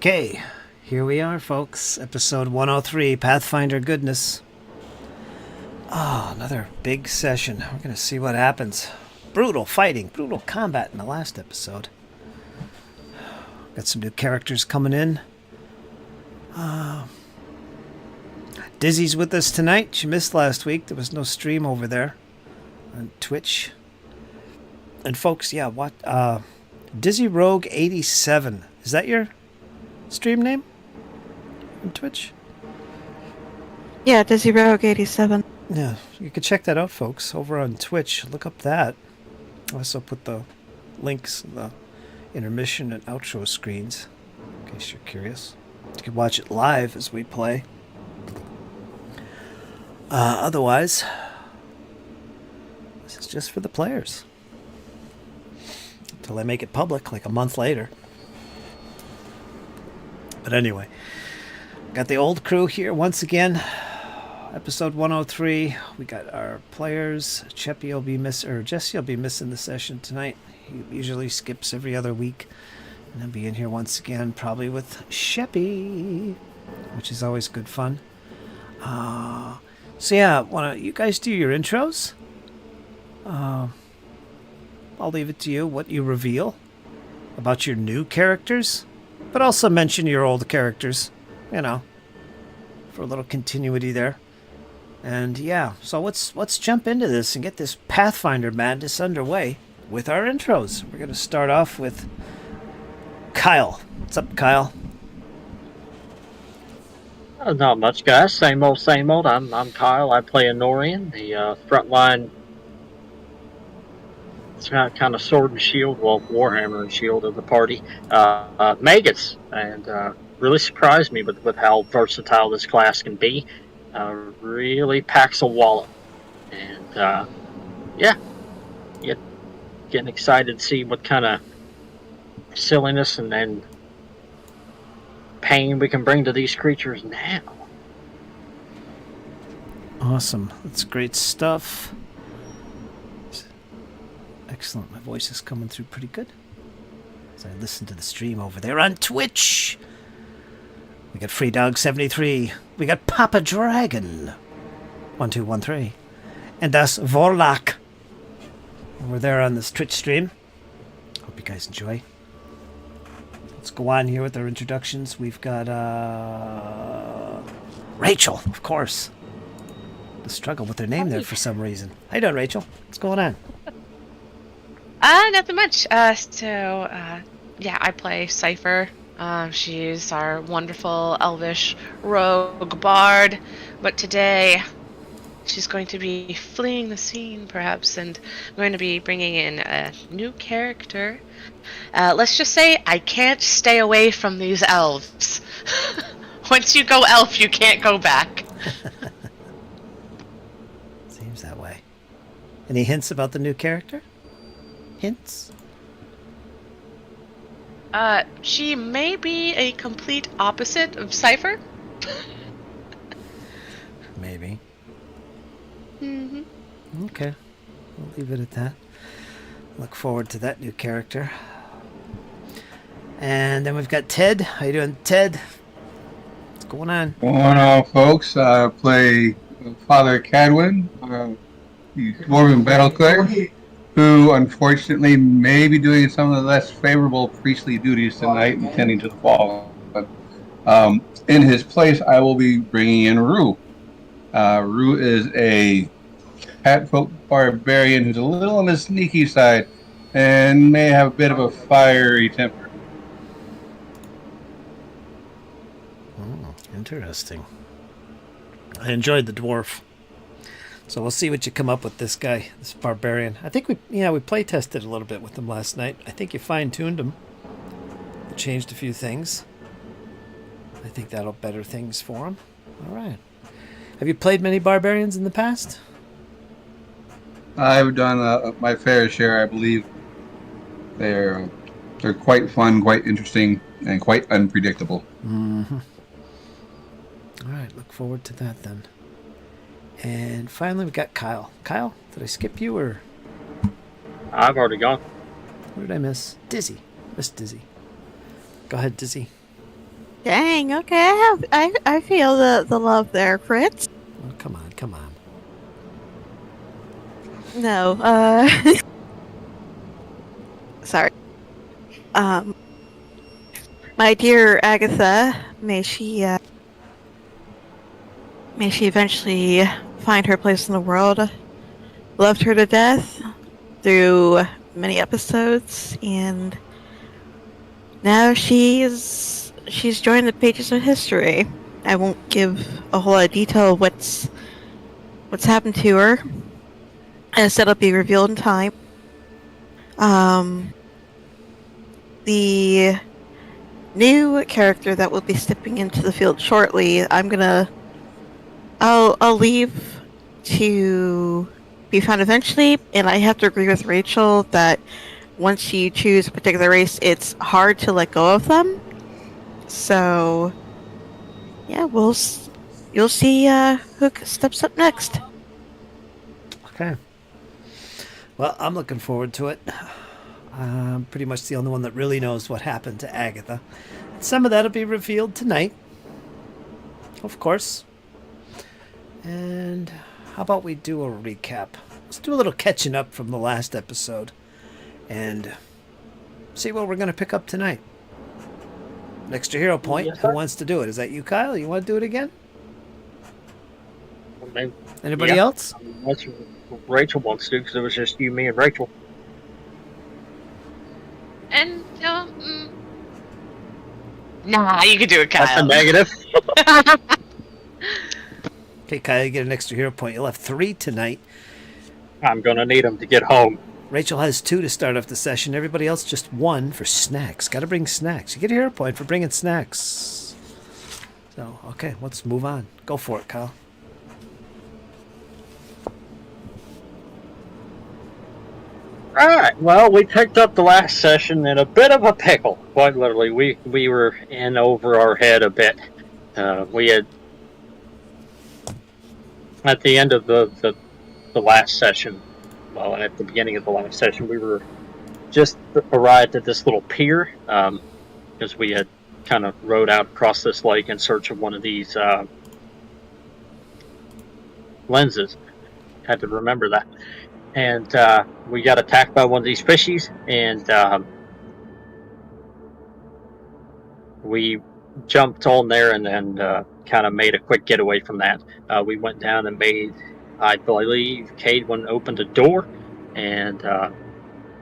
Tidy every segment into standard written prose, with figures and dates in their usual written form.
Okay, here we are, folks. Episode 103, Pathfinder Goodness. Another big session. We're going to see what happens. Brutal fighting, brutal combat in the last episode. Got some new characters coming in. Dizzy's with us tonight. She missed last week. There was no stream over there on Twitch. And folks, yeah, what? Dizzy Rogue 87. Is that your stream name on Twitch? Yeah, Dizzy Rogue 87. Yeah, you can check that out, folks, over on Twitch. Look up that. I also put the links in the intermission and outro screens, in case you're curious. You can watch it live as we play. Otherwise, this is just for the players. Until I make it public, like a month later. But anyway, got the old crew here once again. Episode 103. We got our players. Jesse will be missing the session tonight. He usually skips every other week. And I'll be in here once again, probably with Sheppy, which is always good fun. So yeah, wanna you guys do your intros? I'll leave it to you what you reveal about your new characters, but also mention your old characters, you know, for a little continuity there. And yeah, so let's jump into this and get this Pathfinder madness underway with our intros. We're gonna start off with Kyle. What's up, Kyle? Not much, guys. Same old, same old. I'm Kyle. I play a Norian, the frontline. It's kind of sword and shield, well, Warhammer and shield of the party. Magus, and really surprised me with how versatile this class can be. Really packs a wallop, and yeah, getting excited to see what kind of silliness and pain we can bring to these creatures now. Awesome. That's great stuff. Excellent. My voice is coming through pretty good as I listen to the stream over there on Twitch. We got Free Dog 73. We got Papa Dragon 1213. And us Vorlak. We're there on this Twitch stream. Hope you guys enjoy. Let's go on here with our introductions. We've got Rachel, of course. The struggle with her name there for some reason. How you doing, Rachel? What's going on? Nothing much. Yeah, I play Cypher. She's our wonderful elvish rogue bard, but today she's going to be fleeing the scene, perhaps, and I'm going to be bringing in a new character. Let's just say I can't stay away from these elves. Once you go elf, you can't go back. Seems that way. Any hints about the new character? Hints? She may be a complete opposite of Cypher. Maybe. Mm-hmm. Okay. We'll leave it at that. Look forward to that new character. And then we've got Ted. How you doing, Ted? What's going on? Going on, folks. I play Father Cadwin, the Dwarven Battle Cleric, who unfortunately may be doing some of the less favorable priestly duties tonight and tending to the fallen. In his place, I will be bringing in Rue. Rue is a Catfolk barbarian who's a little on the sneaky side and may have a bit of a fiery temper. Interesting. I enjoyed the dwarf. So we'll see what you come up with this guy, this barbarian. I think we play tested a little bit with him last night. I think you fine-tuned him. Changed a few things. I think that'll better things for him. All right. Have you played many barbarians in the past? I've done my fair share, I believe. They're quite fun, quite interesting, and quite unpredictable. Mm-hmm. All right, look forward to that then. And finally, we got Kyle. Kyle, did I skip you or? I've already gone. What did I miss? Dizzy. Miss Dizzy. Go ahead, Dizzy. Dang, okay, I feel the love there, Fritz. Oh, come on, come on. No, sorry. My dear Agatha, may she eventually find her place in the world. Loved her to death through many episodes, and now she's joined the pages of history. I won't give a whole lot of detail of what's happened to her, as that'll be revealed in time. The new character that will be stepping into the field shortly, I'll leave to be found eventually, and I have to agree with Rachel that once you choose a particular race, it's hard to let go of them. So, yeah, you'll see who steps up next. Okay. Well, I'm looking forward to it. I'm pretty much the only one that really knows what happened to Agatha. Some of that'll be revealed tonight, of course. And how about we do a recap? Let's do a little catching up from the last episode and see what we're going to pick up tonight. Next to Hero Point, Yes, who sir. wants to do it? Is that you, Kyle? You want to do it again? Maybe, Anybody yeah. else? Unless Rachel wants to, because it was just you, me, and Rachel. And nah, you can do it, Kyle. That's a negative. Okay, Kyle, you get an extra Hero Point. You'll have 3 tonight. I'm gonna need them to get home. Rachel has 2 to start off the session. Everybody else just 1 for snacks. Got to bring snacks. You get a Hero Point for bringing snacks. So, okay, let's move on. Go for it, Kyle. Alright, well, we picked up the last session in a bit of a pickle. Quite literally, we were in over our head a bit. We had, at the end of the last session, well, and at the beginning of the last session, we were just arrived at this little pier, because we had kind of rowed out across this lake in search of one of these lenses. Had to remember that. And we got attacked by one of these fishies, and we jumped on there and then kind of made a quick getaway from that. We went down and made, I believe, Cade opened a door and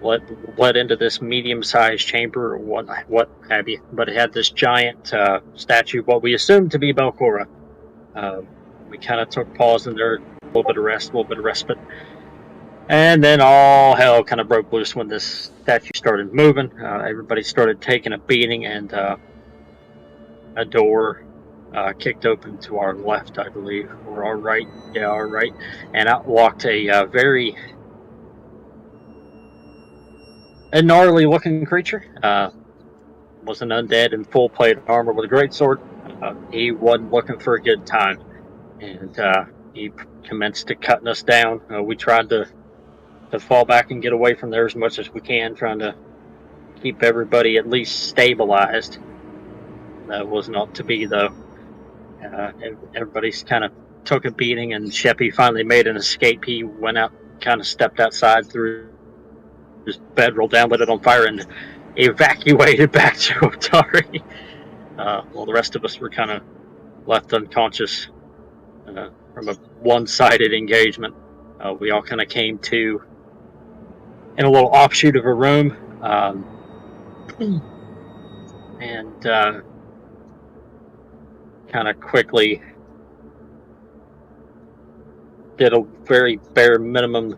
led into this medium-sized chamber or what have you. But it had this giant statue, what we assumed to be Belcora. We kind of took pause in there, a little bit of respite. And then all hell kind of broke loose when this statue started moving. Everybody started taking a beating, and a door kicked open to our left, I believe, or our right. Yeah, our right. And out walked a very gnarly-looking creature. Was an undead in full plate armor with a greatsword. He wasn't looking for a good time, and he commenced to cutting us down. We tried to fall back and get away from there as much as we can, trying to keep everybody at least stabilized. That was not to be, though. Everybody's kind of took a beating, and Sheppy finally made an escape. He went out, kind of stepped outside through his bedroll down, lit it on fire, and evacuated back to Otari. While the rest of us were kind of left unconscious from a one-sided engagement. We all kind of came to in a little offshoot of a room, and kind of quickly did a very bare minimum.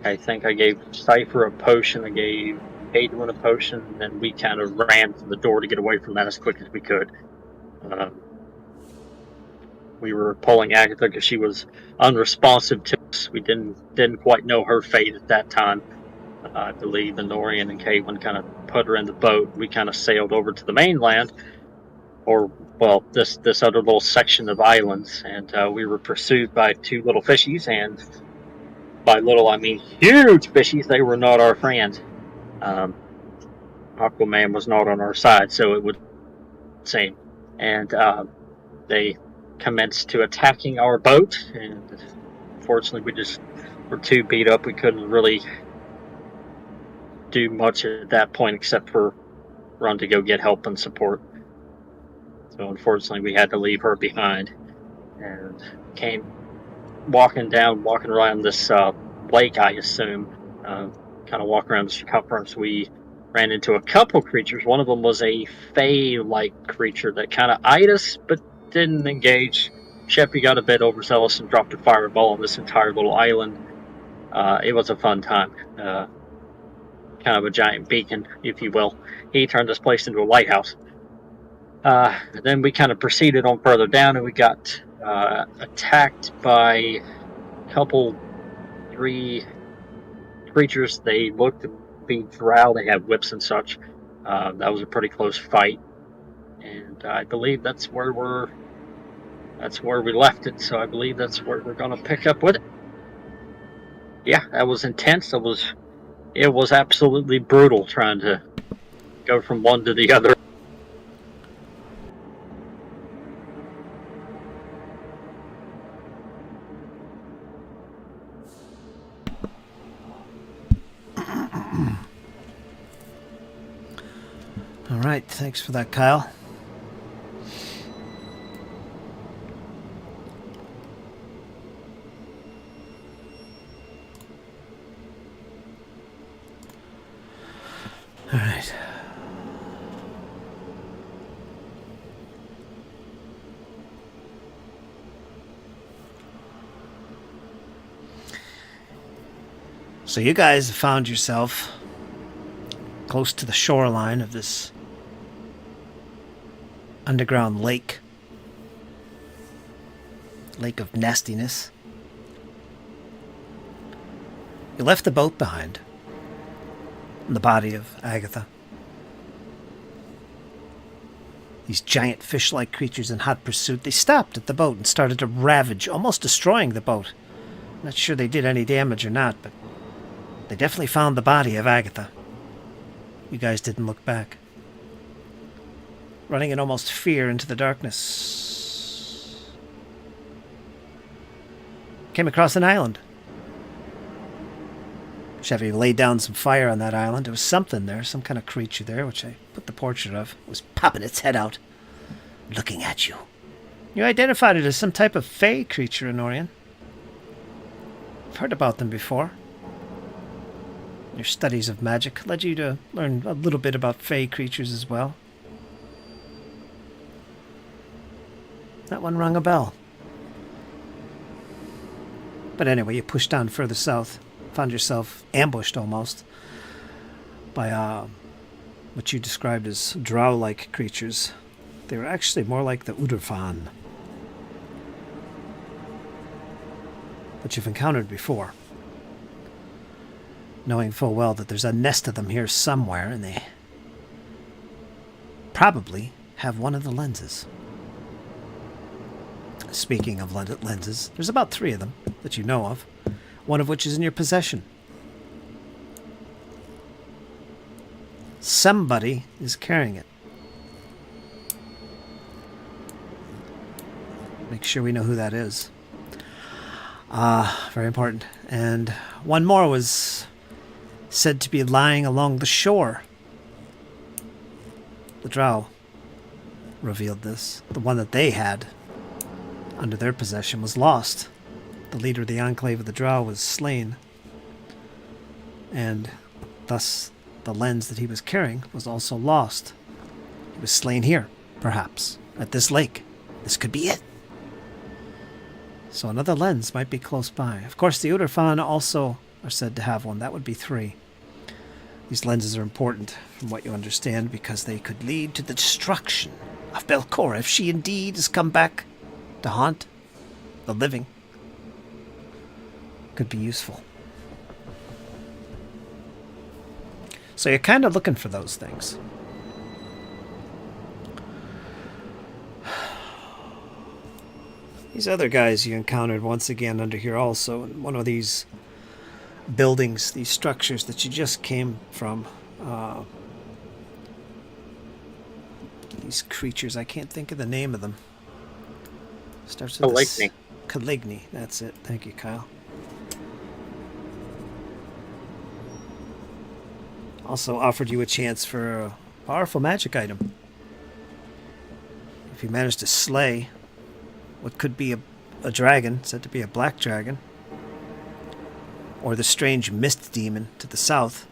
I think I gave Cypher a potion, I gave Aiden a potion, and then we kind of ran to the door to get away from that as quick as we could. We were pulling Agatha because she was unresponsive to us. We didn't quite know her fate at that time. I believe Norian and Kaylin kind of put her in the boat. We kind of sailed over to the mainland, or well, this other little section of islands, and we were pursued by 2 little fishies, and by little I mean huge fishies. They were not our friends. Aquaman was not on our side, so it would same. And they commenced to attacking our boat, and unfortunately we just were too beat up. We couldn't really do much at that point except for run to go get help and support. So unfortunately we had to leave her behind and came walking around this lake, I assume, kind of walking around the circumference. We ran into a couple creatures. One of them was a fey-like creature that kind of eyed us but didn't engage. Chapt got a bit overzealous and dropped a fireball on this entire little island. It was a fun time. Kind of a giant beacon, if you will. He turned this place into a lighthouse. Then we kind of proceeded on further down, and we got attacked by a couple, 3 creatures. They looked to be drow. They had whips and such. That was a pretty close fight, and I believe that's where we left it. So I believe that's where we're gonna pick up with it. Yeah, that was intense. It was absolutely brutal trying to go from one to the other. All right, thanks for that, Kyle. All right. So you guys have found yourself close to the shoreline of this underground lake of nastiness. You left the boat behind and the body of Agatha. These giant fish-like creatures in hot pursuit, they stopped at the boat and started to ravage, almost destroying the boat. Not sure they did any damage or not, but they definitely found the body of Agatha. You guys didn't look back. Running in almost fear into the darkness. Came across an island. Chevy laid down some fire on that island. There was something there, some kind of creature there, which I put the portrait of. It was popping its head out, looking at you. You identified it as some type of fey creature, Honorian. I've heard about them before. Your studies of magic led you to learn a little bit about fey creatures as well. That one rung a bell. But anyway, you pushed on further south. Found yourself ambushed almost by what you described as drow-like creatures. They were actually more like the Udurfan, that you've encountered before, knowing full well that there's a nest of them here somewhere, and they probably have one of the lenses. Speaking of lenses, there's about 3 of them that you know of, one of which is in your possession. Somebody is carrying it. Make sure we know who that is. Very important. And one more was said to be lying along the shore. The drow revealed this. The one that they had under their possession was lost. The leader of the Enclave of the Drow was slain, and thus the lens that he was carrying was also lost. He was slain here, perhaps, at this lake. This could be it. So another lens might be close by. Of course, the Udurfan also are said to have one. That would be 3. These lenses are important, from what you understand, because they could lead to the destruction of Belcora if she indeed has come back to haunt the living. Could be useful. So you're kind of looking for those things. These other guys you encountered once again under here also, in one of these buildings, these structures that you just came from. These creatures, I can't think of the name of them. Starts with Caligny. Caligny, that's it. Thank you, Kyle. Also offered you a chance for a powerful magic item. If you manage to slay what could be a dragon, said to be a black dragon, or the strange mist demon to the south,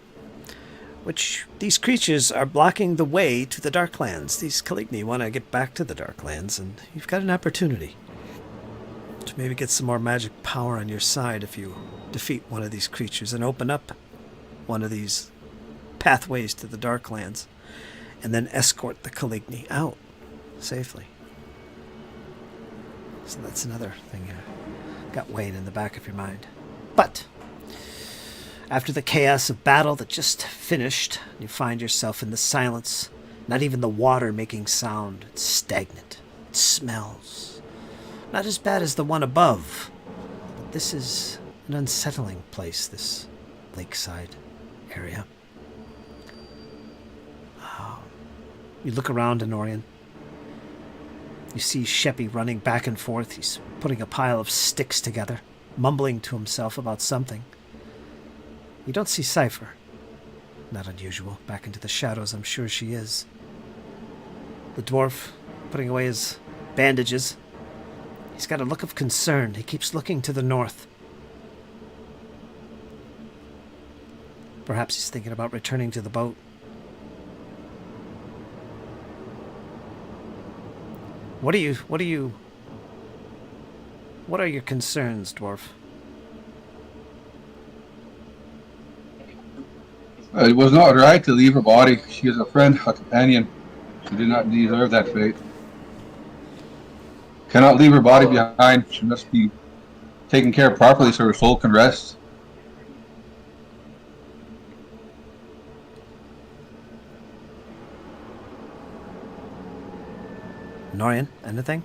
which these creatures are blocking the way to the Darklands. These Caligny want to get back to the Darklands, and you've got an opportunity to maybe get some more magic power on your side if you defeat one of these creatures and open up one of these pathways to the Darklands, and then escort the Caligny out safely. So that's another thing you got weighing in the back of your mind. But after the chaos of battle that just finished, you find yourself in the silence, not even the water making sound. It's stagnant. It smells. Not as bad as the one above, but this is an unsettling place, this lakeside area. You look around, Honorian. You see Sheppy running back and forth. He's putting a pile of sticks together, mumbling to himself about something. You don't see Cypher. Not unusual. Back into the shadows, I'm sure she is. The dwarf, putting away his bandages. He's got a look of concern. He keeps looking to the north. Perhaps he's thinking about returning to the boat. What are your concerns, dwarf? It was not right to leave her body. She is a friend, a companion. She did not deserve that fate. Cannot leave her body behind. She must be taken care of properly so her soul can rest. Norian, anything?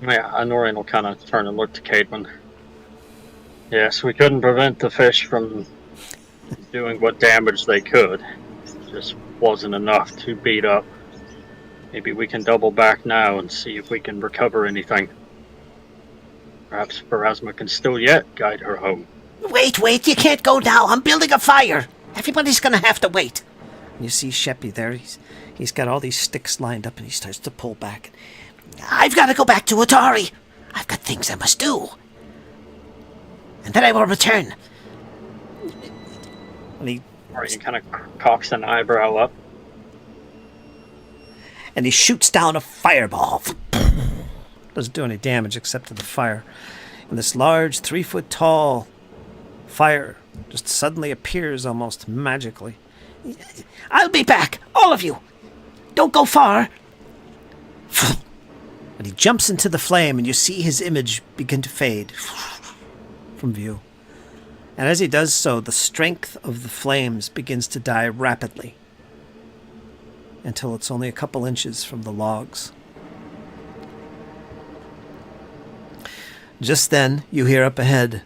Yeah, Norian will kind of turn and look to Caitlin. Yes, we couldn't prevent the fish from doing what damage they could. It just wasn't enough to beat up. Maybe we can double back now and see if we can recover anything. Perhaps Pharasma can still yet guide her home. Wait, you can't go now. I'm building a fire. Everybody's gonna have to wait. You see Sheppy there. He's got all these sticks lined up and he starts to pull back. I've got to go back to Atari. I've got things I must do. And then I will return. And he kind of cocks an eyebrow up. And he shoots down a fireball. Doesn't do any damage except to the fire. And this large 3-foot-tall fire just suddenly appears almost magically. I'll be back, all of you. Don't go far. And he jumps into the flame, and you see his image begin to fade from view. And as he does so, the strength of the flames begins to die rapidly until it's only a couple inches from the logs. Just then, you hear up ahead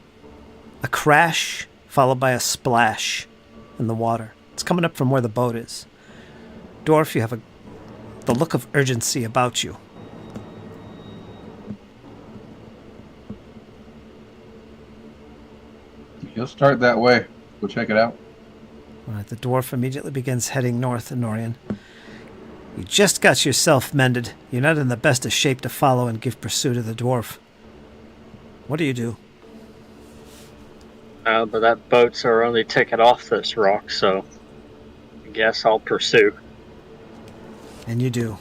a crash followed by a splash in the water. It's coming up from where the boat is. Dwarf, you have the look of urgency about you. You'll start that way. Go check it out. All right, the dwarf immediately begins heading north, Norian. You just got yourself mended. You're not in the best of shape to follow and give pursuit of the dwarf. What do you do? But that boat's our only ticket off this rock, so I guess I'll pursue. And you do.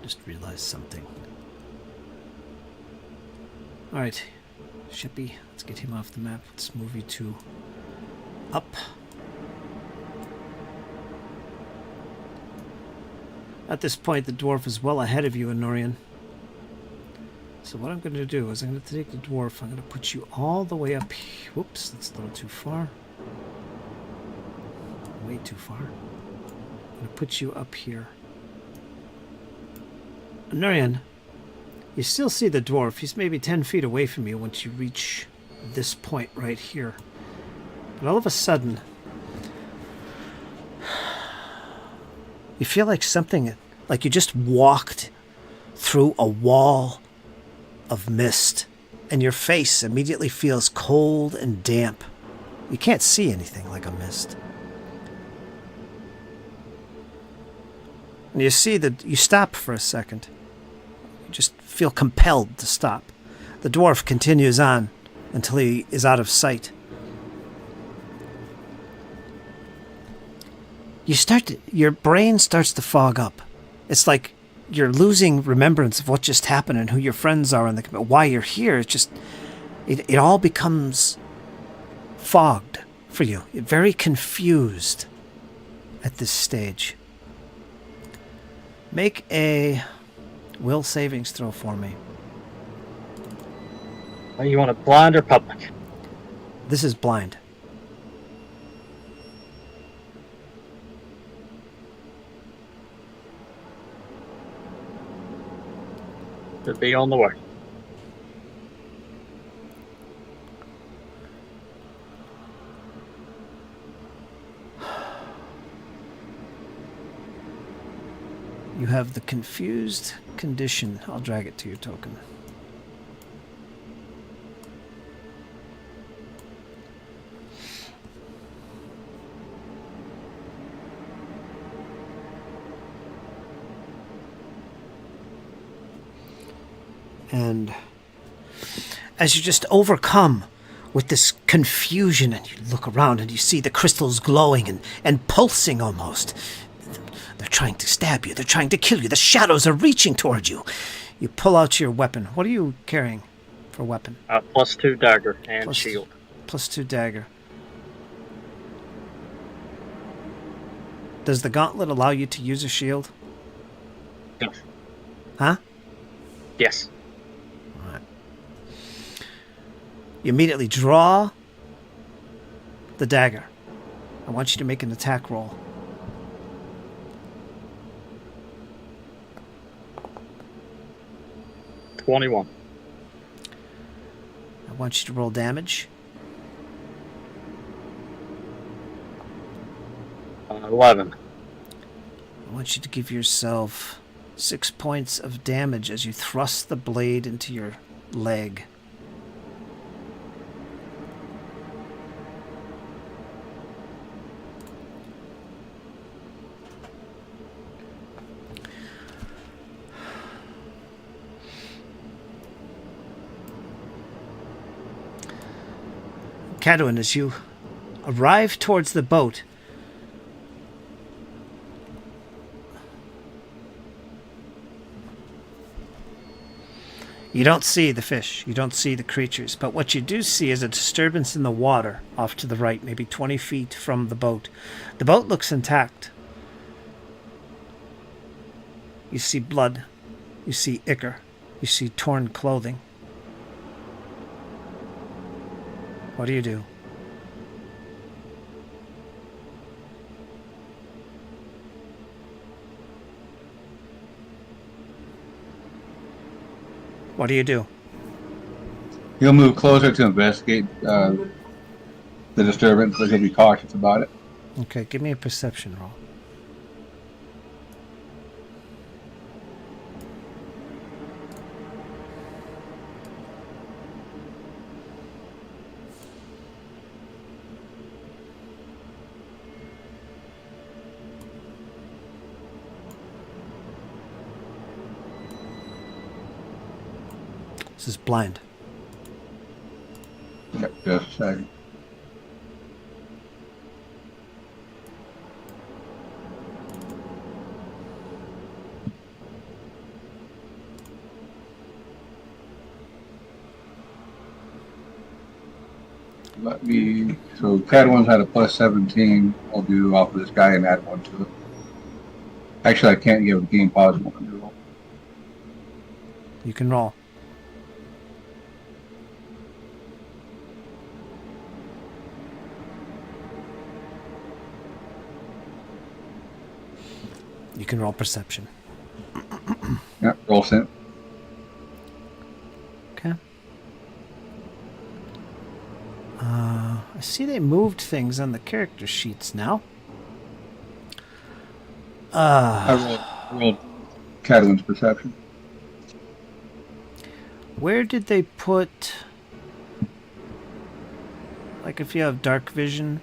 Just realized something. Alright, Sheppy, let's get him off the map. Let's move you to up. At this point, the dwarf is well ahead of you, Honorian. So what I'm going to do is I'm going to take the dwarf, I'm going to put you all the way up. Whoops, that's a little too far. Way too far. going to put you up here. Nurian, you still see the dwarf. He's maybe 10 feet away from you once you reach this point right here. But all of a sudden, you feel like something, like you just walked through a wall of mist, and your face immediately feels cold and damp. You can't see anything like a mist. And you see that you stop for a second. You just feel compelled to stop. The dwarf continues on until he is out of sight. Your brain starts to fog up. It's like you're losing remembrance of what just happened and who your friends are and why you're here. It's just, it all becomes fogged for you. You're very confused at this stage. Make a will savings throw for me. You want it blind or public? This is blind. To be on the way. You have the confused condition. I'll drag it to your token. And as you just overcome with this confusion and you look around and you see the crystals glowing and pulsing almost. They're trying to stab you. They're trying to kill you. The shadows are reaching toward you. You pull out your weapon. What are you carrying for weapon? +2 dagger and shield. +2 dagger. Does the gauntlet allow you to use a shield? Yes. Huh? Yes. All right. You immediately draw the dagger. I want you to make an attack roll. +21. I want you to roll damage. 11. I want you to give yourself 6 points of damage as you thrust the blade into your leg. Cadwin, as you arrive towards the boat, you don't see the fish, you don't see the creatures, but what you do see is a disturbance in the water off to the right, maybe 20 feet from the boat. The boat looks intact. You see blood, you see ichor, you see torn clothing. What do you do? What do you do? He'll move closer to investigate the disturbance, but he'll be cautious about it. Okay, give me a perception roll. This is blind. Yep, just a second. So Cadwin's had a +17. I'll do off of this guy and add 1 to it. Actually, I can't give a game possible to do. You can roll. You can roll perception. Yeah, roll sense. Okay. I see they moved things on the character sheets now. I rolled Cadwin's perception. Where did they put... Like if you have dark vision,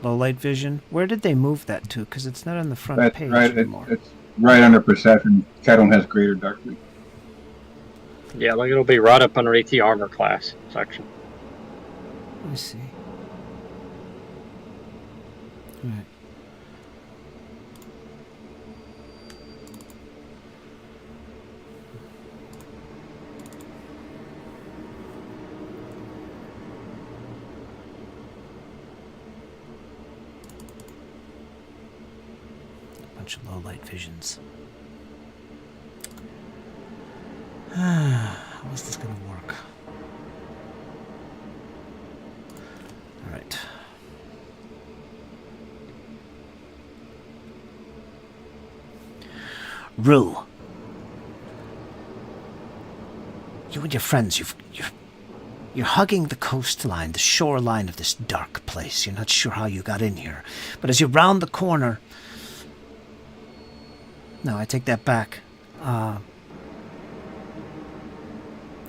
low light vision, where did they move that to? Because it's not on the front That's page right. anymore. It's right under perception. Cadwin has greater dark vision. Yeah, like it'll be right up underneath the armor class section. Let me see. All right. Bunch of low light visions. How's this gonna work? All right. Rue, you and your friends, you're hugging the coastline, the shoreline of this dark place. You're not sure how you got in here, but as you round the corner, no, I take that back.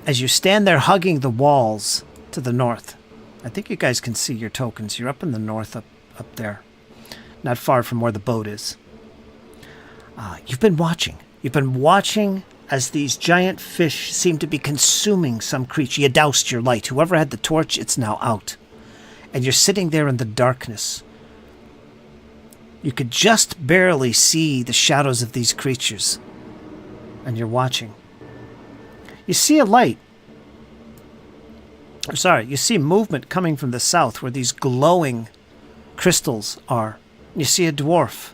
As you stand there hugging the walls to the north, I think you guys can see your tokens. You're up in the north, up there, not far from where the boat is. You've been watching. You've been watching as these giant fish seem to be consuming some creature. You doused your light. Whoever had the torch, it's now out. And you're sitting there in the darkness. You could just barely see the shadows of these creatures. And you're watching. You see a light. I'm sorry, you see movement coming from the south where these glowing crystals are. You see a dwarf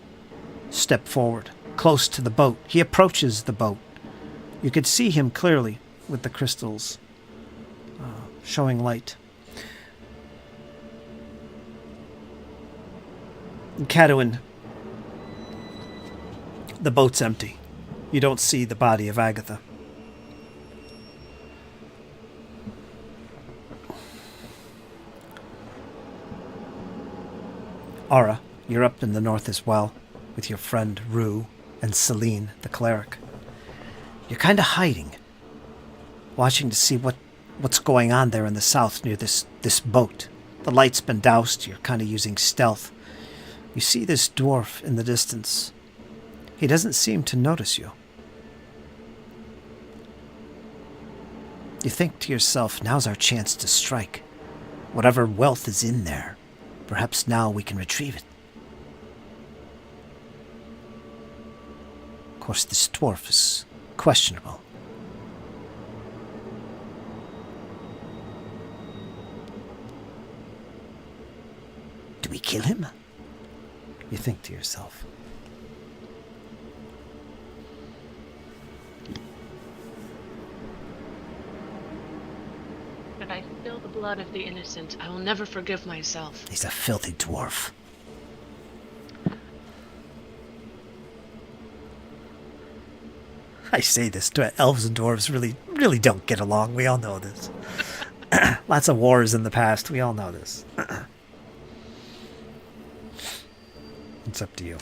step forward, close to the boat. He approaches the boat. You could see him clearly with the crystals showing light. And Cadwin, the boat's empty. You don't see the body of Agatha. Aura, you're up in the north as well, with your friend Rue and Celine, the cleric. You're kind of hiding, watching to see what's going on there in the south near this boat. The light's been doused, you're kind of using stealth. You see this dwarf in the distance. He doesn't seem to notice you. You think to yourself, now's our chance to strike. Whatever wealth is in there, perhaps now we can retrieve it. Of course, this dwarf is questionable. Do we kill him? You think to yourself. But I spill the blood of the innocent. I will never forgive myself. He's a filthy dwarf. I say this to elves and dwarves really don't get along. We all know this. Lots of wars in the past. We all know this. It's up to you.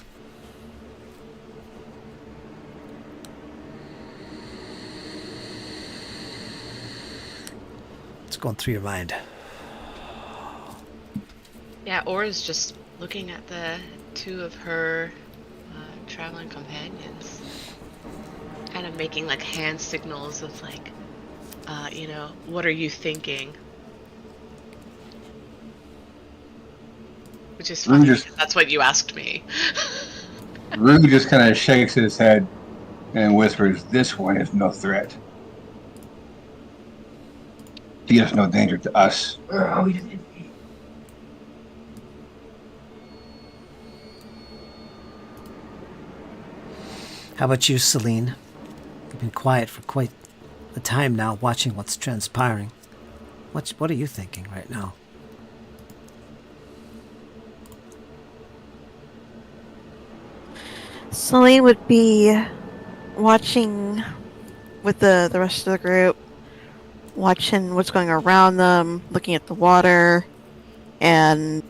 What's going through your mind? Yeah, Aura's just looking at the two of her traveling companions. Kind of making like hand signals of like, what are you thinking? Which is funny, because that's what you asked me. Rue just kind of shakes his head and whispers, "This one is no threat. He is no danger to us." How about you, Celine? You've been quiet for quite a time now, watching what's transpiring. What are you thinking right now? Celine would be watching with the rest of the group, watching what's going around them, looking at the water, and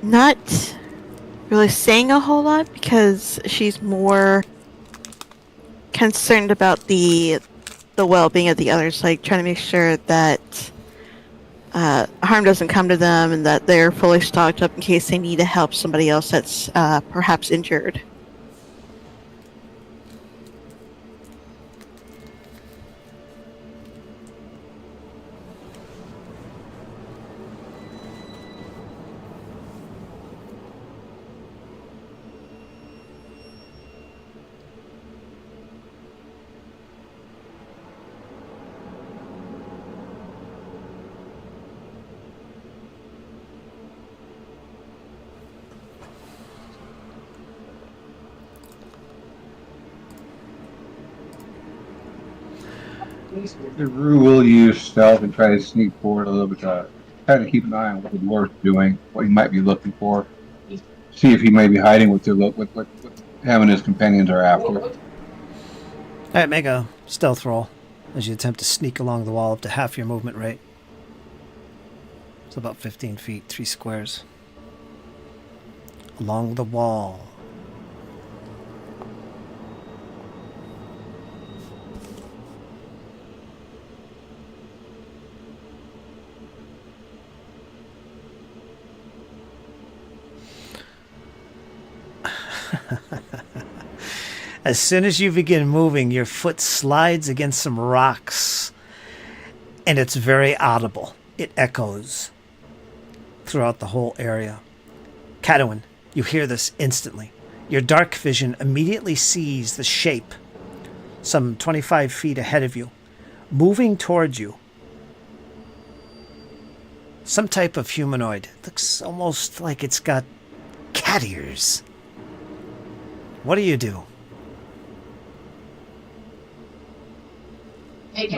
not really saying a whole lot because she's more concerned about the well-being of the others, like trying to make sure that harm doesn't come to them and that they're fully stocked up in case they need to help somebody else that's perhaps injured. The Rue will use stealth and try to sneak forward a little bit. Try to keep an eye on what the dwarf's doing, what he might be looking for. See if he may be hiding what him and his companions are after. All right, make a stealth roll as you attempt to sneak along the wall up to half your movement rate. It's about 15 feet, 3 squares. Along the wall. As soon as you begin moving, your foot slides against some rocks, and it's very audible. It echoes throughout the whole area. Cadwin, you hear this instantly. Your dark vision immediately sees the shape, some 25 feet ahead of you, moving towards you. Some type of humanoid. Looks almost like it's got cat ears. What do you do?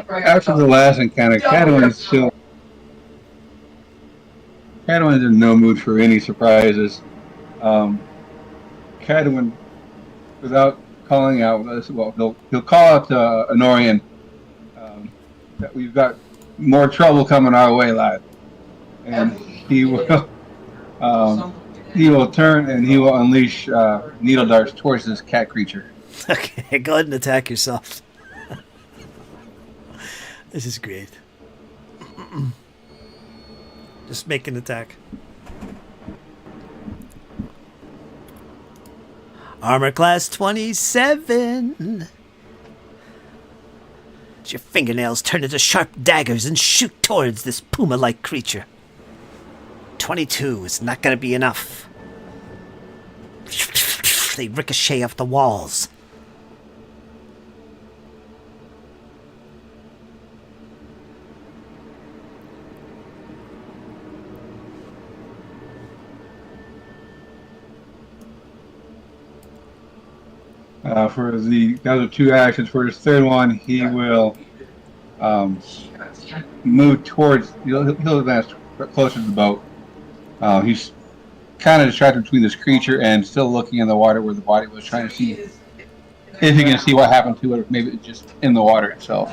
After the last encounter, Cadwin's in no mood for any surprises. Cadwin, without calling out, he'll call out to Honorian that we've got more trouble coming our way, lad. And he will turn and he will unleash needle darts towards this cat creature. Okay, go ahead and attack yourself. This is great. Just make an attack. Armor class 27. As your fingernails turn into sharp daggers and shoot towards this puma-like creature. 22 is not going to be enough. They ricochet off the walls. For the other two actions, for his third one, he will move towards. He'll advance closer to the boat. He's kind of distracted between this creature and still looking in the water where the body was, trying to see if he can see what happened to it, or maybe it's just in the water itself.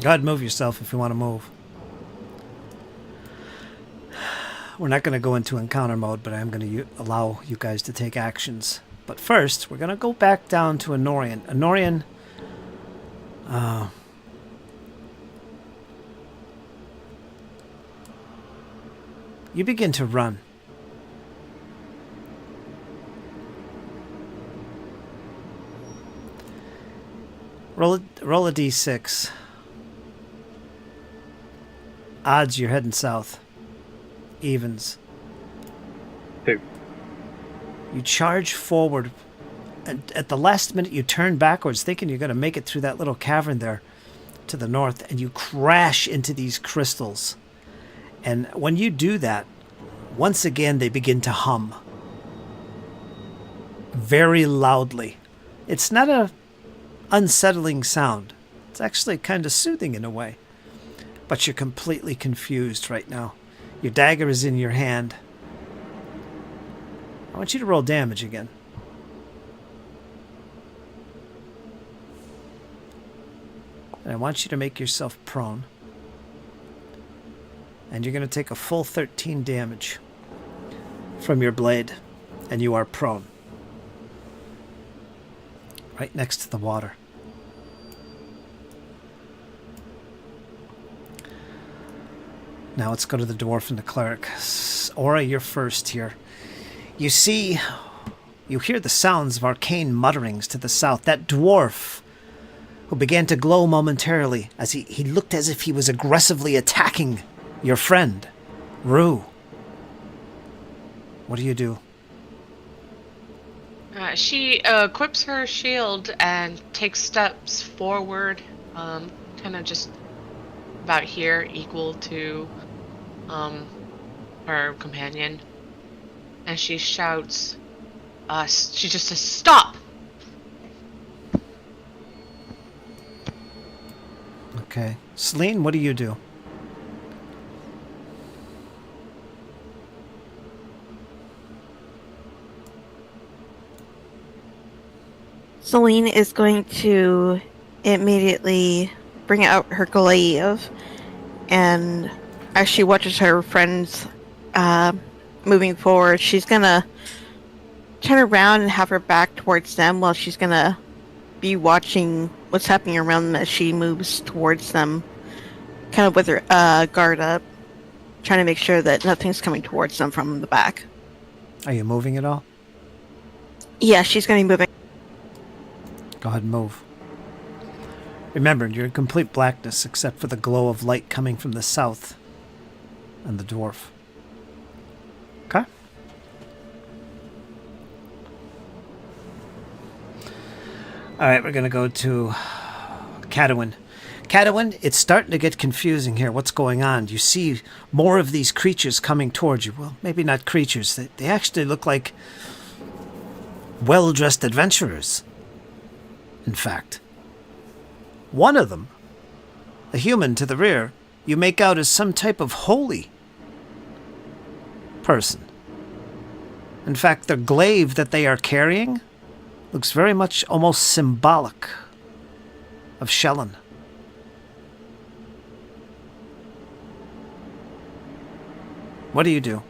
Go ahead and move yourself if you want to move. We're not going to go into encounter mode, but I'm going to allow you guys to take actions. But first, we're going to go back down to Honorian. Honorian, you begin to run. Roll a d6. Odds, you're heading south. Evens. 2. You charge forward, and at the last minute you turn backwards, thinking you're going to make it through that little cavern there to the north, and you crash into these crystals. And when you do that, once again they begin to hum. Very loudly. It's not a unsettling sound. It's actually kind of soothing in a way. But you're completely confused right now. Your dagger is in your hand. I want you to roll damage again. And I want you to make yourself prone. And you're going to take a full 13 damage from your blade. And you are prone. Right next to the water. Now let's go to the dwarf and the cleric. Aura, you're first here. You hear the sounds of arcane mutterings to the south. That dwarf who began to glow momentarily as he looked as if he was aggressively attacking your friend, Rue. What do you do? She equips her shield and takes steps forward, kind of just about here, equal to her companion. And she shouts, she just says, "Stop!" Okay. Celine, what do you do? Celine is going to immediately bring out her glaive, and as she watches her friends moving forward, she's gonna turn around and have her back towards them while she's gonna be watching what's happening around them as she moves towards them, kind of with her guard up, trying to make sure that nothing's coming towards them from the back. Are you moving at all? Yeah, she's gonna be moving. Go ahead and move. Remember, you're in complete blackness except for the glow of light coming from the south and the dwarf. Okay? Alright, we're going to go to Cadwin. Cadwin, it's starting to get confusing here. What's going on? You see more of these creatures coming towards you. Well, maybe not creatures. They actually look like well-dressed adventurers. In fact, one of them, a human to the rear, you make out as some type of holy person. In fact, the glaive that they are carrying looks very much almost symbolic of Shellen. What do you do?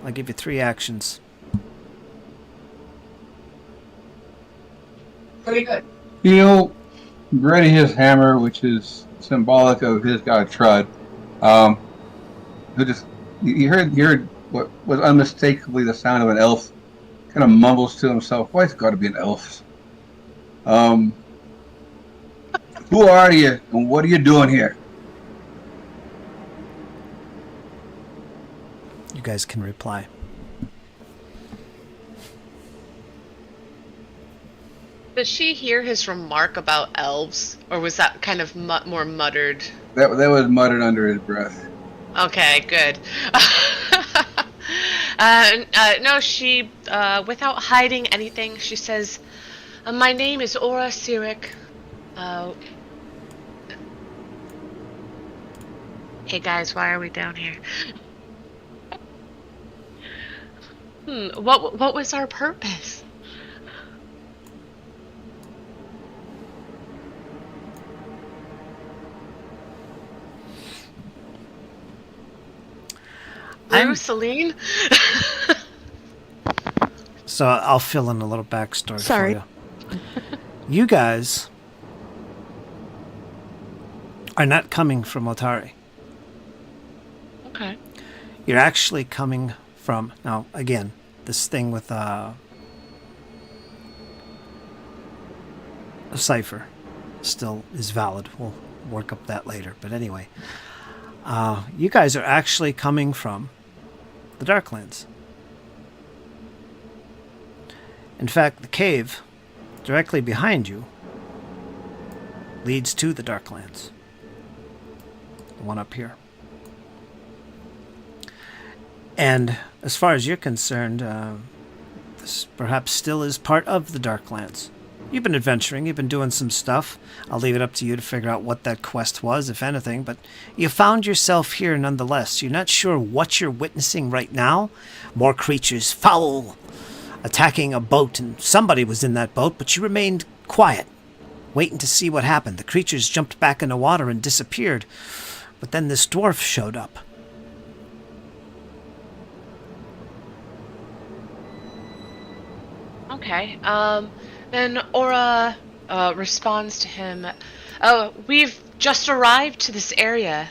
I'll give you 3 actions. Pretty good. He'll ready his hammer, which is symbolic of his god Trud. He'll just you heard what was unmistakably the sound of an elf. Kind of mumbles to himself, "Why it's got to be an elf?" Who are you, and what are you doing here? You guys can reply. Did she hear his remark about elves, or was that kind of more muttered? That was muttered under his breath. Okay, good. No, she, without hiding anything, she says, "My name is Aura Sirik. Hey guys, why are we down here? What was our purpose?" Celine? So I'll fill in a little backstory Sorry. for you. You guys are not coming from Otari. Okay. You're actually coming from... Now, again, this thing with a cipher still is valid. We'll work up that later. But anyway, you guys are actually coming from the Darklands. In fact, the cave directly behind you leads to the Darklands. The one up here. And as far as you're concerned, this perhaps still is part of the Darklands. You've been adventuring, you've been doing some stuff. I'll leave it up to you to figure out what that quest was, if anything, but you found yourself here nonetheless. You're not sure what you're witnessing right now. More creatures, foul, attacking a boat, and somebody was in that boat, but you remained quiet, waiting to see what happened. The creatures jumped back in the water and disappeared, but then this dwarf showed up. Okay. Then Aura responds to him. We've just arrived to this area.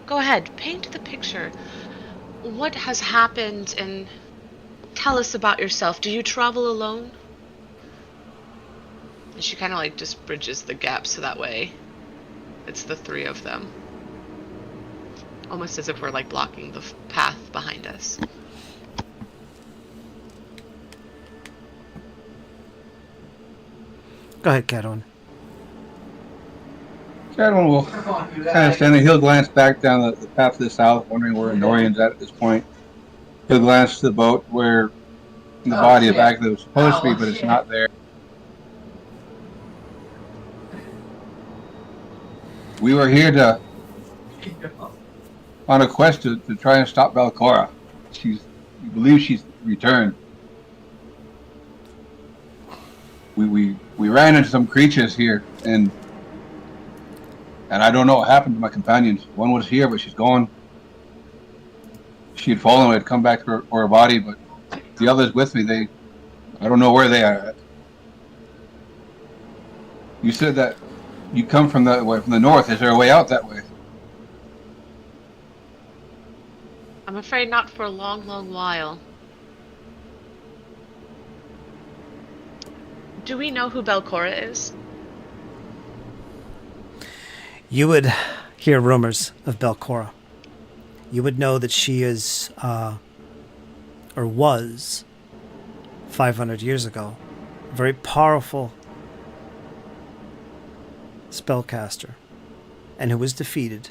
Go ahead, paint the picture. What has happened, and tell us about yourself. Do you travel alone? And she kind of like just bridges the gap so that way it's the three of them. Almost as if we're like blocking the path behind us. Go ahead, Cadwin. Cadwin will kind of stand there. He'll glance back down the path to the south, wondering where Norian's at this point. He'll glance to the boat where the body of Agatha was supposed to be, but it's not there. We were here on a quest to try and stop Belcora. We believe she's returned. We ran into some creatures here, and I don't know what happened to my companions. One was here, but she's gone. She had fallen, had come back to her body, but the others with me, I don't know where they are at. You said that you come from the north. Is there a way out that way? I'm afraid not for a long, long while. Do we know who Belcora is? You would hear rumors of Belcora. You would know that she is, or was, 500 years ago, a very powerful spellcaster, and who was defeated.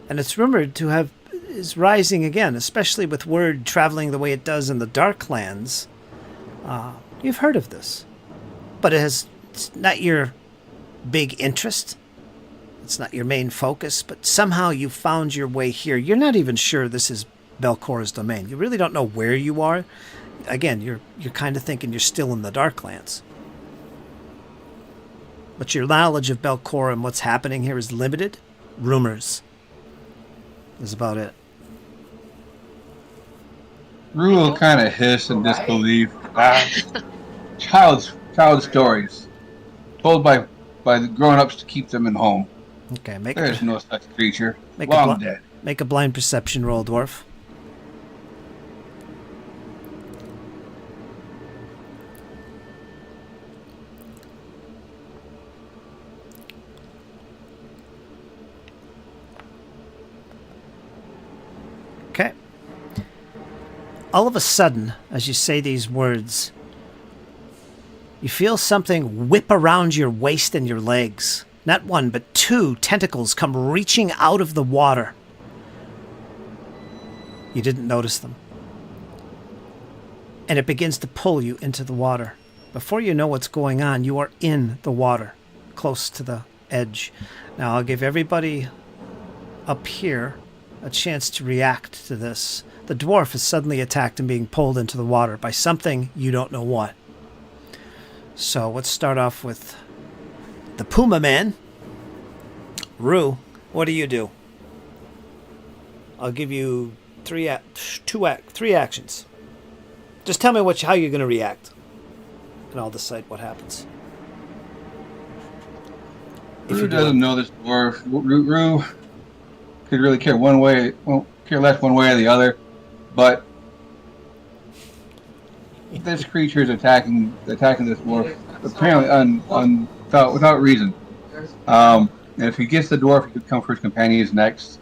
And it's rumored to is rising again, especially with word traveling the way it does in the Darklands. You've heard of this, but it's not your big interest. It's not your main focus, but somehow you found your way here. You're not even sure this is Belcora's domain. You really don't know where you are. Again, you're kind of thinking you're still in the Darklands. But your knowledge of Belcora and what's happening here is limited. Rumors is about it. Rue will kind of hiss in disbelief. Child stories told by the grown-ups to keep them in home. Okay, There's no such creature. Long dead. Make a blind perception roll, dwarf. Okay. All of a sudden, as you say these words, you feel something whip around your waist and your legs. Not one, but two tentacles come reaching out of the water. You didn't notice them. And it begins to pull you into the water. Before you know what's going on, you are in the water, close to the edge. Now, I'll give everybody up here a chance to react to this. The dwarf is suddenly attacked and being pulled into the water by something you don't know what. So let's start off with the Puma Man. Rue, what do you do? I'll give you three actions. Just tell me how you're going to react, and I'll decide what happens. Rue doesn't know this dwarf. Rue could really care one way, care less one way or the other, but this creature is attacking this dwarf apparently without reason. And if he gets the dwarf, he could come for his companions next.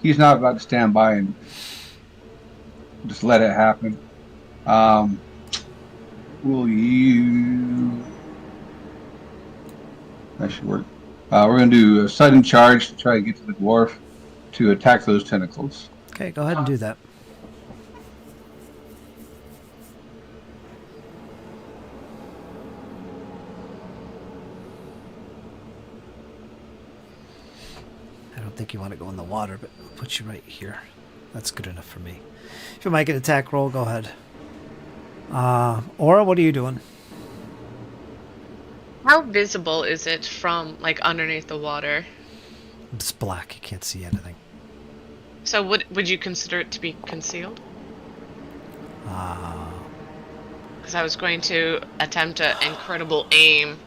He's not about to stand by and just let it happen. Will you? That should work. We're going to do a sudden charge to try to get to the dwarf to attack those tentacles. Okay, go ahead and do that. think you want to go in the water, but I'll put you right here. That's good enough for me. If you make an attack roll, go ahead. Aura, what are you doing? How visible is it from, like, underneath the water? It's black. You can't see anything. So would you consider it to be concealed? Because I was going to attempt an incredible aim.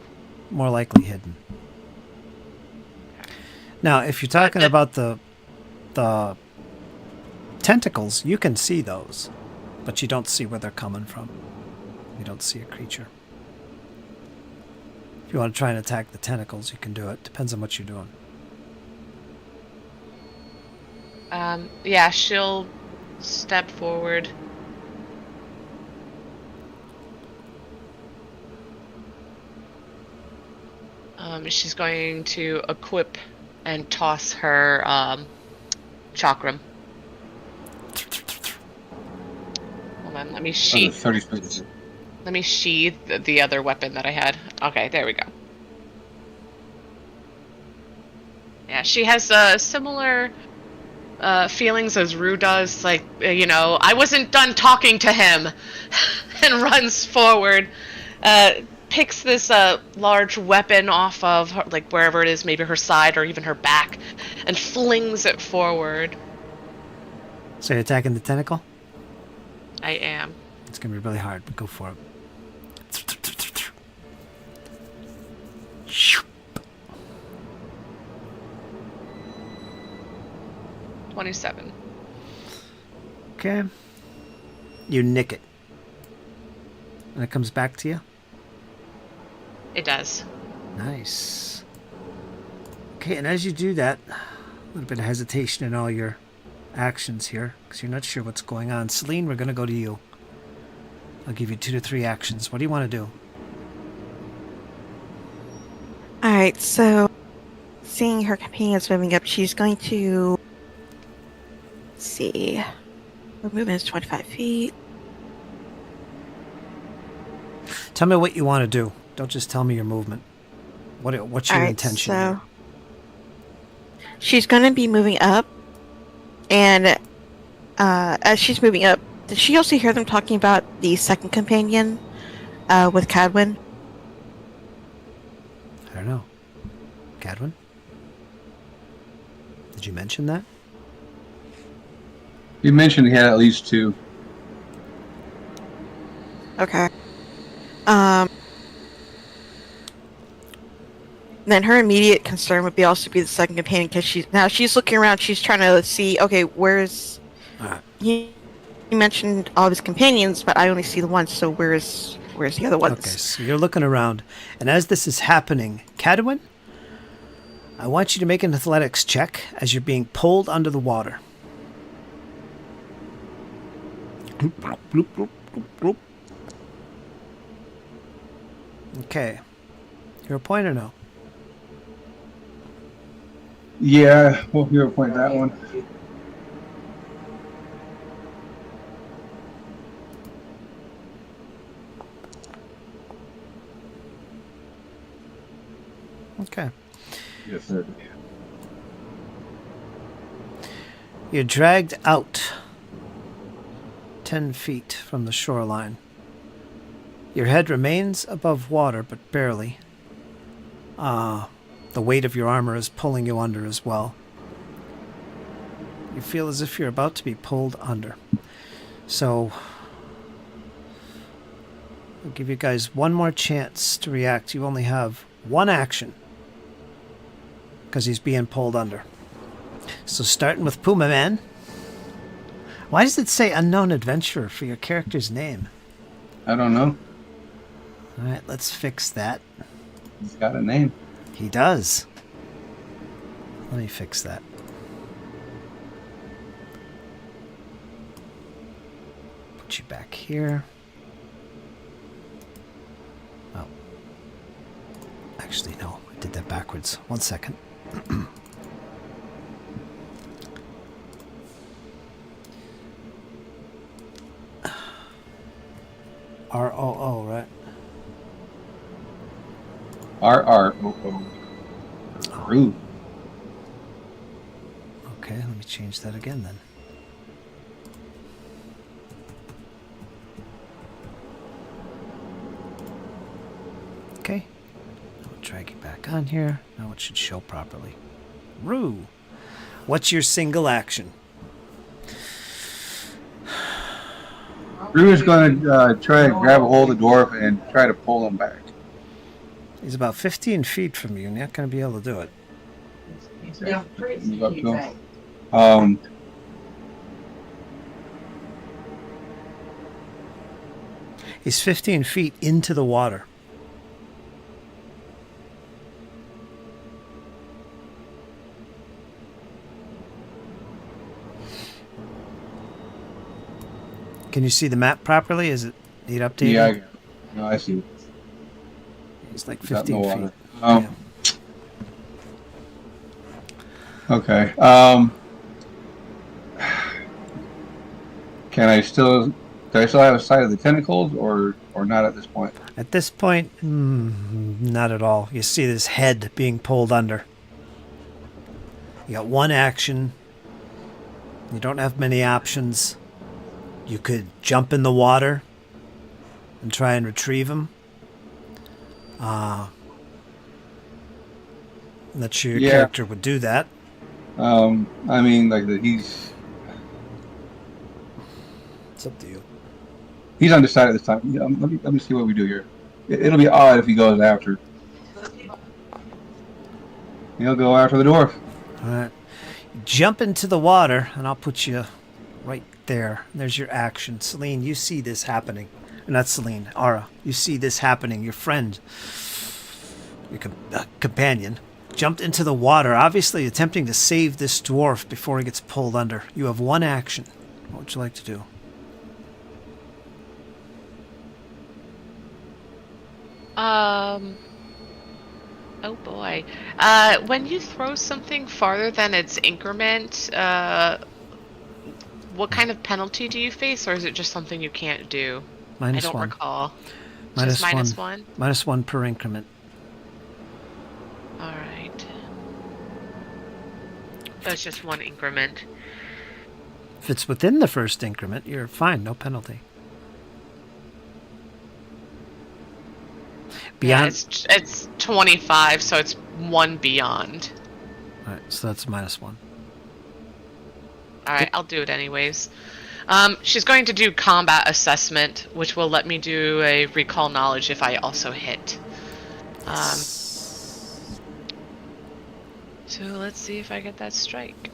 More likely hidden. Now, if you're talking about the tentacles, you can see those, but you don't see where they're coming from. You don't see a creature. If you want to try and attack the tentacles, you can do it. Depends on what you're doing. Yeah, she'll step forward. She's going to equip and toss her chakram. Hold on, let me sheath. 30 seconds. Let me sheath the other weapon that I had. Okay, there we go. Yeah, she has similar feelings as Rue does. Like, I wasn't done talking to him, and runs forward. Picks this large weapon off of her, like wherever it is, maybe her side or even her back, and flings it forward. So you're attacking the tentacle? I am. It's going to be really hard, but go for it. 27. Okay. You nick it. And it comes back to you? It does. Nice. Okay, and as you do that, a little bit of hesitation in all your actions here, because you're not sure what's going on. Celine, we're going to go to you. I'll give you 2 to 3 actions. What do you want to do? Alright, so seeing her companions moving up, she's going to... Let's see. Her movement is 25 feet. Tell me what you want to do. Don't just tell me your movement. What's your intention? So she's going to be moving up, and as she's moving up, did she also hear them talking about the second companion with Cadwin? I don't know. Cadwin? Did you mention that? You mentioned he had at least 2. Okay. Then her immediate concern would be also be the second companion, because she's looking around. She's trying to see. Okay, where's you mentioned all of his companions, but I only see the one. So where's the other ones? Okay, so you're looking around, and as this is happening, Cadwin, I want you to make an athletics check as you're being pulled under the water. Okay. Hero point or no? Yeah, we'll hero point that one. Okay. Yes, sir. You're dragged out 10 feet from the shoreline. Your head remains above water, but barely. The weight of your armor is pulling you under as well. You feel as if you're about to be pulled under. So, I'll give you guys one more chance to react. You only have one action, because he's being pulled under. So starting with Puma Man. Why does it say unknown adventurer for your character's name? I don't know. Alright, let's fix that. He's got a name. He does. Let me fix that. Put you back here. Oh. Actually, no. I did that backwards. 1 second. R-O-O, right? R-R-O-O. Rue. Okay, let me change that again then. Okay. I'll drag you back on here. Now it should show properly. Rue. What's your single action? Rue is going to try to grab a hold of the dwarf and try to pull him back. He's about 15 feet from you, and you're not going to be able to do it. Move up to him. He's 15 feet into the water. Can you see the map properly? Is it need updating? Yeah, no, I see. He's like He's out 15 in the feet. water. Okay. Do I still have a sight of the tentacles, or not at this point? At this point, not at all. You see this head being pulled under. You got one action. You don't have many options. You could jump in the water and try and retrieve him. Not sure your character would do that. I mean, like he's It's up to you. He's undecided this time. Yeah, let me see what we do here. It'll be odd if he goes after. He'll go after the dwarf. All right. Jump into the water, and I'll put you right there. There's your action. Celine, you see this happening. Not Celine, Ara. You see this happening. Your friend, your companion, jumped into the water, obviously attempting to save this dwarf before he gets pulled under. You have one action. What would you like to do? Oh boy. When you throw something farther than its increment, what kind of penalty do you face, or is it just something you can't do? -1. I don't recall. Minus Just minus one? -1 per increment. Alright. That's just one increment. If it's within the first increment, you're fine. No penalty. Beyond. Yeah, it's 25, so it's one beyond. All right, so that's -1. Alright, I'll do it anyways. She's going to do combat assessment, which will let me do a recall knowledge if I also hit. So let's see if I get that strike.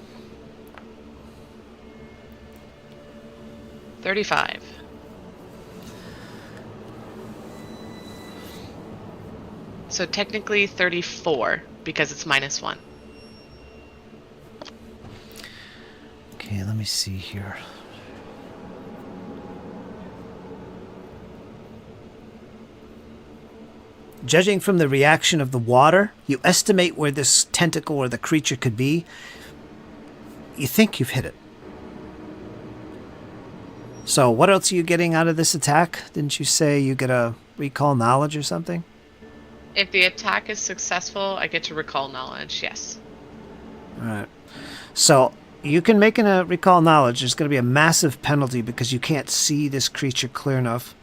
35. So technically 34, because it's -1. Okay, let me see here. Judging from the reaction of the water, you estimate where this tentacle or the creature could be. You think you've hit it. So what else are you getting out of this attack? Didn't you say you get a recall knowledge or something? If the attack is successful, I get to recall knowledge, yes. All right. So you can make a recall knowledge. There's going to be a massive penalty because you can't see this creature clear enough.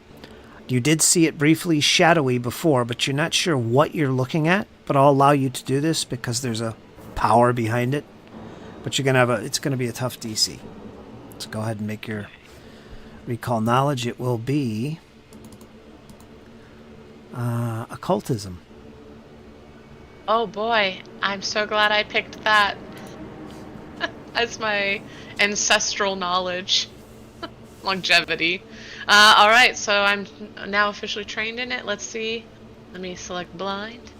You did see it briefly shadowy before, but you're not sure what you're looking at. But I'll allow you to do this because there's a power behind it. But you're going to have it's going to be a tough DC. So go ahead and make your recall knowledge. It will be occultism. Oh boy, I'm so glad I picked that as my ancestral knowledge. Longevity. Alright, so I'm now officially trained in it. Let's see. Let me select blind.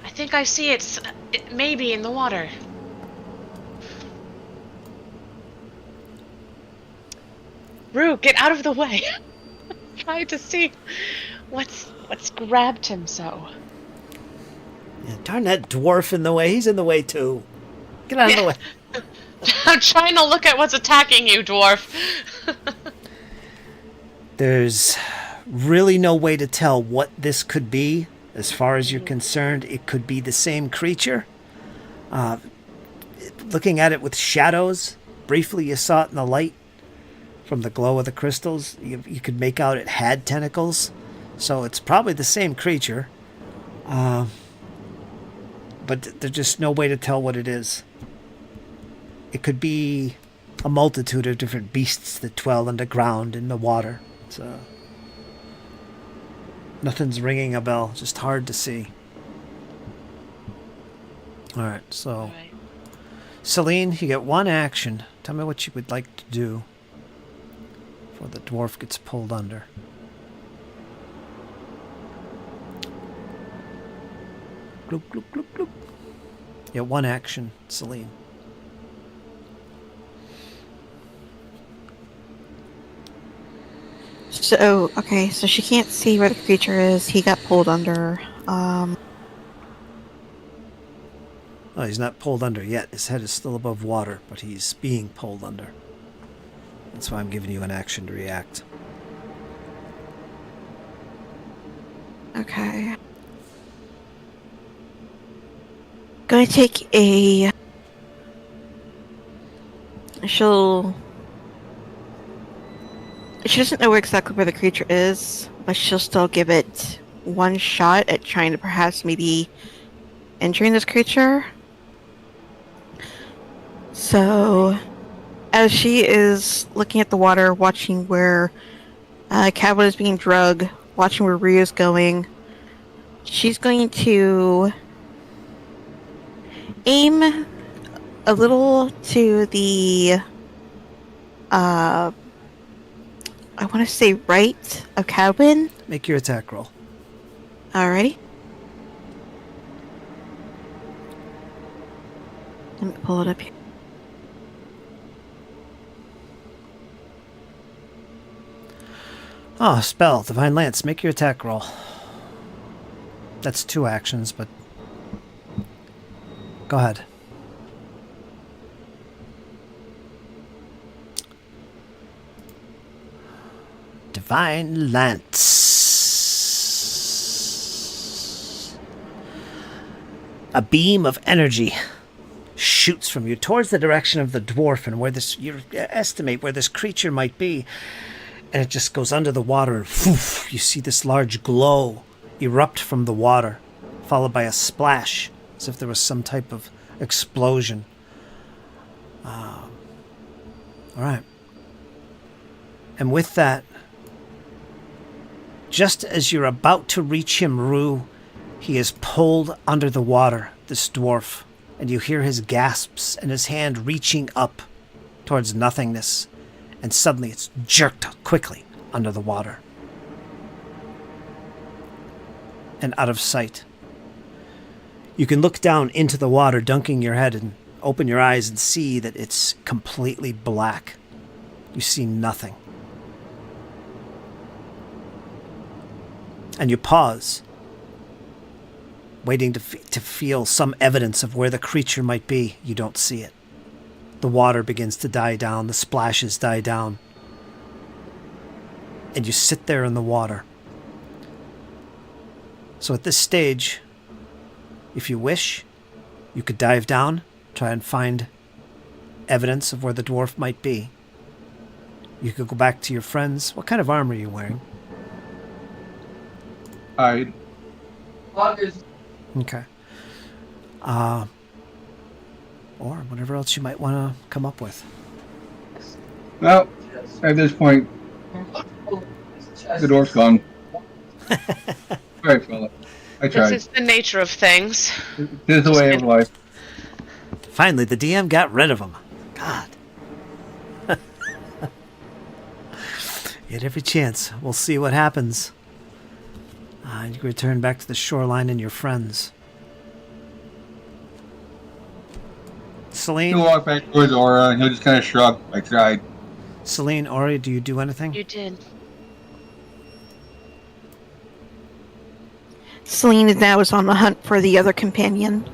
I think I see it maybe in the water. Rue, get out of the way. Trying to see what's grabbed him so. Yeah, darn that dwarf in the way. He's in the way too. Get out of the way. I'm trying to look at what's attacking you, dwarf. There's really no way to tell what this could be. As far as you're concerned, it could be the same creature. looking at it with shadows. Briefly, you saw it in the light from the glow of the crystals. You could make out it had tentacles. So it's probably the same creature. But there's just no way to tell what it is. It could be a multitude of different beasts that dwell underground in the water. So nothing's ringing a bell. Just hard to see. All right, so All right. Celine, you get one action. Tell me what you would like to do before the dwarf gets pulled under. Gloop, gloop, gloop, gloop. You get one action, Celine. So, okay, so she can't see where the creature is. He got pulled under. Oh, he's not pulled under yet. His head is still above water, but he's being pulled under. That's why I'm giving you an action to react. Okay. Gonna take a... She doesn't know exactly where the creature is, but she'll still give it one shot at trying to perhaps maybe injuring this creature. So, as she is looking at the water, watching where Cadwin is being drugged, watching where Ryu's going, she's going to aim a little to the, I want to say right of Cadwin. Make your attack roll. Alrighty. Let me pull it up here. Oh, spell. Divine Lance. Make your attack roll. That's 2 actions, but... Go ahead. Divine Lance. A beam of energy shoots from you towards the direction of the dwarf and where this... You estimate where this creature might be. And it just goes under the water, and poof, you see this large glow erupt from the water, followed by a splash, as if there was some type of explosion. All right. And with that, just as you're about to reach him, Rue, he is pulled under the water, this dwarf, and you hear his gasps and his hand reaching up towards nothingness. And suddenly it's jerked quickly under the water. And out of sight. You can look down into the water, dunking your head, and open your eyes and see that it's completely black. You see nothing. And you pause, waiting to feel some evidence of where the creature might be. You don't see it. The water begins to die down, the splashes die down. And you sit there in the water. So at this stage, if you wish, you could dive down, try and find evidence of where the dwarf might be. You could go back to your friends. What kind of armor are you wearing? Hide. Okay. Or whatever else you might want to come up with. Well, at this point, the dwarf's gone. Alright, fella. I This tried. is the nature of things. This is the way of life. Finally, the DM got rid of him. God. You had every chance. We'll see what happens. You can return back to the shoreline and your friends. Celine? He'll walk back towards Aura and he'll just kind of shrug. I tried. Celine, Ori, do you do anything? You did. Celine now is on the hunt for the other companion.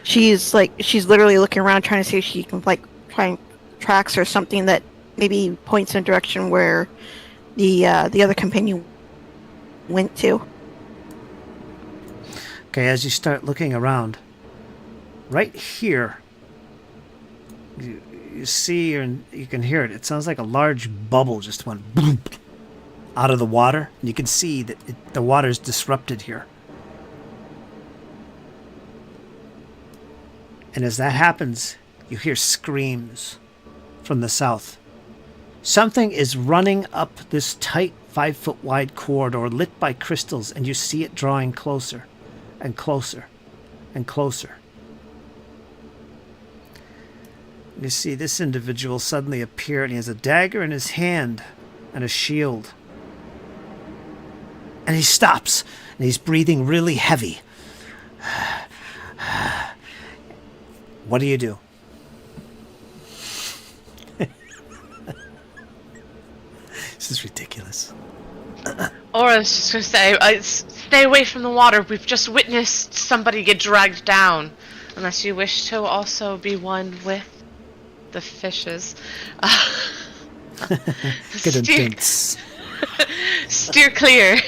She's literally looking around trying to see if she can find tracks or something that maybe points in a direction where the other companion went to. Okay, as you start looking around, right here, you see and you can hear it. It sounds like a large bubble just went boom out of the water. And you can see that the water's disrupted here. And as that happens, you hear screams from the south. Something is running up this tight 5-foot wide corridor lit by crystals, and you see it drawing closer and closer and closer. You see this individual suddenly appear, and he has a dagger in his hand and a shield. And he stops, and he's breathing really heavy. What do you do? This is ridiculous. Aura's just gonna say, stay away from the water. We've just witnessed somebody get dragged down. Unless you wish to also be one with the fishes. Get intense. Steer clear.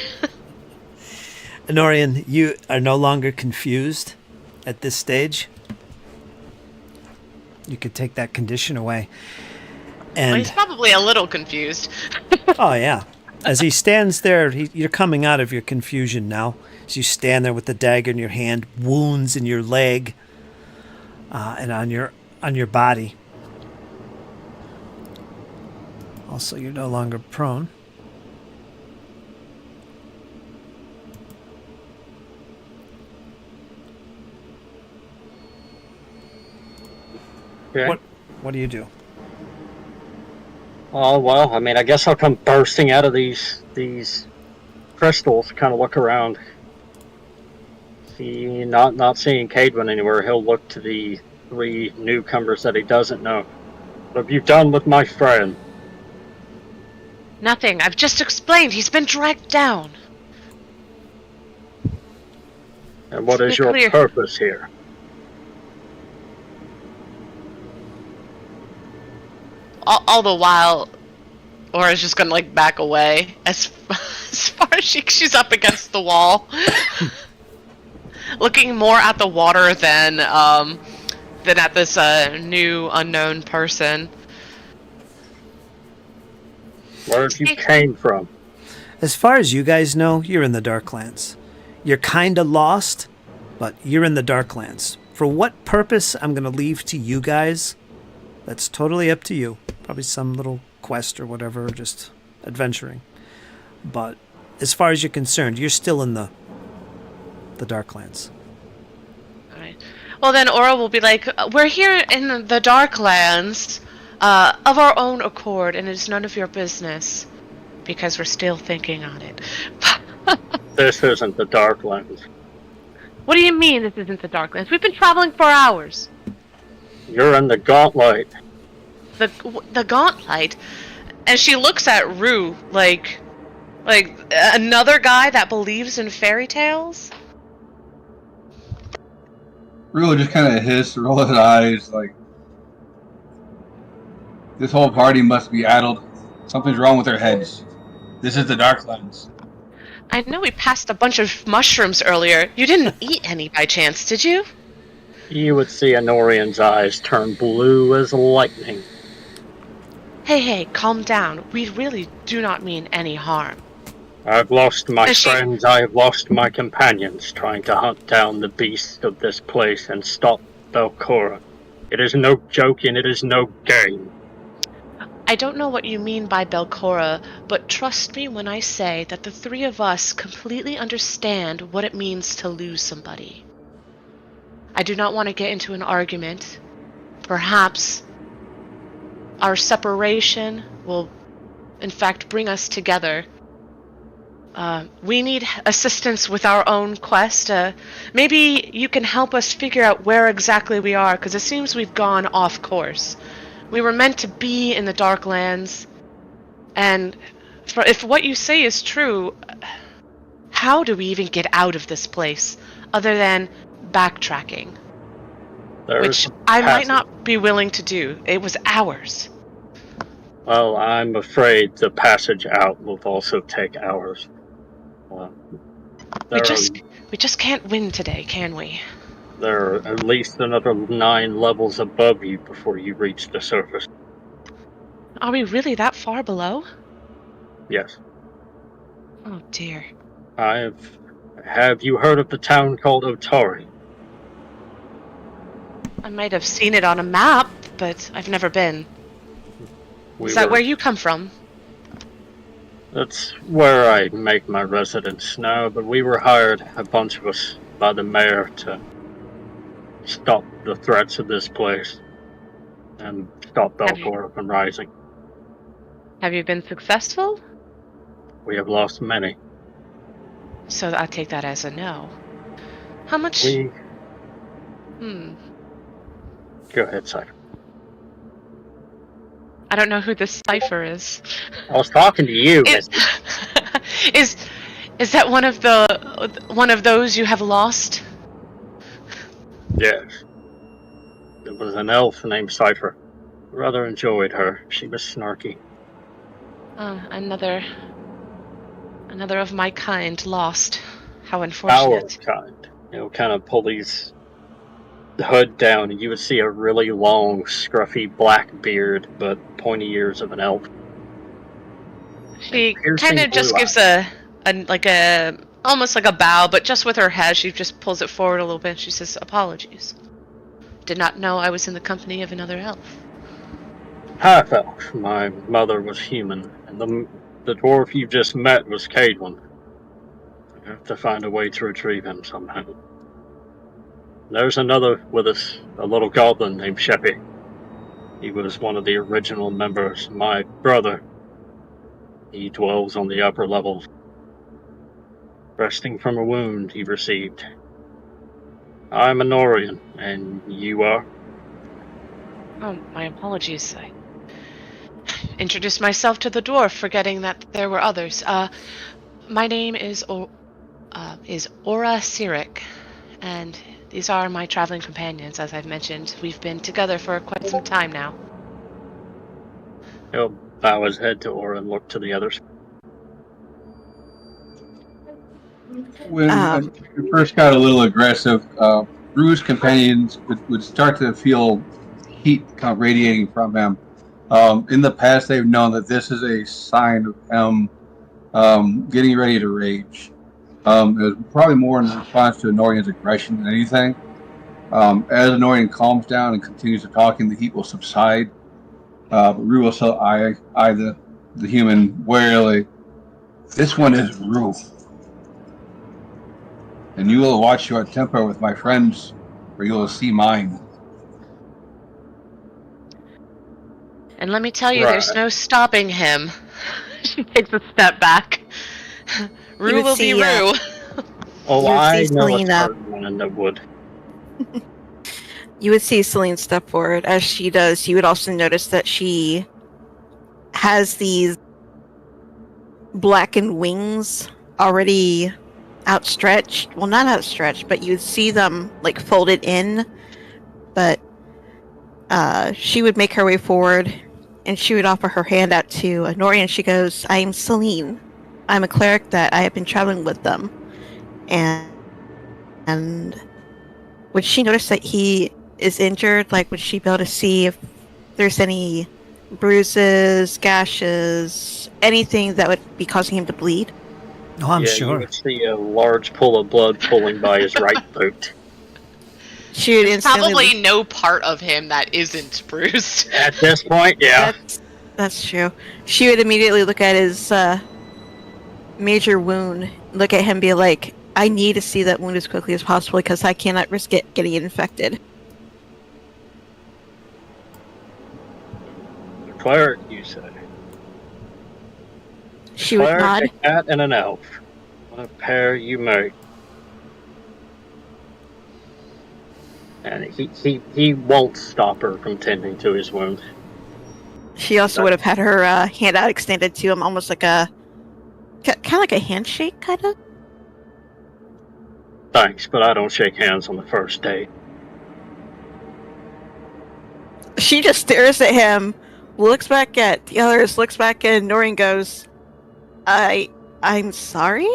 Honorian, you are no longer confused at this stage. You could take that condition away. And Well, he's probably a little confused. oh yeah, as he stands there, you're coming out of your confusion now. As you stand there with the dagger in your hand, wounds in your leg, and on your body. Also, you're no longer prone. Okay. What do you do? Oh, well, I mean, I guess I'll come bursting out of these crystals, kind of look around. See, not seeing Cadwin anywhere, he'll look to the 3 newcomers that he doesn't know. What have you done with my friend? Nothing. I've just explained. He's been dragged down. And what is Be your clear. purpose here? All the while, Aura's just gonna like back away as far as she's up against the wall, looking more at the water than at this new unknown person. Where you came from? As far as you guys know, you're in the Darklands. You're kinda lost, but you're in the Darklands. For what purpose, I'm gonna leave to you guys. That's totally up to you. Probably some little quest or whatever, just adventuring. But as far as you're concerned, you're still in the Darklands. Alright. Well, then Aura will be like, we're here in the Darklands of our own accord, and it's none of your business. Because we're still thinking on it. This isn't the Darklands. What do you mean this isn't the Darklands? We've been traveling for hours. You're in the Gauntlet. The Gauntlet? And she looks at Rue like another guy that believes in fairy tales? Rue just kind of hiss, roll his eyes, like, this whole party must be addled. Something's wrong with their heads. This is the Darklands. I know we passed a bunch of mushrooms earlier. You didn't eat any by chance, did you? You would see Honorian's eyes turn blue as lightning. Hey, calm down. We really do not mean any harm. I've lost my Is she- friends, I have lost my companions, trying to hunt down the beast of this place and stop Belcora. It is no joke and it is no game. I don't know what you mean by Belcora, but trust me when I say that the 3 of us completely understand what it means to lose somebody. I do not want to get into an argument. Perhaps our separation will, in fact, bring us together. We need assistance with our own quest. Maybe you can help us figure out where exactly we are, because it seems we've gone off course. We were meant to be in the Darklands, and if what you say is true, how do we even get out of this place, other than backtracking? Which I might not be willing to do. It was hours. Well, I'm afraid the passage out will also take hours. We just can't win today, can we? There are at least another 9 levels above you before you reach the surface. Are we really that far below? Yes. Oh dear. Have you heard of the town called Otari? I might have seen it on a map, but I've never been. Is that where you come from? That's where I make my residence now, but we were hired, a bunch of us, by the mayor to stop the threats of this place and stop Belcor from rising. Have you been successful? We have lost many. So I take that as a no. How much? Go ahead, Cypher. I don't know who this Cypher is. I was talking to you, Missy. Is that one of those you have lost? Yes. It was an elf named Cypher. Rather enjoyed her. She was snarky. Another of my kind lost. How unfortunate. Our kind. Kind of pull the hood down, and you would see a really long, scruffy black beard, but pointy ears of an elf. She kind of just gives almost like a bow, but just with her head, she just pulls it forward a little bit. She says, "Apologies. Did not know I was in the company of another elf." Half elf. My mother was human, and the dwarf you just met was Cadwin. I have to find a way to retrieve him somehow. There's another with us, a little goblin named Chapt. He was one of the original members. My brother. He dwells on the upper levels, resting from a wound he received. I'm a Norian, and you are? Oh, my apologies. I introduced myself to the dwarf, forgetting that there were others. My name is Aura Sirik, and these are my traveling companions, as I've mentioned. We've been together for quite some time now. He'll bow his head to Aura and look to the others. When it first got a little aggressive, Rue's companions would start to feel heat kind of radiating from him. In the past, they've known that this is a sign of him getting ready to rage. It was probably more in response to Anorian's aggression than anything. As Anorian calms down and continues to talking, the heat will subside. But Rue will still eye the human warily. This one is Rue. And you will watch your temper with my friends, or you will see mine. And let me tell you, there's no stopping him. She takes a step back. Rue will be Rue. Oh, I know a Selena. certain one in the wood. You would see Celine step forward. As she does, you would also notice that she has these blackened wings already outstretched. Well, not outstretched, but you'd see them like folded in. But she would make her way forward, and she would offer her hand out to Nori, and she goes, "I'm Celine. I'm a cleric that I have been traveling with them." And would she notice that he is injured? Like, would she be able to see if there's any bruises, gashes, anything that would be causing him to bleed? Oh, I'm You sure. would see a large pool of blood pooling by his right boot. She would instantly. Probably no part of him that isn't bruised. At this point, yeah. That's true. She would immediately look at his major wound, look at him, and be like, "I need to see that wound as quickly as possible because I cannot risk it getting infected." The cleric, you said. She would Cleric, nod. a cat, and an elf. What a pair you make. And he won't stop her from tending to his wound. She also would have had her hand out extended to him, almost like kind of like a handshake, kind of. Thanks, but I don't shake hands on the first date. She just stares at him, looks back at the others, looks back at Noreen, goes, I'm sorry?"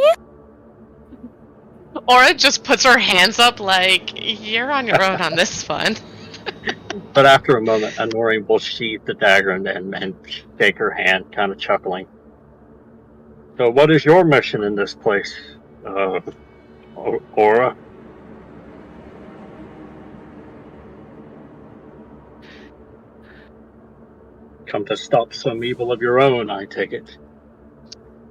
Aura just puts her hands up like, you're on your own on this one. But after a moment, Anori will sheath the dagger and shake her hand, kind of chuckling. So, what is your mission in this place, Aura? Come to stop some evil of your own, I take it.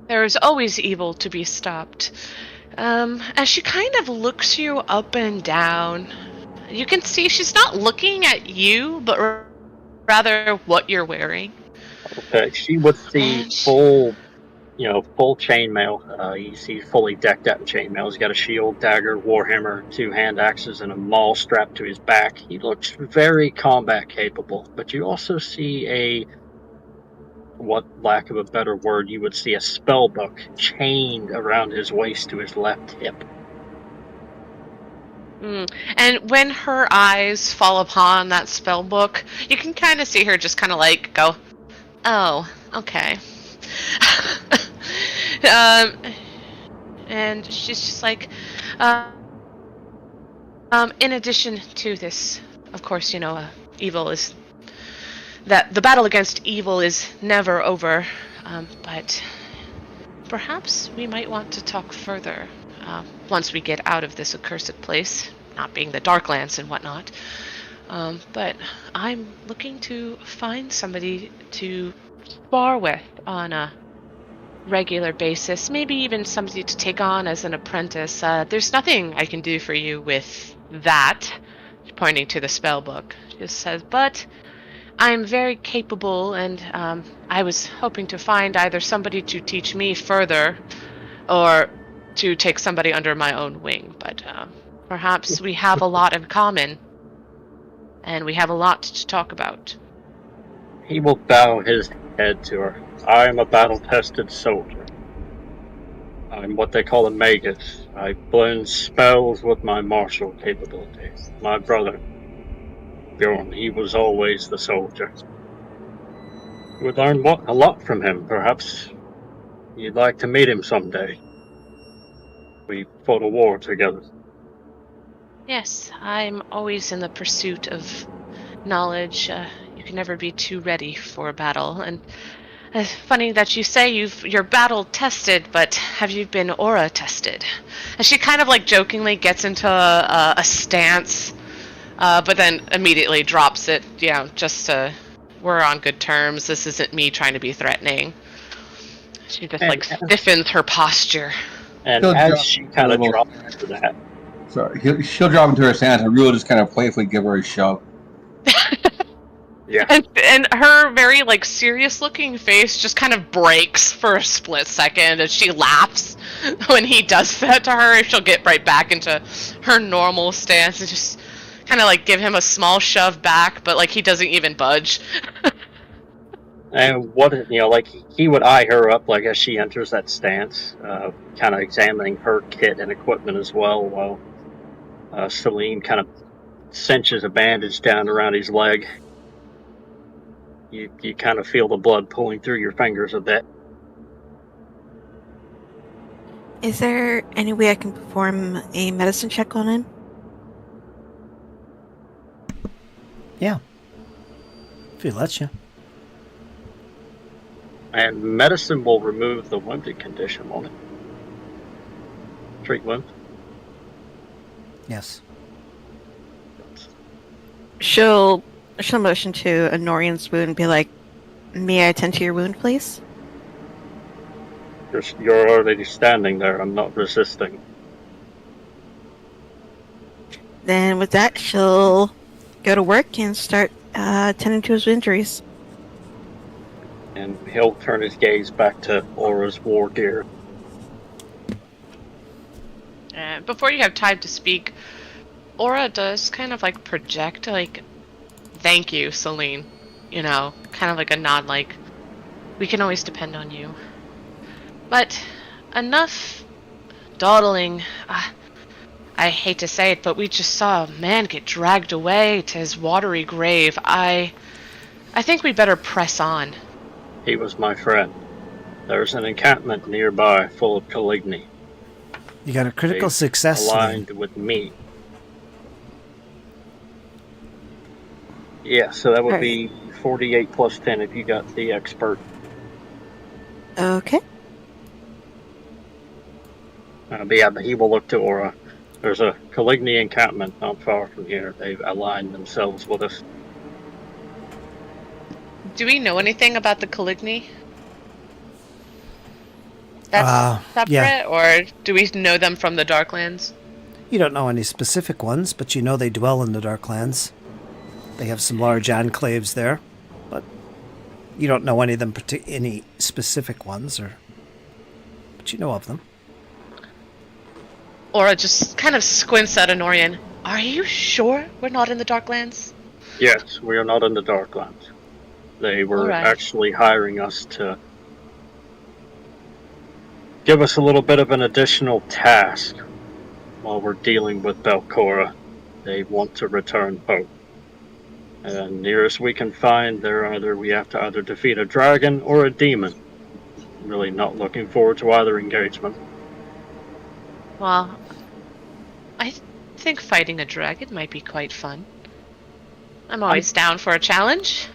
There is always evil to be stopped. As she kind of looks you up and down, you can see she's not looking at you, but rather what you're wearing. Okay, she would see And full chainmail. You see fully decked out in chainmail. He's got a shield, dagger, warhammer, 2 hand axes, and a maul strapped to his back. He looks very combat capable, but you also see what lack of a better word, you would see a spell book chained around his waist to his left hip. And when her eyes fall upon that spell book, you can kind of see her just kind of like go, oh, okay. And she's just like, in addition to this, of course, evil is that the battle against evil is never over, but perhaps we might want to talk further once we get out of this accursed place, not being the Darklands and whatnot. But I'm looking to find somebody to spar with on a regular basis, maybe even somebody to take on as an apprentice. There's nothing I can do for you with that, pointing to the spell book. She just says, but I'm very capable, and I was hoping to find either somebody to teach me further or to take somebody under my own wing. But perhaps we have a lot in common, and we have a lot to talk about. He will bow his head to her. I am a battle-tested soldier. I'm what they call a magus. I blend spells with my martial capabilities. My brother, Bjorn, he was always the soldier. You would learn a lot from him. Perhaps you'd like to meet him someday. We fought a war together. Yes, I'm always in the pursuit of knowledge. You can never be too ready for a battle. And funny that you say you're battle tested, but have you been aura tested? And she kind of like jokingly gets into a stance, but then immediately drops it. Just we're on good terms. This isn't me trying to be threatening. She just stiffens her posture. And as she kind of drops into that. Sorry, she'll drop into her stance and Rue will just kind of playfully give her a shove. Yeah. And her very serious looking face just kind of breaks for a split second, and she laughs when he does that to her. She'll get right back into her normal stance and just kind of give him a small shove back, but he doesn't even budge. And he would eye her up as she enters that stance, kind of examining her kit and equipment as well, while Celine kind of cinches a bandage down around his leg. You kind of feel the blood pulling through your fingers a bit. Is there any way I can perform a medicine check on him? Yeah. If he lets you. And medicine will remove the wounded condition, won't it? Treat wound? Yes. She'll motion to Honorian's wound and be like, may I attend to your wound, please? You're already standing there. I'm not resisting. Then with that, she'll go to work and start tending to his injuries. And he'll turn his gaze back to Aura's war gear. Before you have time to speak, Aura does kind of project thank you, Celine. Kind of a nod we can always depend on you. But enough dawdling. I hate to say it, but we just saw a man get dragged away to his watery grave. I think we better press on. He was my friend. There's an encampment nearby full of Caligni. You got a critical They've success. aligned with me. Yeah, so that would Alright. be 48 plus 10 if you got the expert. Okay. But yeah, he will look to Aura. There's a Caligny encampment not far from here. They've aligned themselves with us. Do we know anything about the Caligny? That's separate, yeah. or do we know them from the Darklands? You don't know any specific ones, but you know they dwell in the Darklands. They have some large enclaves there, but you don't know any of them, any specific ones, but you know of them. Aura just kind of squints at Honorian. Are you sure we're not in the Darklands? Yes, we are not in the Darklands. They were Alright. actually hiring us to give us a little bit of an additional task while we're dealing with Belcora. They want to return hope. And nearest we can find, we have to either defeat a dragon or a demon. Really not looking forward to either engagement. Well, I think fighting a dragon might be quite fun. I'm always down for a challenge.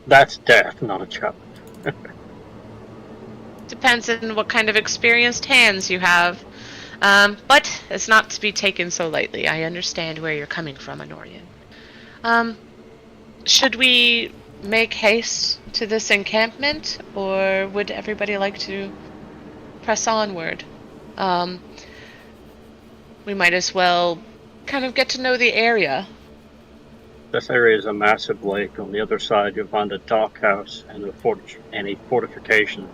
That's death, not a challenge. Depends on what kind of experienced hands you have. But it's not to be taken so lightly. I understand where you're coming from, Honorian. Should we make haste to this encampment, or would everybody like to press onward? We might as well kind of get to know the area. This area is a massive lake. On the other side, you'll find a dockhouse and a fortification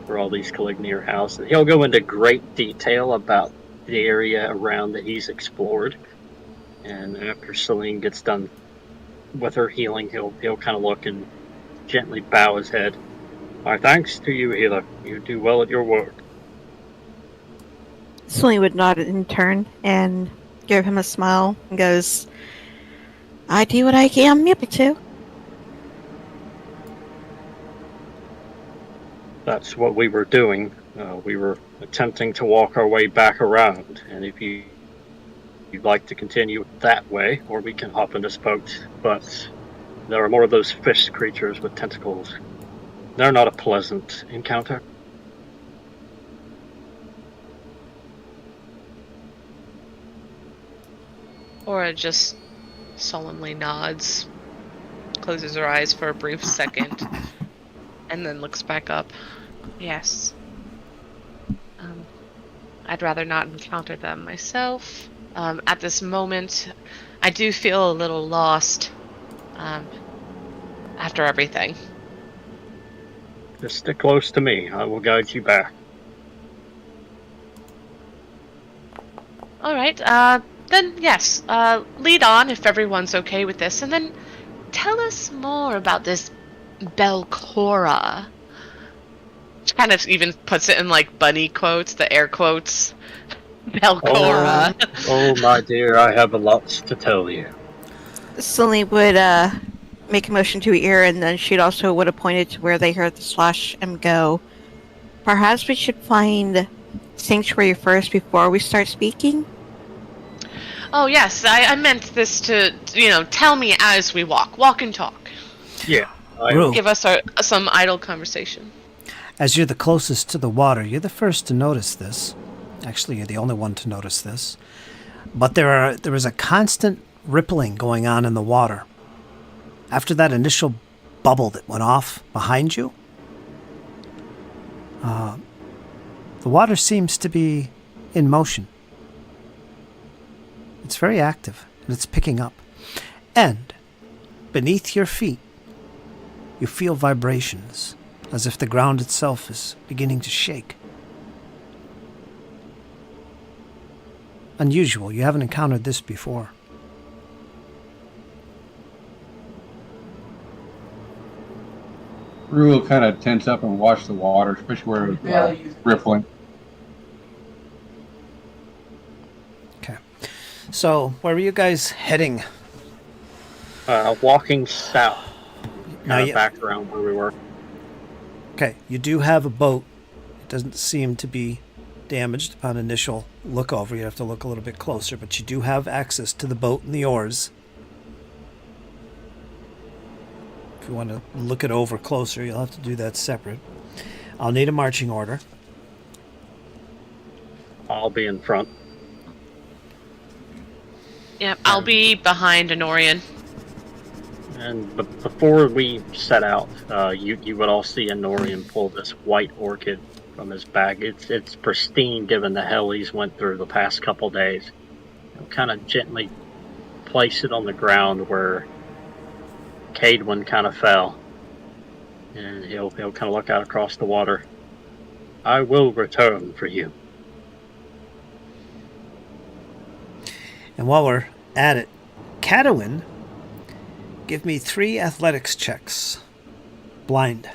where all these Caligny are housed. He'll go into great detail about the area around that he's explored. And after Celine gets done with her healing, he'll kind of look and gently bow his head. My thanks to you, healer. You do well at your work. Celine would nod in turn and give him a smile and goes, I do what I'm able to. That's what we were doing. We were attempting to walk our way back around, and if you'd like to continue that way, or we can hop in this boat, but there are more of those fish creatures with tentacles. They're not a pleasant encounter. Aura just solemnly nods, closes her eyes for a brief second, and then looks back up. Yes. I'd rather not encounter them myself. At this moment, I do feel a little lost after everything. Just stick close to me. I will guide you back. Alright, then yes, lead on if everyone's okay with this, and then tell us more about this Belcora. She kind of even puts it in like bunny quotes, the air quotes. Belcora. Oh, my dear, I have a lot to tell you. Celine would make a motion to her ear, and then she'd also would have pointed to where they heard the slash and go, perhaps we should find sanctuary first before we start speaking? Oh yes, I meant this to, tell me as we walk and talk. Yeah. Give us some idle conversation. As you're the closest to the water, you're the first to notice this. Actually, you're the only one to notice this. But there is a constant rippling going on in the water. After that initial bubble that went off behind you, the water seems to be in motion. It's very active, and it's picking up. And beneath your feet, you feel vibrations, as if the ground itself is beginning to shake. Unusual. You haven't encountered this before. Rue will kind of tense up and watch the water, especially where it's rippling. Okay. So, where were you guys heading? Walking south. Now Kind of back around where we were. Okay, you do have a boat. It doesn't seem to be damaged upon initial look over. You have to look a little bit closer, but you do have access to the boat and the oars. If you want to look it over closer, you'll have to do that separate. I'll need a marching order. I'll be in front. Yep, I'll be behind Honorian. And before we set out, you would all see Honorian pull this white orchid from his bag. It's pristine given the hell he's went through the past couple days. He'll kind of gently place it on the ground where Cadwin kind of fell. And he'll kind of look out across the water. I will return for you. And while we're at it, Cadwin, give me 3 athletics checks. Blind.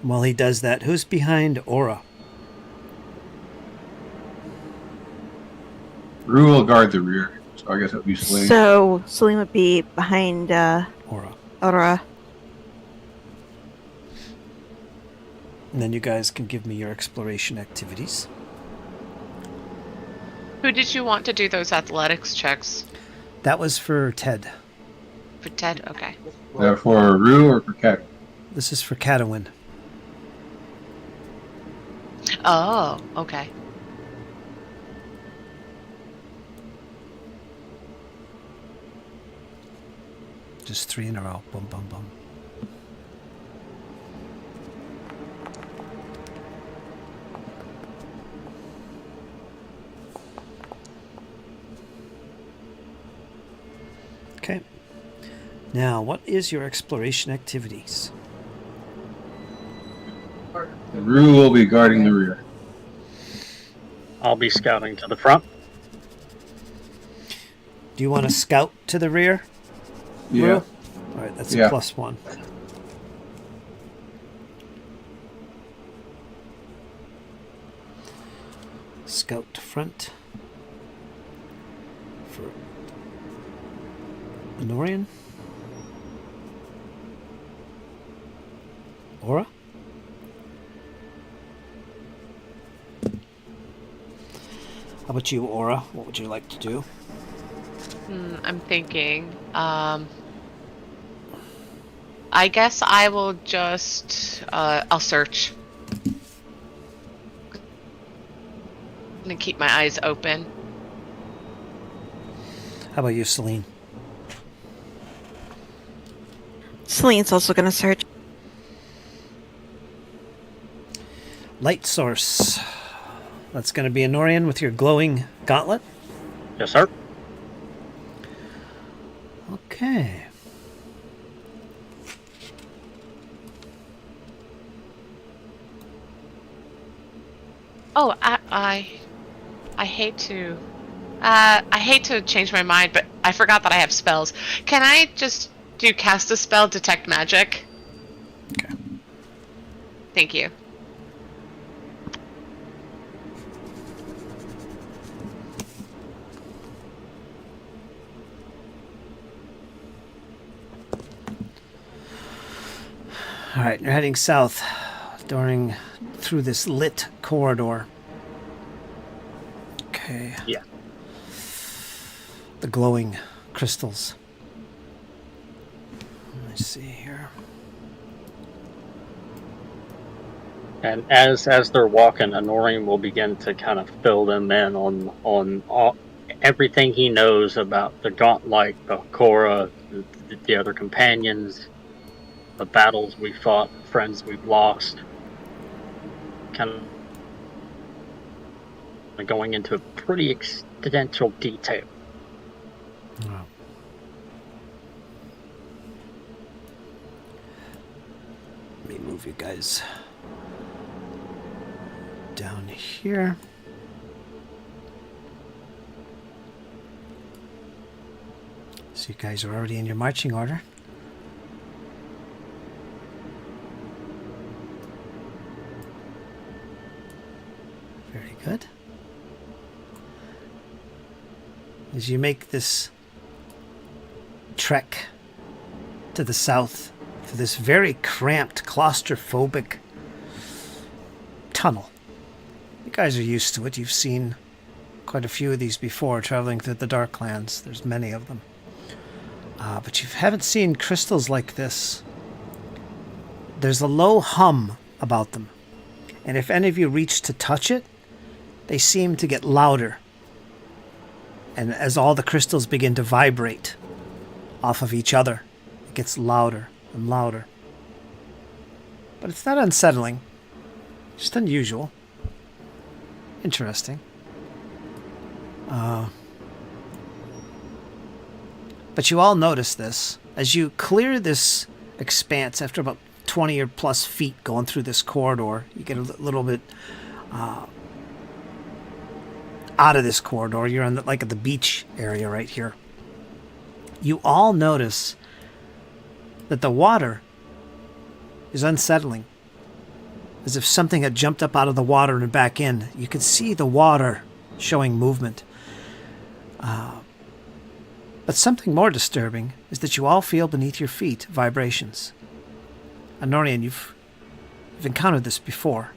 And while he does that, who's behind Aura? Rue will guard the rear, so I guess it would be Celine. So Celine would be behind Aura. Aura. And then you guys can give me your exploration activities. Who did you want to do those athletics checks? That was for Ted. For Ted? Okay. For Rue or for Cat? This is for Cadwin. Oh, okay. Just 3 in a row. Boom, boom, boom. Okay. Now, what is your exploration activities? And Rue will be guarding the rear. I'll be scouting to the front. Do you want to scout to the rear? Yeah. Rue? All right, that's a Yeah. +1. Scout to front. For Honorian. Aura? How about you, Aura? What would you like to do? I'm thinking. I guess I will just. I'll search. I'm gonna keep my eyes open. How about you, Celine? Celine's also going to search. Light source. That's going to be Honorian with your glowing gauntlet. Yes, sir. Okay. Oh, I hate to. I hate to change my mind, but I forgot that I have spells. Can I just cast a spell, detect magic? Okay. Thank you. All right, you're heading south, through this lit corridor. Okay. Yeah. The glowing crystals. Let me see here. And as they're walking, Honorian will begin to kind of fill them in on all, everything he knows about the Gauntlet, the Cora, the other companions, the battles we fought, friends we've lost. Kind of going into pretty extensive detail. Wow. Let me move you guys down here. So you guys are already in your marching order. Very good. As you make this trek to the south to this very cramped, claustrophobic tunnel. You guys are used to it. You've seen quite a few of these before, traveling through the Darklands. There's many of them. But you haven't seen crystals like this. There's a low hum about them. And if any of you reach to touch it, they seem to get louder. And as all the crystals begin to vibrate off of each other, it gets louder and louder. But it's not unsettling. Just unusual. Interesting. But you all notice this. As you clear this expanse after about 20 or plus feet going through this corridor, you get a little bit out of this corridor. You're on like at the beach area right here. You all notice that the water is unsettling. As if something had jumped up out of the water and back in. You can see the water showing movement. But something more disturbing is that you all feel beneath your feet vibrations. Anorian, you've encountered this before.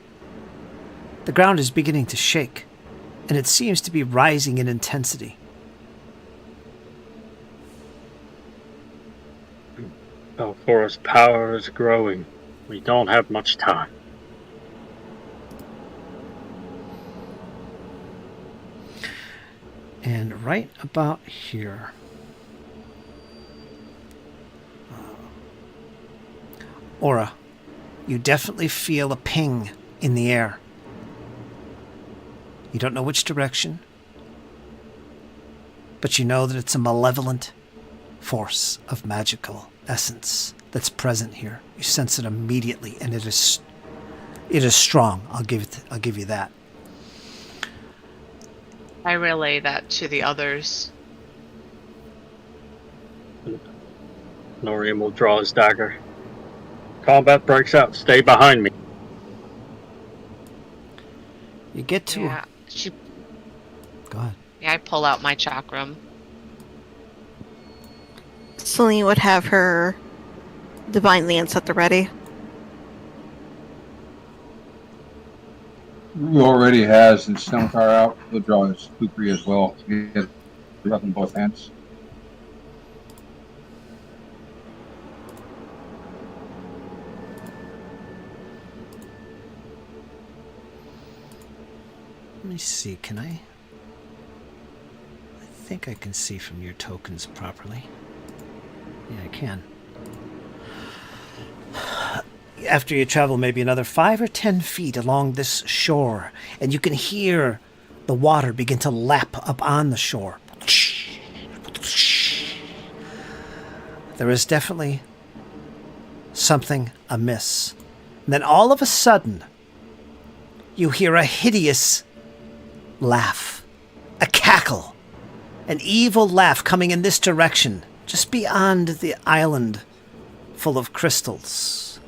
The ground is beginning to shake, and it seems to be rising in intensity. Belcora's power is growing. We don't have much time. And right about here, Aura, you definitely feel a ping in the air. You don't know which direction, but you know that it's a malevolent force of magical essence that's present here. You sense it immediately, and it is strong. I'll give you that. I relay that to the others. Norian will draw his dagger. Combat breaks out. Stay behind me. You get to... Yeah, Go ahead. Yeah, I pull out my chakram. Celine would have her divine lance at the ready. Who already has his scimitar out, he'll draw his kukri as well. He has it up in both hands. Let me see, can I think I can see from your tokens properly. Yeah, I can. After you travel maybe another 5 or 10 feet along this shore, and you can hear the water begin to lap up on the shore. There is definitely something amiss. And then all of a sudden, you hear a hideous laugh, a cackle, an evil laugh coming in this direction, just beyond the island full of crystals.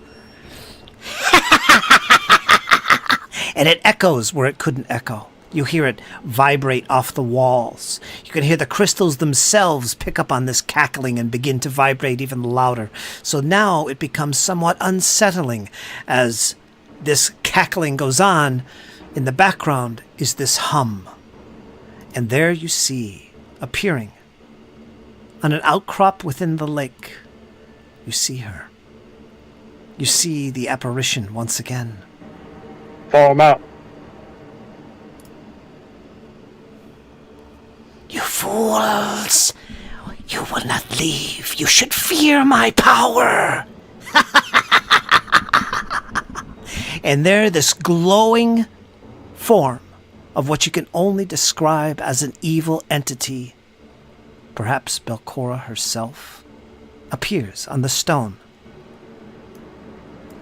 And it echoes where it couldn't echo. You hear it vibrate off the walls. You can hear the crystals themselves pick up on this cackling and begin to vibrate even louder. So now it becomes somewhat unsettling as this cackling goes on. In the background is this hum. And there you see, appearing on an outcrop within the lake, you see her. You see the apparition once again. Follow him out. You fools! You will not leave. You should fear my power! And there, this glowing form of what you can only describe as an evil entity, perhaps Belcora herself, appears on the stone.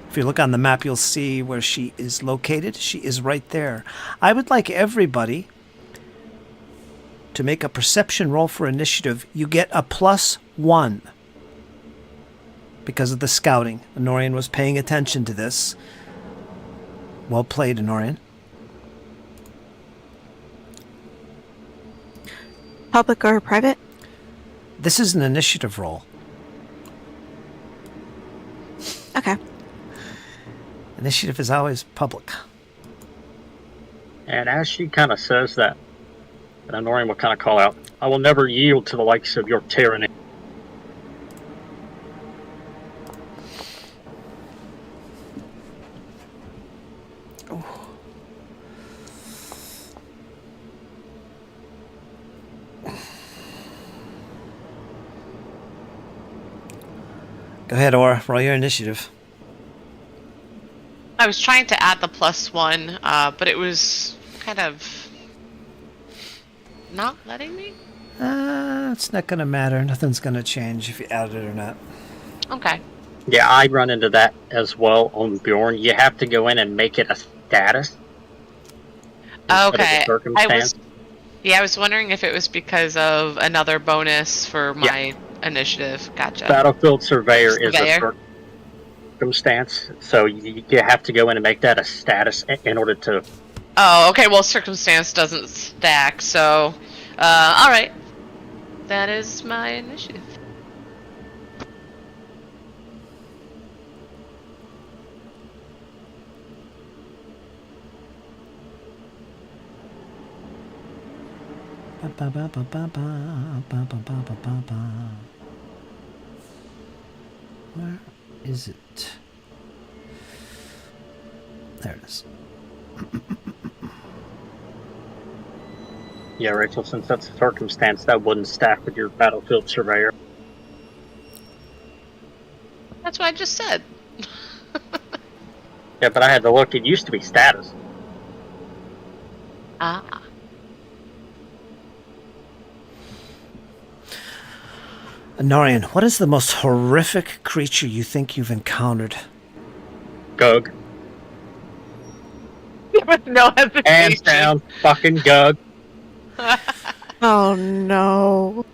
If you look on the map, you'll see where she is located. She is right there. I would like everybody to make a perception roll for initiative. You get a +1 because of the scouting. Honorian was paying attention to this. Well played, Honorian. Public or private? This is an initiative roll. Okay. Initiative is always public. And as she kind of says that, Norian will kind of call out, I will never yield to the likes of your tyranny. Go ahead, Aura. Roll your initiative. I was trying to add the +1, but it was kind of not letting me. It's not going to matter. Nothing's going to change if you add it or not. Okay. Yeah, I run into that as well on Bjorn. You have to go in and make it a status. instead of a Okay. circumstance. I was wondering if it was because of another bonus for my initiative. Gotcha. Battlefield Surveyor is a Surveyor. circumstance, so you have to go in and make that a status in order to. Oh, okay. Well, circumstance doesn't stack, so all right. That is my initiative. Where is it? There it is. Yeah, Rachel, since that's a circumstance, that wouldn't stack with your Battlefield Surveyor. That's what I just said. Yeah, but I had to look. It used to be status. Ah. Norian, what is the most horrific creature you think you've encountered? Gug. With no hesitation. Hands down, fucking Gug. Oh no.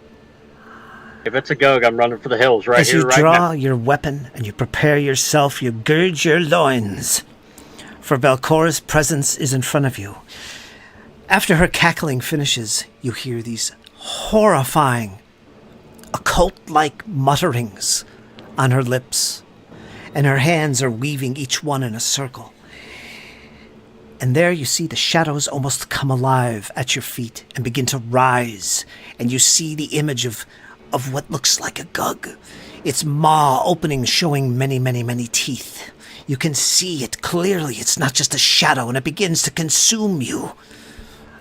If it's a Gug, I'm running for the hills right As here, you right draw now. your weapon and you prepare yourself, you gird your loins, for Belcora's presence is in front of you. After her cackling finishes, you hear these horrifying, occult-like mutterings on her lips, and her hands are weaving each one in a circle. And there you see the shadows almost come alive at your feet and begin to rise, and you see the image of what looks like a Gug, its maw opening, showing many, many, many teeth. You can see it clearly. It's not just a shadow, and it begins to consume you.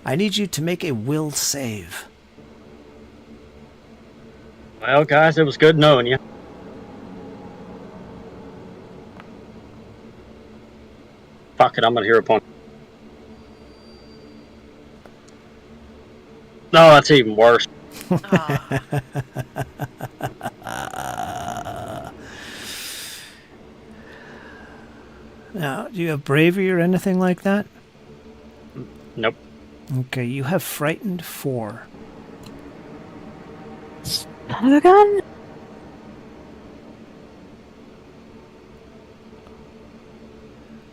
I need you to make a will save. Well, guys, it was good knowing you. Fuck it, I'm gonna hero point. No, that's even worse. Now, do you have bravery or anything like that? Nope. Okay, you have frightened 4. Son of a gun?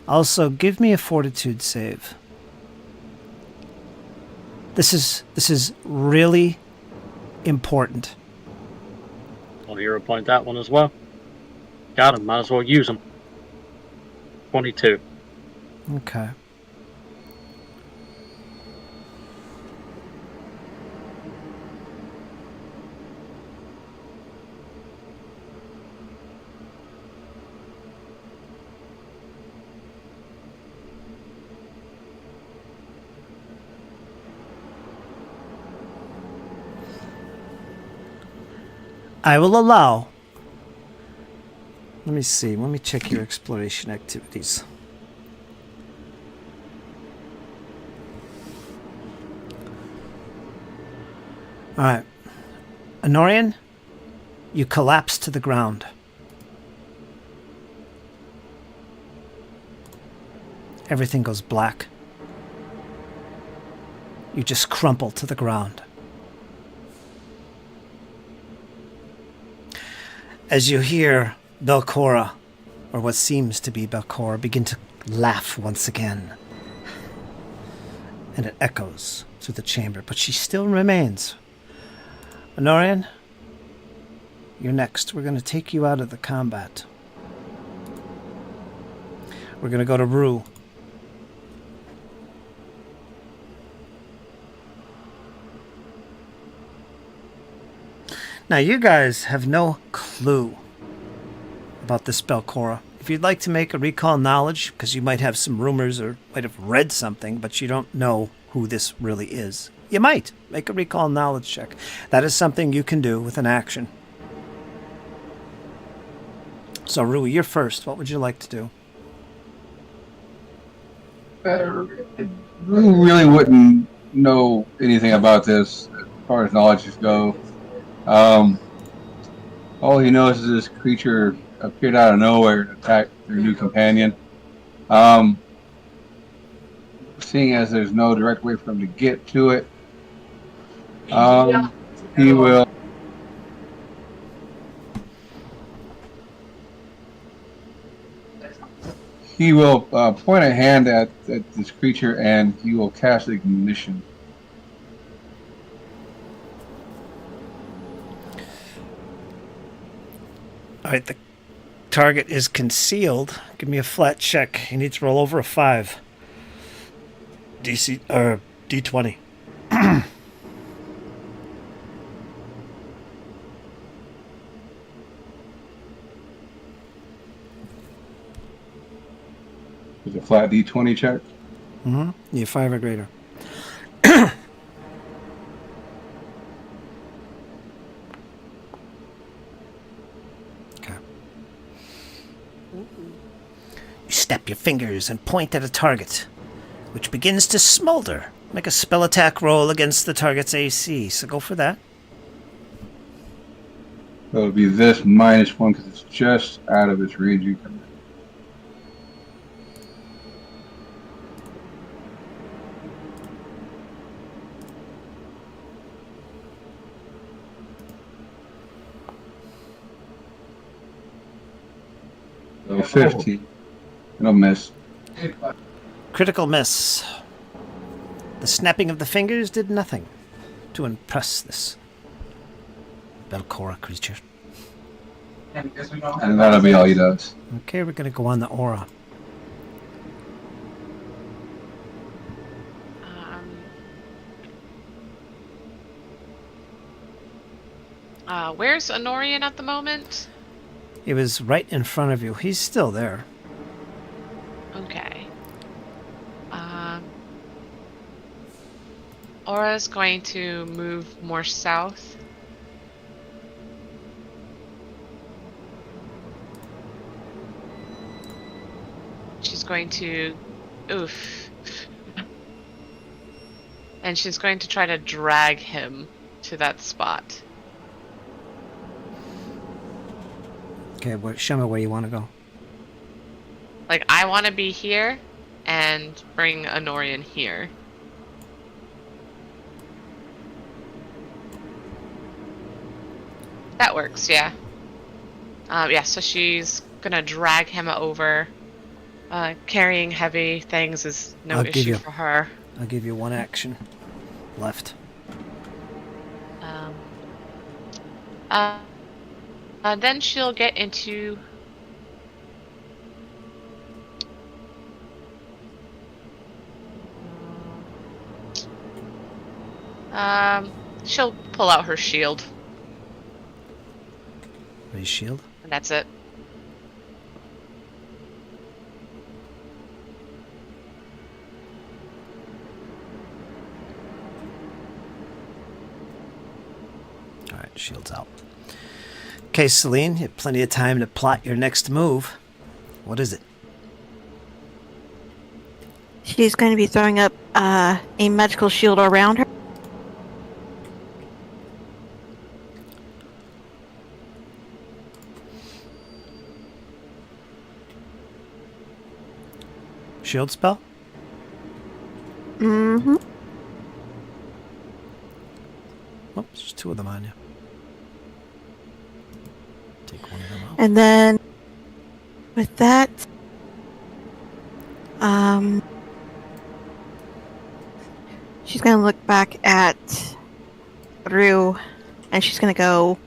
Also, give me a fortitude save. This is really important. I'll hero point that one as well. Got him. Might as well use him. 22. Okay. I will allow. Let me see. Let me check your exploration activities. All right. Honorian, you collapse to the ground. Everything goes black. You just crumple to the ground. As you hear Belcora, or what seems to be Belcora, begin to laugh once again. And it echoes through the chamber, but she still remains. Honorian, you're next. We're going to take you out of the combat. We're going to go to Rue. Now, you guys have no clue about the spell Cora. If you'd like to make a recall knowledge, because you might have some rumors or might have read something, but you don't know who this really is, you might make a recall knowledge check. That is something you can do with an action. So, Rue, you're first. What would you like to do? Who really wouldn't know anything about this as far as knowledge go. All he knows is this creature appeared out of nowhere and attacked their new companion. Seeing as there's no direct way for him to get to it, he will. He will point a hand at this creature and he will cast ignition. All right, the target is concealed. Give me a flat check. You need to roll over a 5. DC or D20. It's a flat D20 check. Mm-hmm. You have 5 or greater. Okay. You snap your fingers and point at a target, which begins to smolder. Make a spell attack roll against the target's AC. So go for that. It'll be this -1 because it's just out of its range. You can. So 15. It'll miss. Critical miss. The snapping of the fingers did nothing to impress this Belcora creature. And that'll be all he does. Okay, we're going to go on the aura. Where's Honorian at the moment? He was right in front of you. He's still there. Okay. Aura's going to move more south. She's going to... Oof. And she's going to try to drag him to that spot. Okay, show me where you want to go. Like, I want to be here and bring Honorian here. That works, yeah. Yeah, so she's gonna drag him over. Carrying heavy things is no issue for her. I'll give you one action left. Then she'll get into... she'll pull out her shield. Raise shield. And that's it. Alright, shield's out. Okay, Celine, you have plenty of time to plot your next move. What is it? She's going to be throwing up a magical shield around her. Shield spell? Mm-hmm. Oh, there's 2 of them on you. Take one of them out. And then with that, she's going to look back at Rue and she's going to go,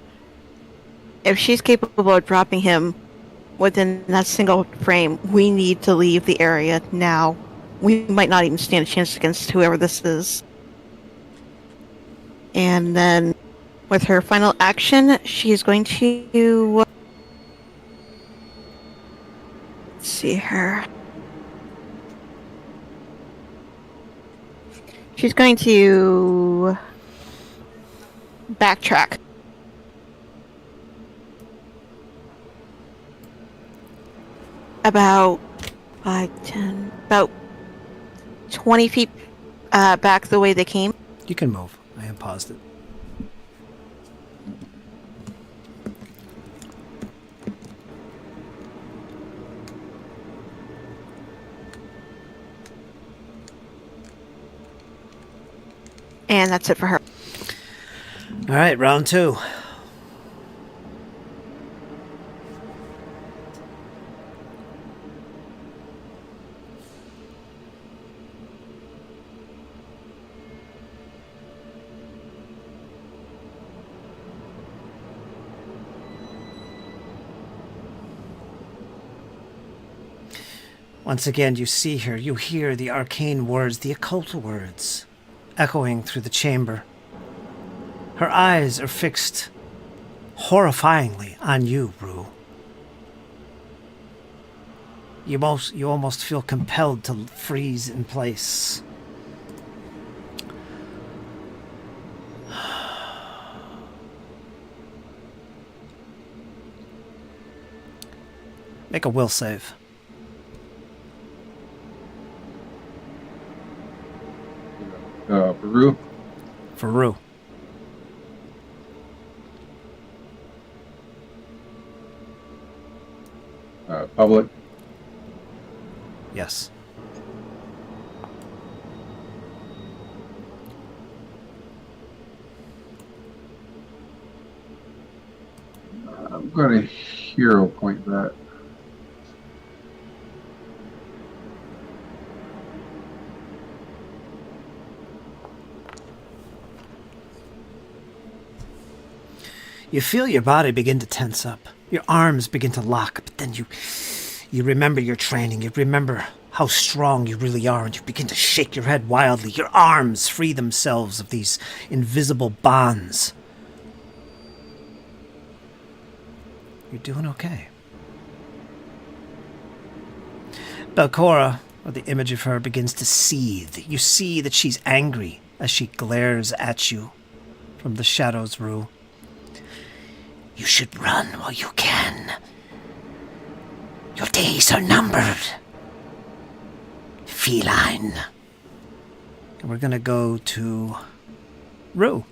if she's capable of dropping him within that single frame. We need to leave the area now. We might not even stand a chance against whoever this is. And then, with her final action, she's going to... Let's see her. She's going to backtrack. About 5, 10, about 20 feet back the way they came. You can move. I have paused it. And that's it for her. All right, round 2. Once again, you see her, you hear the arcane words, the occult words, echoing through the chamber. Her eyes are fixed horrifyingly on you, Rue. You almost feel compelled to freeze in place. Make a will save. Peru. For Rue. Public. Yes. I'm going to hero point that. You feel your body begin to tense up. Your arms begin to lock, but then you remember your training. You remember how strong you really are, and you begin to shake your head wildly. Your arms free themselves of these invisible bonds. You're doing okay. Belcora, or the image of her, begins to seethe. You see that she's angry as she glares at you from the shadows, Rue. You should run while you can. Your days are numbered. Feline. And we're gonna go to Rue.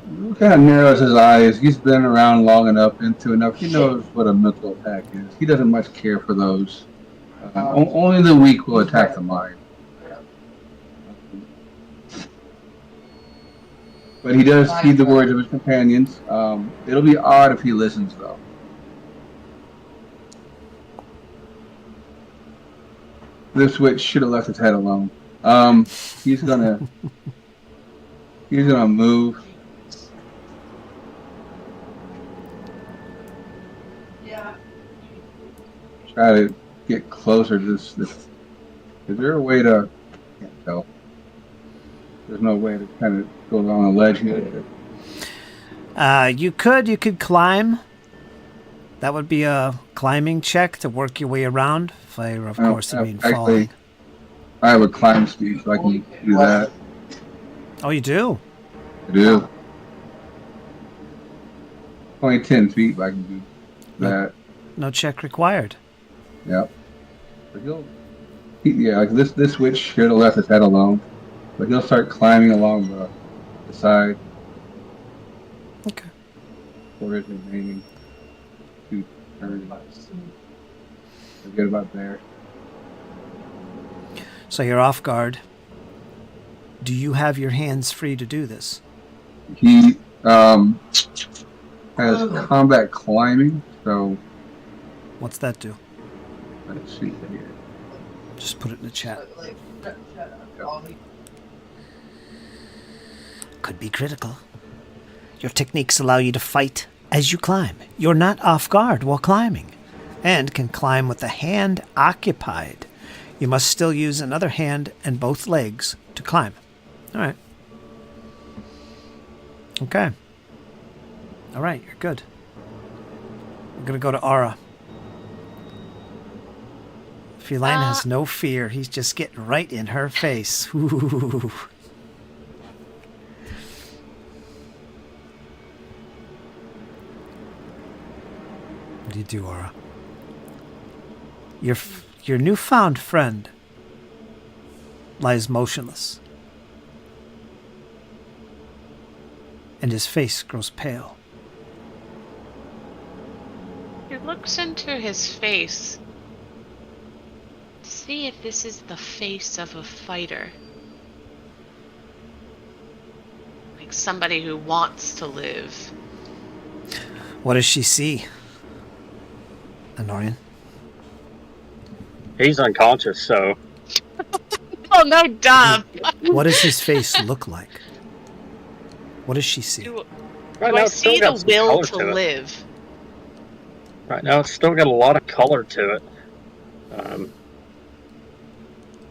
Rue kind of narrows his eyes. He's been around long enough, into enough. He knows what a mental attack is. He doesn't much care for those. Only the weak will attack the mind. But he does heed the words of his companions. It'll be odd if he listens, though. This witch should have left his head alone. He's gonna move. Try to get closer to this. Is there a way to? I can't tell. There's no way to kind of go along a ledge here. You could climb. That would be a climbing check to work your way around. Fire, of course, I mean falling. I have a climb speed, so I can do that. Oh, you do? I do. Only 10 feet, but I can do that. No check required. Yep. But like this witch should have left his head alone. But he'll start climbing along the side. Okay. For his remaining 2 turns. Forget about there. So you're off guard. Do you have your hands free to do this? He has combat climbing, so What's that do? let's see here. Just put it in the chat. Could be critical. Your techniques allow you to fight as you climb. You're not off guard while climbing, and can climb with a hand occupied. You must still use another hand and both legs to climb. All right. Okay. All right, you're good. We're going to go to Aura. Feline has no fear. He's just getting right in her face. Ooh. What do you do, Aura? Your newfound friend lies motionless, and his face grows pale. He looks into his face to see if this is the face of a fighter. Like somebody who wants to live. What does she see, Anorian? He's unconscious, so Oh no, dumb! What does his face look like? What does she see? Do right I now it's still see the got some will color to it. live? Right now it's still got a lot of color to it.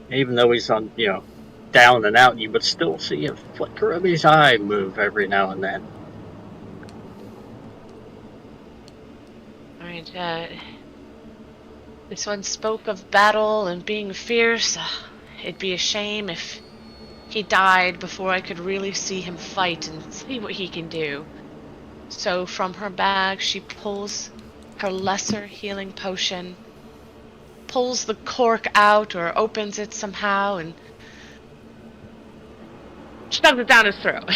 Even though he's on, down and out, you would still see a flicker of his eye move every now and then. Alright, this one spoke of battle and being fierce. It'd be a shame if he died before I could really see him fight and see what he can do. So from her bag, she pulls her lesser healing potion, pulls the cork out or opens it somehow, and shoves it down his throat.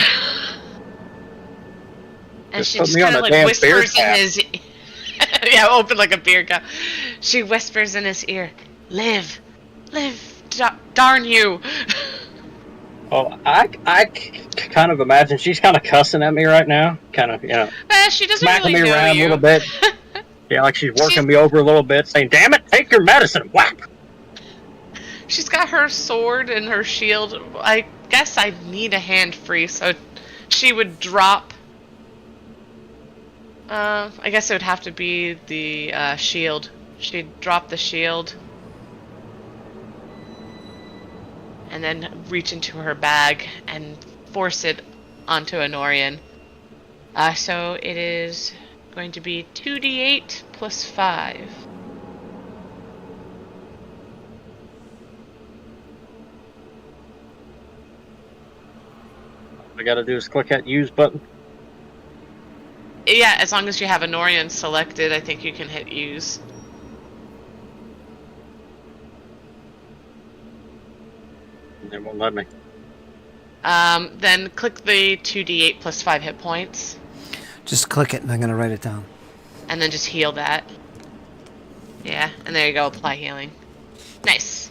And Just she put just me on kind of a like damn beer whispers in tap. his yeah, open like a beer cup. She whispers in his ear, live, darn you. Oh, I kind of imagine she's kind of cussing at me right now. Kind of, She doesn't smacking really me know around you. a little bit. Yeah, like she's working me over a little bit, saying, damn it, take your medicine, whack! She's got her sword and her shield. I guess I need a hand free, so she would drop. I guess it would have to be the shield. She'd drop the shield. And then reach into her bag and force it onto Anorian. So it is going to be 2d8 plus 5. All I gotta do is click that use button. Yeah, as long as you have Anorian selected, I think you can hit use. And it won't let me. Then click the 2d8 plus 5 hit points. Just click it and I'm going to write it down. And then just heal that. Yeah, and there you go, apply healing. Nice.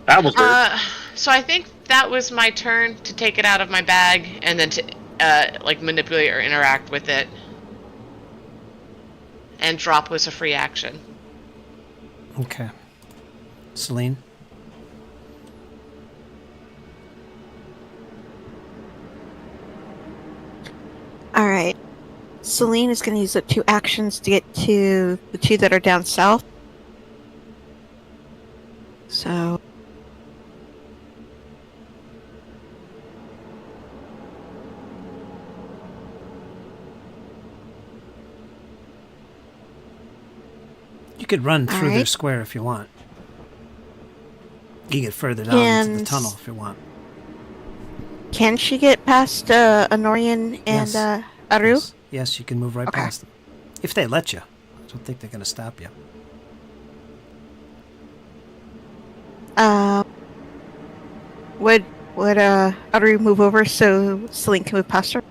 That was weird. So I think that was my turn to take it out of my bag and then to manipulate or interact with it. And drop was a free action. Okay. Celine? Alright. Celine is going to use the 2 actions to get to the 2 that are down south. So... You could run through their Alright. square if you want. You get further down into the tunnel if you want. Can she get past Anorian and Yes. Aru? Yes, you can move right Okay. past them. If they let you. I don't think they're going to stop you. Would Aru move over so Celine can move past her?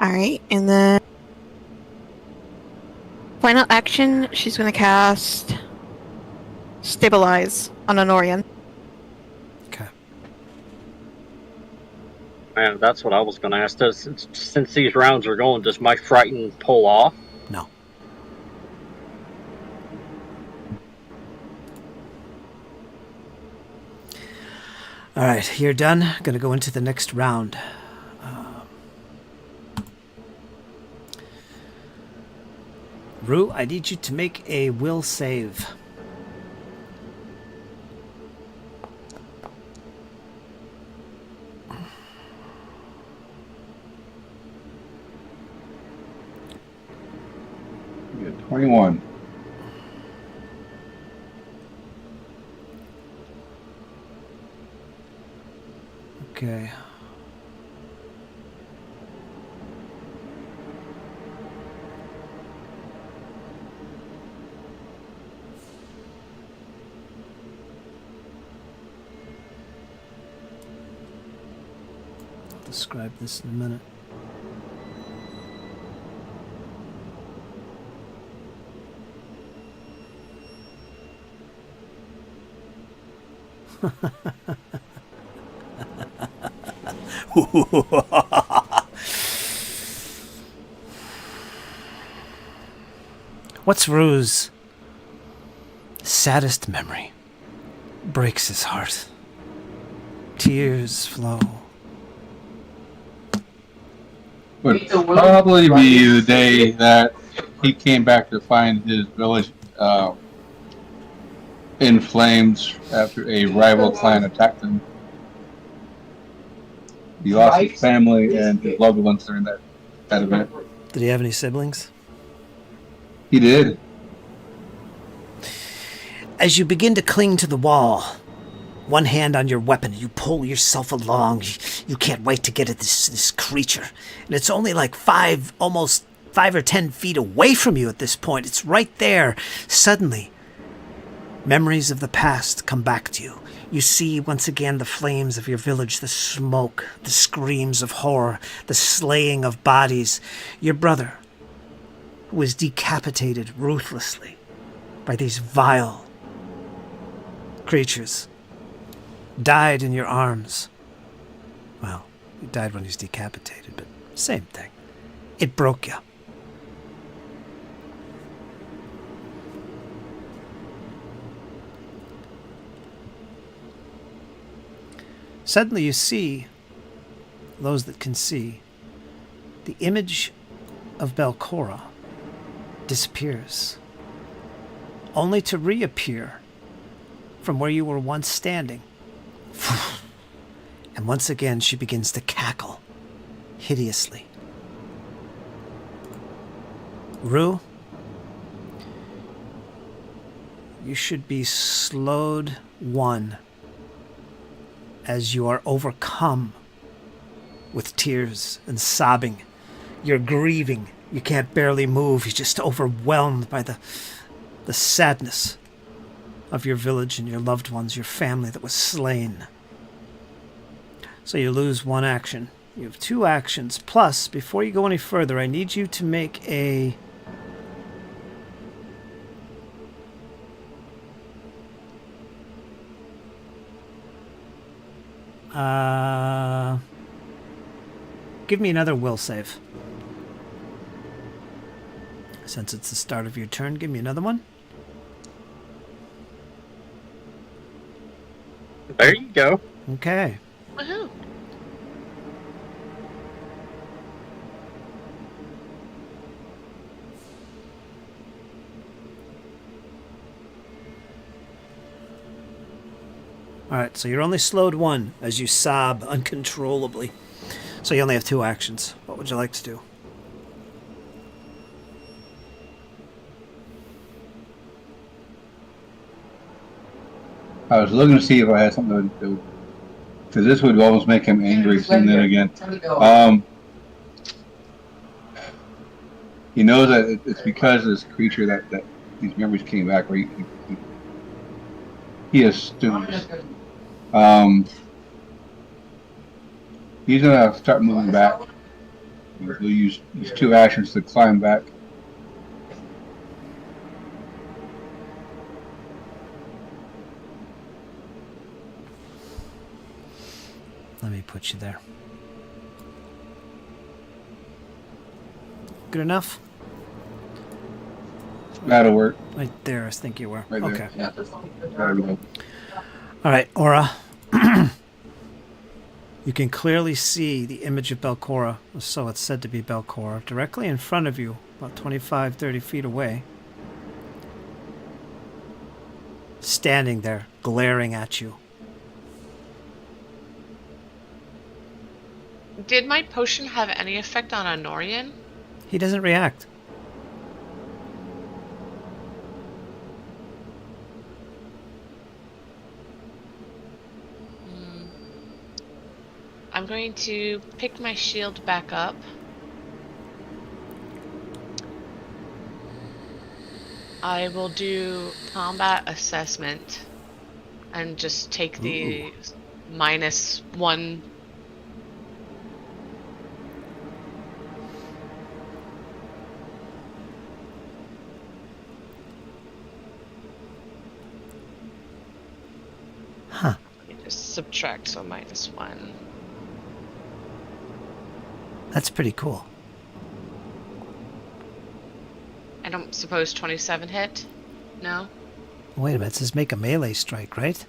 Alright, and then final action, she's gonna cast Stabilize on Anorian. Okay. Man, that's what I was going to ask. Since these rounds are going, does my Frighten pull off? No. All right, you're done. Gonna go into the next round. Rue, I need you to make a will save. You get 21. Okay. I'll describe this in a minute. What's Rue's saddest memory? Breaks his heart. Tears flow. Would probably be the day that he came back to find his village in flames after a rival clan attacked him. He lost his family and his loved ones during that event. Did he have any siblings? He did. As you begin to cling to the wall, one hand on your weapon, you pull yourself along. You can't wait to get at this creature. And it's only like almost 5 or 10 feet away from you at this point. It's right there. Suddenly, memories of the past come back to you. You see once again the flames of your village, the smoke, the screams of horror, the slaying of bodies. Your brother, who was decapitated ruthlessly by these vile creatures, died in your arms. Well, he died when he was decapitated, but same thing. It broke you. Suddenly you see, those that can see, the image of Belcora disappears, only to reappear from where you were once standing. And once again she begins to cackle hideously. Rue, you should be slowed 1 as you are overcome with tears and sobbing. You're grieving. You can't barely move. You're just overwhelmed by the sadness of your village and your loved ones, your family that was slain. So you lose 1 action. You have 2 actions. Plus, before you go any further, I need you to make a... give me another will save. Since it's the start of your turn, give me another one. There you go. Okay. Woohoo! Alright, so you're only slowed 1 as you sob uncontrollably. So you only have 2 actions. What would you like to do? I was looking to see if I had something to do, because this would almost make him angry seeing it again. He knows that it's because of this creature that these memories came back, where he assumes. He's gonna start moving back. He'll use these 2 actions to climb back. Let me put you there. Good enough? That'll work. Right there, I think you were. Right there. Okay. There we go. All right, Aura. You can clearly see the image of Belcora, or so it's said to be Belcora, directly in front of you, about 25, 30 feet away. Standing there, glaring at you. Did my potion have any effect on Honorian? He doesn't react. I'm going to pick my shield back up. I will do combat assessment and just take the -1. Huh. Let me just subtract, so -1. That's pretty cool. I don't suppose 27 hit? No? Wait a minute, it says make a melee strike, right?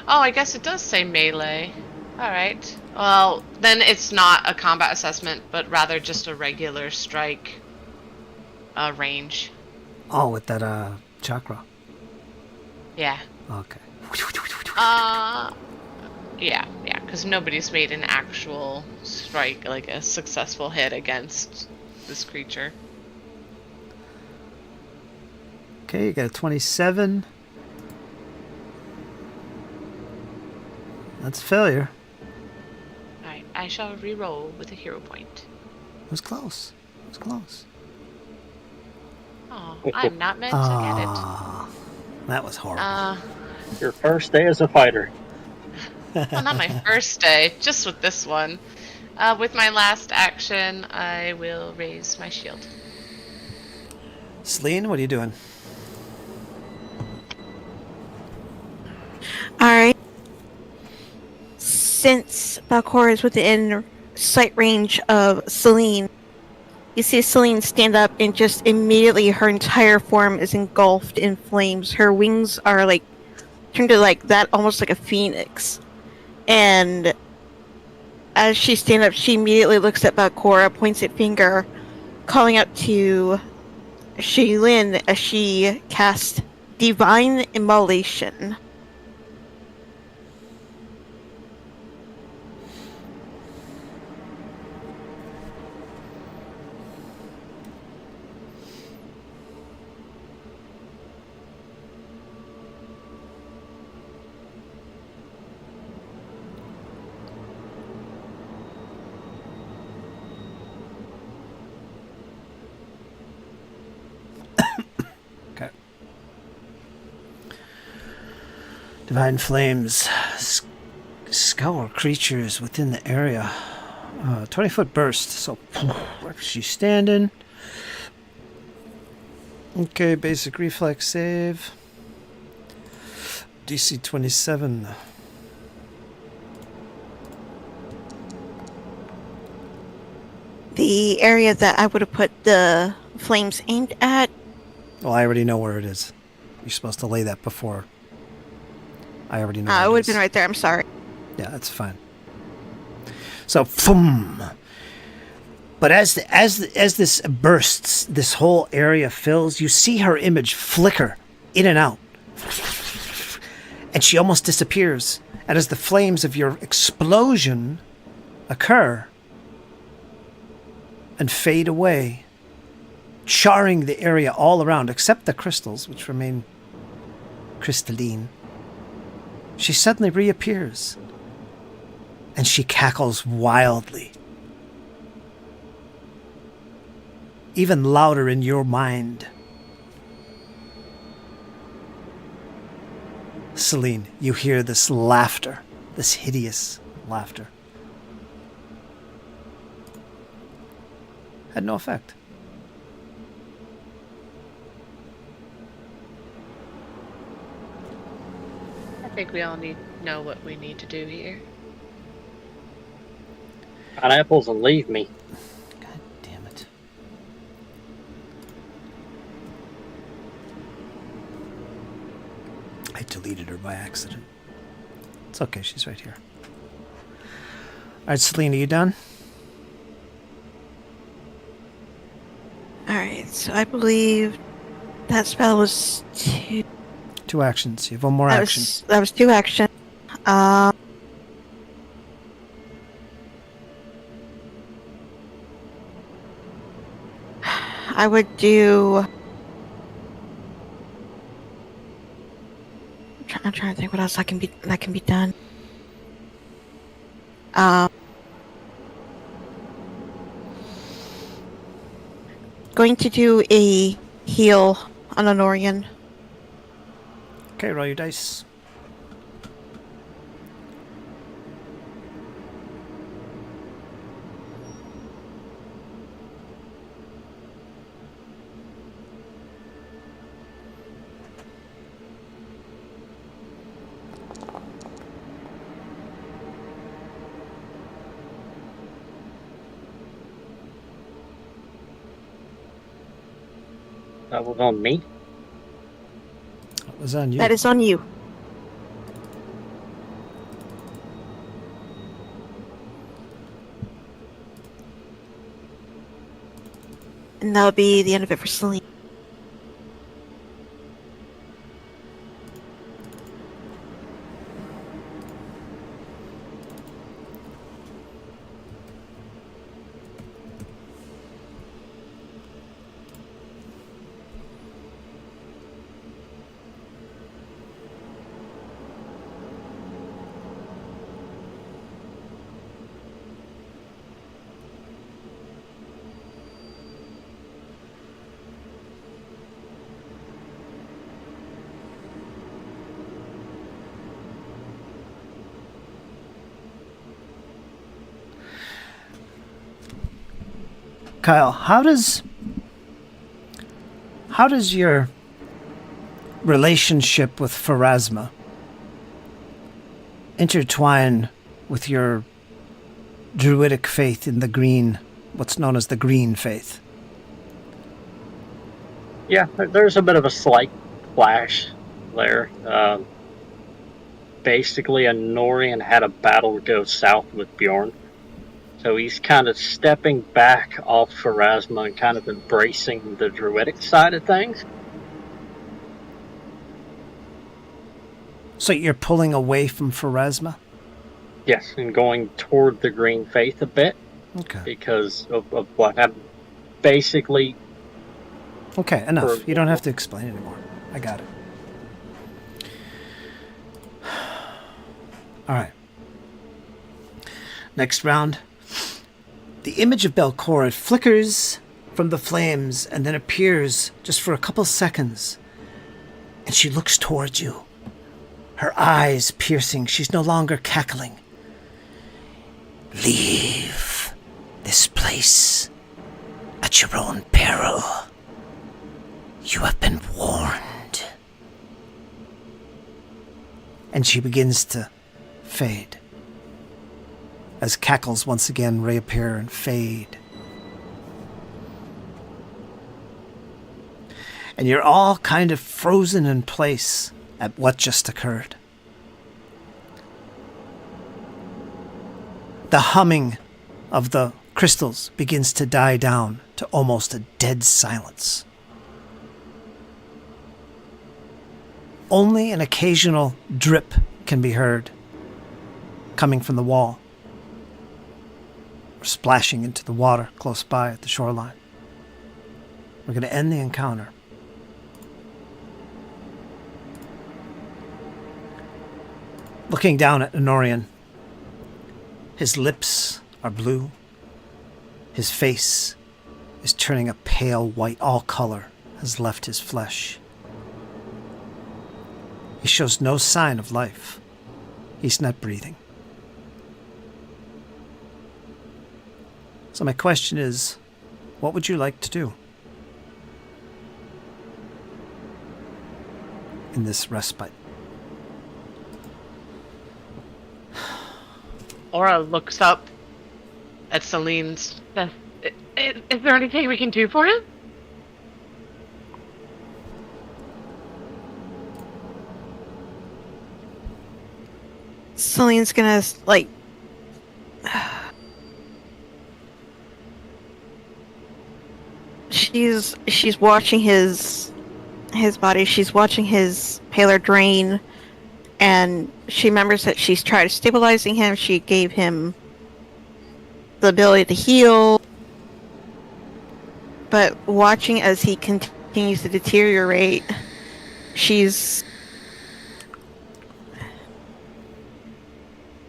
Oh, I guess it does say melee. Alright. Well, then it's not a combat assessment, but rather just a regular strike range. Oh, with that chakra. Yeah. Okay. Yeah, because nobody's made an actual strike, like a successful hit against this creature. Okay, you got a 27. That's a failure. Alright, I shall re-roll with a hero point. It was close. It was close. Oh, I'm not meant to Ah, that was horrible. get it. Your first day as a fighter. Well, not my first day, just with this one. With my last action, I will raise my shield. Celine, what are you doing? Alright. Since Balcor is within sight range of Celine, you see Celine stand up and just immediately her entire form is engulfed in flames. Her wings are like turned to like that, almost like a phoenix. And as she stands up, she immediately looks at Balcora, points at finger, calling out to Shaylin as she casts Divine Immolation. Okay. Divine flames scour creatures within the area. 20-foot burst. So, where she's standing. Okay, basic reflex save. DC 27. The area that I would have put the flames aimed at. Well, I already know where it is. You're supposed to lay that before. I already know. It would have been right there. I'm sorry. Yeah, that's fine. So, boom. But as this bursts, this whole area fills. You see her image flicker in and out, and she almost disappears. And as the flames of your explosion occur and fade away, charring the area all around, except the crystals, which remain crystalline, she suddenly reappears. And she cackles wildly. Even louder in your mind. Celine, you hear this laughter, this hideous laughter. Had no effect. I think we all know what we need to do here. Pineapples and leave me. God damn it. I deleted her by accident. It's okay, she's right here. Alright, Celine, are you done? Alright, so I believe that spell was 2. 2 actions. You have one more action. That was 2 action. I would do. I'm trying to think what else that can be done. Going to do a heal on Honorian. Okay, roll your dice. That was on me. That was on you. That is on you. And that'll be the end of it for Celine. Kyle, how does your relationship with Pharasma intertwine with your druidic faith in the green, what's known as the green faith? Yeah, there's a bit of a slight clash there. Basically, Norian had a battle go south with Bjorn. So he's kind of stepping back off Pharasma and kind of embracing the druidic side of things. So you're pulling away from Pharasma? Yes, and going toward the green faith a bit. Okay. Because of what happened. Basically... Okay, enough. You don't have to explain anymore. I got it. Alright. Next round. The image of Belcora flickers from the flames and then appears just for a couple seconds. And she looks towards you. Her eyes piercing. She's no longer cackling. Leave this place at your own peril. You have been warned. And she begins to fade. As cackles once again reappear and fade. And you're all kind of frozen in place at what just occurred. The humming of the crystals begins to die down to almost a dead silence. Only an occasional drip can be heard coming from the wall, or splashing into the water close by at the shoreline. We're going to end the encounter. Looking down at Honorian, his lips are blue. His face is turning a pale white. All color has left his flesh. He shows no sign of life. He's not breathing. So my question is, what would you like to do in this respite? Aura looks up at Celine's death. Is there anything we can do for him? Celine's gonna, like... She's watching his body. She's watching his paler drain, and she remembers that she's tried stabilizing him. She gave him the ability to heal, but watching as he continues to deteriorate, she's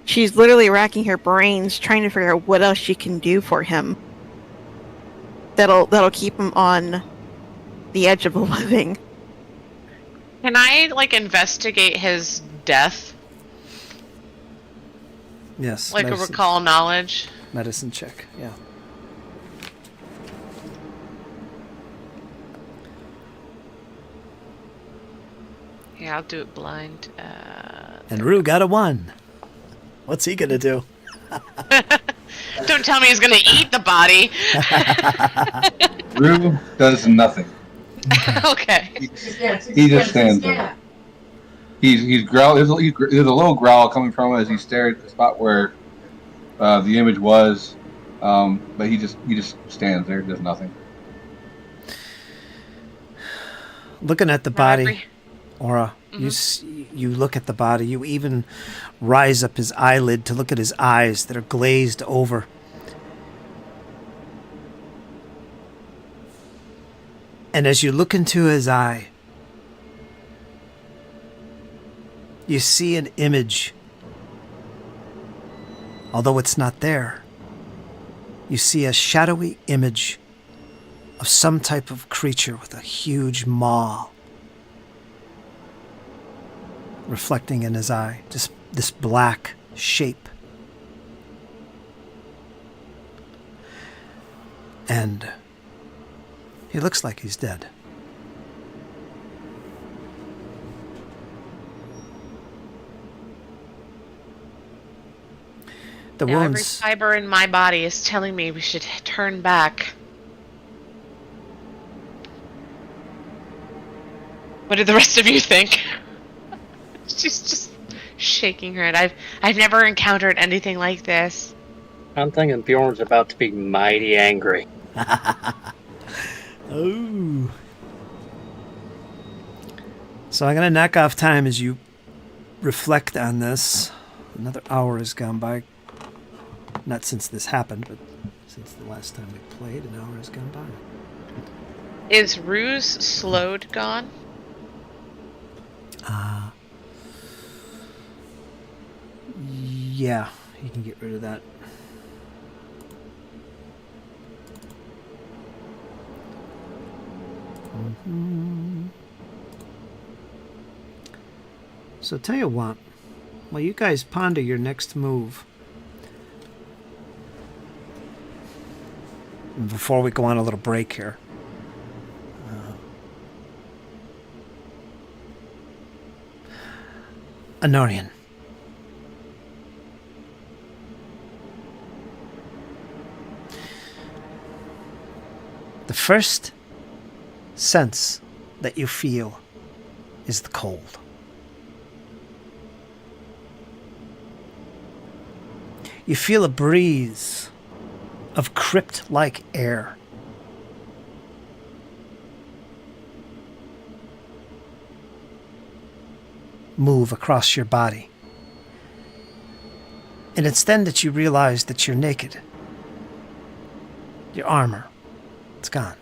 literally racking her brains trying to figure out what else she can do for him that'll keep him on the edge of the living. Can I, like, investigate his death? Yes. Like a recall knowledge? Medicine check, yeah. Yeah, I'll do it blind. And Rue got a 1. What's he gonna do? Don't tell me he's gonna eat the body. Rue does nothing. Okay. He just stands there. He's growl. There's a low growl coming from him as he stared at the spot where the image was, but he just stands there, does nothing. Looking at the body, Aura, you look at the body. You even rise up his eyelid to look at his eyes that are glazed over. And as you look into his eye, you see an image. Although it's not there, you see a shadowy image of some type of creature with a huge maw reflecting in his eye. Just this black shape. And he looks like he's dead. The Now every wounds. fiber in my body is telling me we should turn back. What do the rest of you think? She's just shaking her head. I've never encountered anything like this. I'm thinking Bjorn's about to be mighty angry. Oh. So I'm going to knock off time as you reflect on this. Another hour has gone by. Not since this happened, but since the last time we played, an hour has gone by. Is Ruse slowed gone? Yeah, you can get rid of that. So tell you what, while you guys ponder your next move, and before we go on a little break here, Anorian. The first sense that you feel is the cold. You feel a breeze of crypt-like air. Move across your body. And it's then that you realize that you're naked. Your armor, it's gone.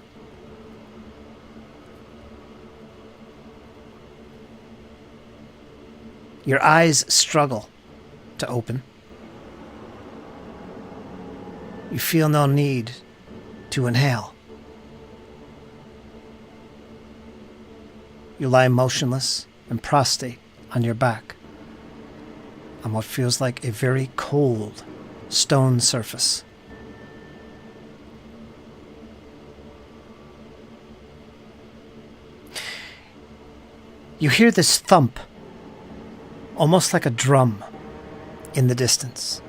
Your eyes struggle to open. You feel no need to inhale. You lie motionless and prostrate on your back on what feels like a very cold stone surface. You hear this thump, almost like a drum, in the distance.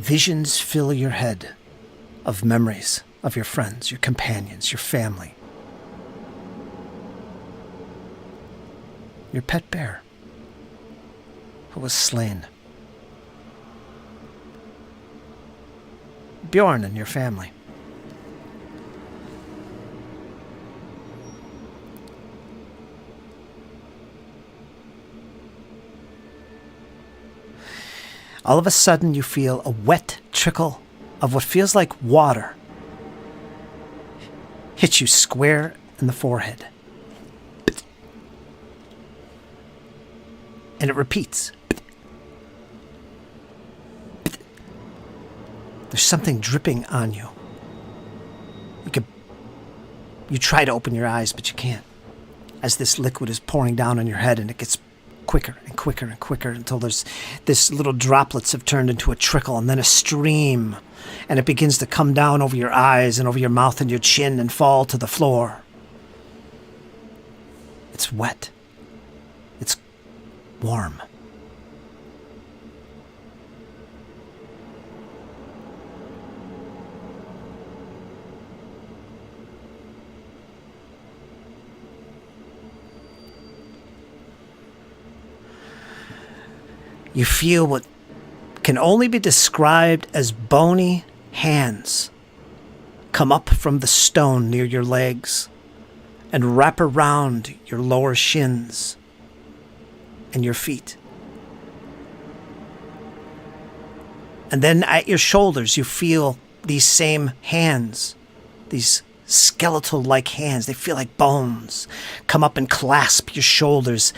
Visions fill your head of memories of your friends, your companions, your family. Your pet bear, who was slain. Bjorn and your family. All of a sudden, you feel a wet trickle of what feels like water hit you square in the forehead. And it repeats. There's something dripping on you. You try to open your eyes, but you can't. As this liquid is pouring down on your head, and it gets quicker and quicker and quicker until this little droplets have turned into a trickle and then a stream, and it begins to come down over your eyes and over your mouth and your chin and fall to the floor. It's wet. It's warm. You feel what can only be described as bony hands come up from the stone near your legs and wrap around your lower shins and your feet. And then at your shoulders, you feel these same hands, these skeletal-like hands. They feel like bones come up and clasp your shoulders,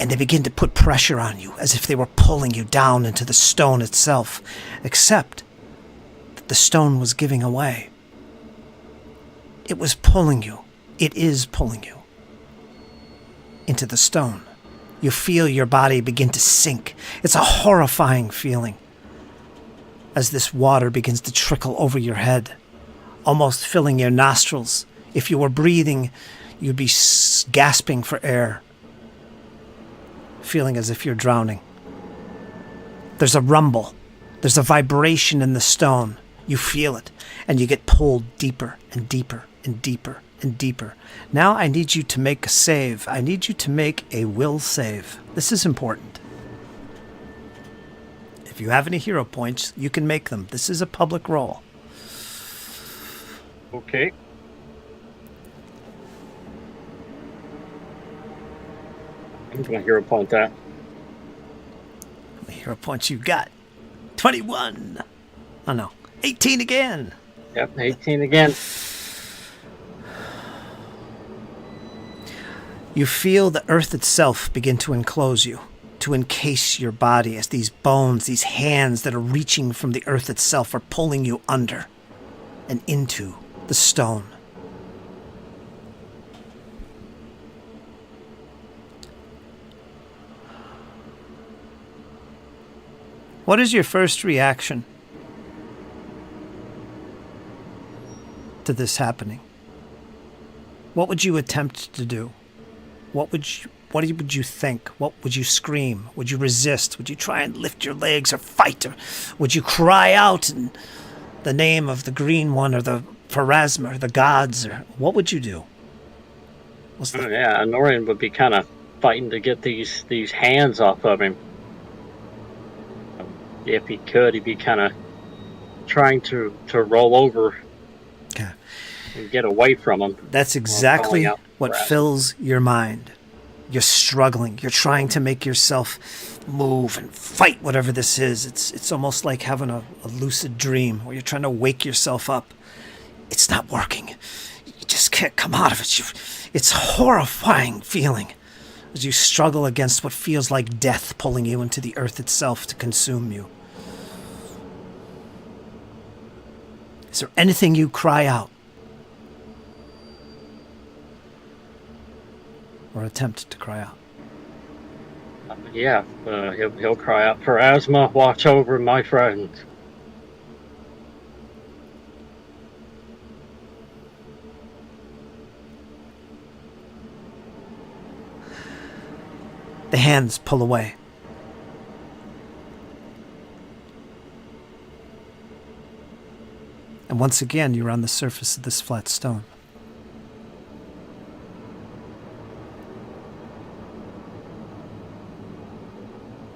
and they begin to put pressure on you as if they were pulling you down into the stone itself, except that the stone was giving away. It was pulling you. It is pulling you into the stone. You feel your body begin to sink. It's a horrifying feeling as this water begins to trickle over your head, almost filling your nostrils. If you were breathing, you'd be gasping for air, feeling as if you're drowning. There's a rumble. There's a vibration in the stone. You feel it, and you get pulled deeper and deeper and deeper and deeper. Now I need you to make a save. I need you to make a will save. This is important. If you have any hero points, you can make them. This is a public roll. Okay. I'm going to hero point that. How many hero points you got? 21. Oh no, 18 again. Yep, 18 again. You feel the earth itself begin to enclose you, to encase your body as these bones, these hands that are reaching from the earth itself are pulling you under and into the stone. What is your first reaction to this happening? What would you attempt to do? What would you think? What would you scream? Would you resist? Would you try and lift your legs or fight? Or would you cry out in the name of the Green One or the Pharasma or the gods? Or what would you do? Yeah, Norian would be kind of fighting to get these hands off of him. If he could, he'd be kind of trying to roll over and get away from him. That's exactly what fills your mind. You're struggling. You're trying to make yourself move and fight whatever this is. It's almost like having a lucid dream where you're trying to wake yourself up. It's not working. You just can't come out of it. It's a horrifying feeling as you struggle against what feels like death pulling you into the earth itself to consume you. Is there anything you cry out or attempt to cry out? He'll cry out, "Pharasma, watch over my friend." The hands pull away. And once again, you're on the surface of this flat stone.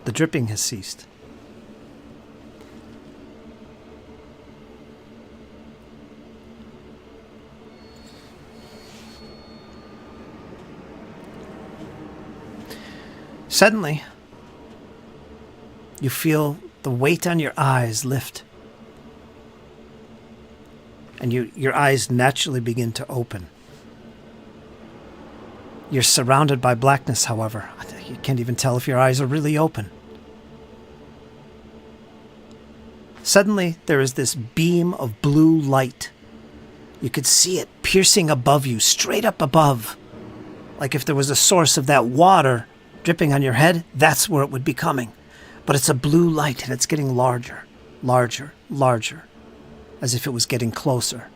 The dripping has ceased. Suddenly, you feel the weight on your eyes lift. And your eyes naturally begin to open. You're surrounded by blackness, however. You can't even tell if your eyes are really open. Suddenly, there is this beam of blue light. You could see it piercing above you, straight up above. Like if there was a source of that water dripping on your head, that's where it would be coming. But it's a blue light, and it's getting larger, larger, larger, as if it was getting closer.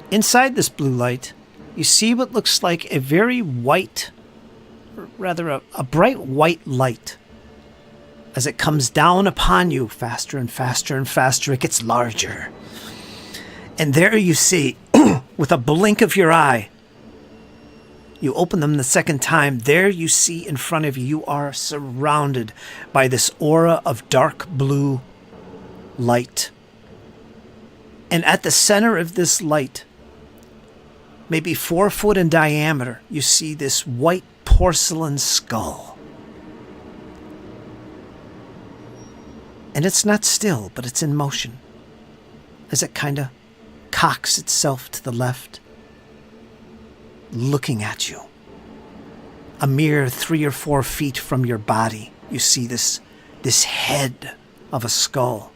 Inside this blue light, you see what looks like a very white, or rather a bright white light. As it comes down upon you faster and faster and faster, it gets larger. And there you see, with a blink of your eye, you open them the second time, there you see in front of you, you are surrounded by this aura of dark blue light. And at the center of this light, maybe 4 foot in diameter, you see this white porcelain skull. And it's not still, but it's in motion, as it kind of cocks itself to the left, looking at you. A mere 3 or 4 feet from your body, you see this head of a skull.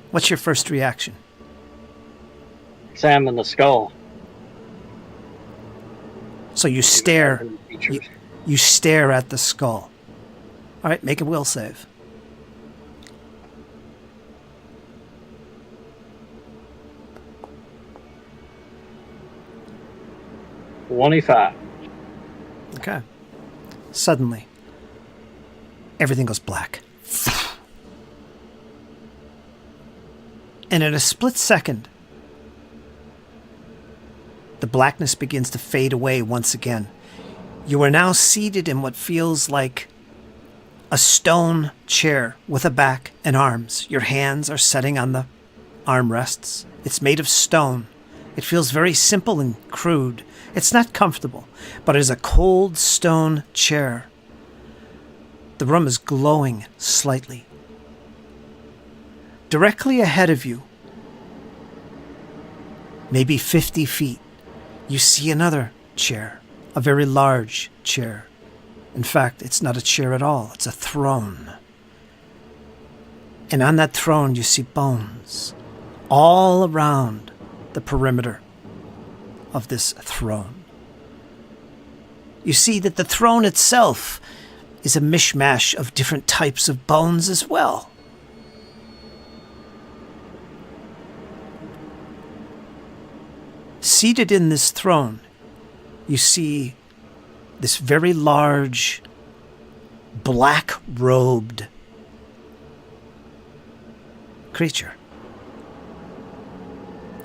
What's your first reaction? Examine the skull. So you stare. You stare at the skull. All right, make a will save. $25. Okay. Suddenly, everything goes black. And in a split second, the blackness begins to fade away once again. You are now seated in what feels like a stone chair with a back and arms. Your hands are setting on the armrests. It's made of stone. It feels very simple and crude. It's not comfortable, but it is a cold stone chair. The room is glowing slightly. Directly ahead of you, maybe 50 feet, you see another chair, a very large chair. In fact, it's not a chair at all, it's a throne. And on that throne you see bones all around the perimeter of this throne. You see that the throne itself is a mishmash of different types of bones as well. Seated in this throne, you see this very large, black-robed creature.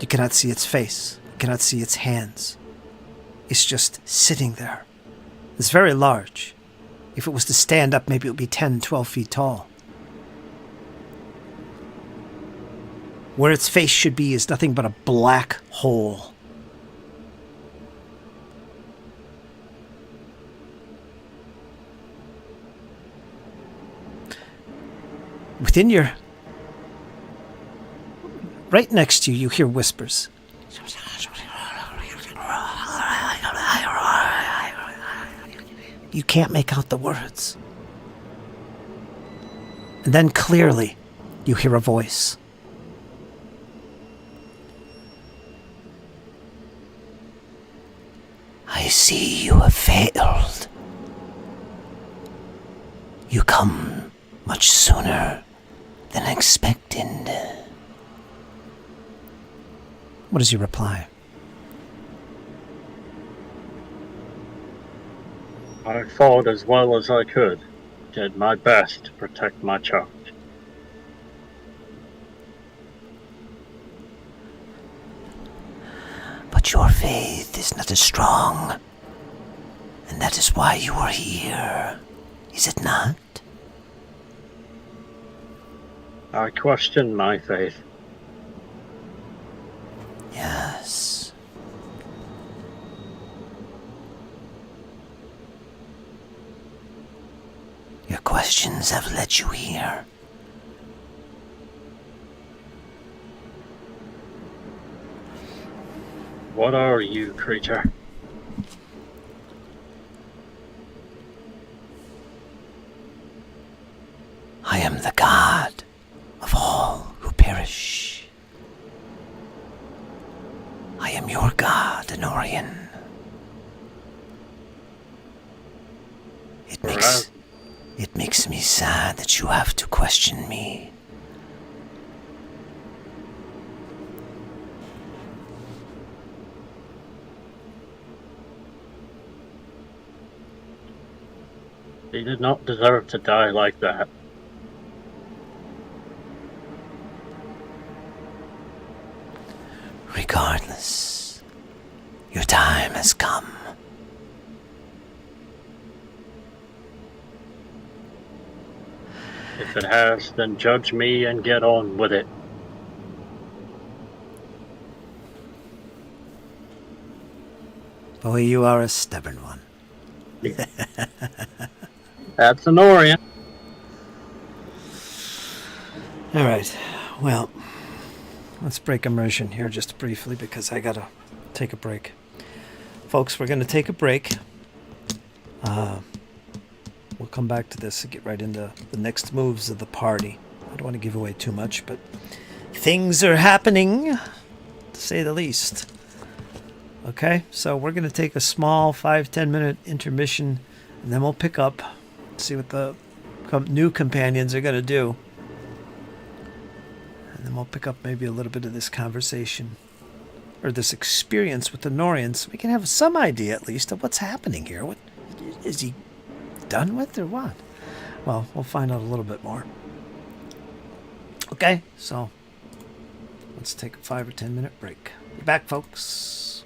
You cannot see its face. You cannot see its hands. It's just sitting there. It's very large. If it was to stand up, maybe it would be 10, 12 feet tall. Where its face should be is nothing but a black hole. Within your... Right next to you, you hear whispers. You can't make out the words. And then clearly, you hear a voice. I see you have failed. You come much sooner than expected. What is your reply? I fought as well as I could. Did my best to protect my Chapt. that your faith is not as strong, and that is why you are here, is it not? I question my faith. Yes. Your questions have led you here. What are you, creature? I am the god of all who perish. I am your god, Anorian. It makes me sad that you have to question me. He did not deserve to die like that. Regardless, your time has come. If it has, then judge me and get on with it. Boy, you are a stubborn one. That's Honorian. All right, well, let's break immersion here just briefly because I gotta take a break. Folks, we're gonna take a break. We'll come back to this and get right into the next moves of the party. I don't want to give away too much, but things are happening, to say the least. Okay, so we're going to take a small 5-10 minute intermission, and then we'll pick up, see what the new companions are going to do. And then we'll pick up maybe a little bit of this conversation, or this experience with the Norians, so we can have some idea at least of what's happening here. What is he done with or what? Well, we'll find out a little bit more. Okay, so let's take a 5 or 10 minute break. Be back, folks.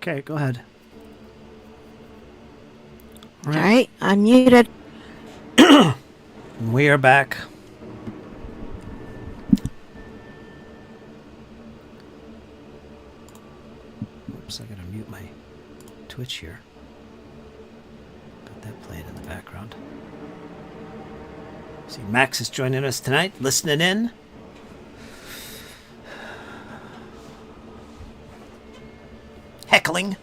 Okay, go ahead. Alright, I'm muted. We are back. Oops, I gotta mute my Twitch here. Got that playing in the background. See, Max is joining us tonight, listening in. Heckling.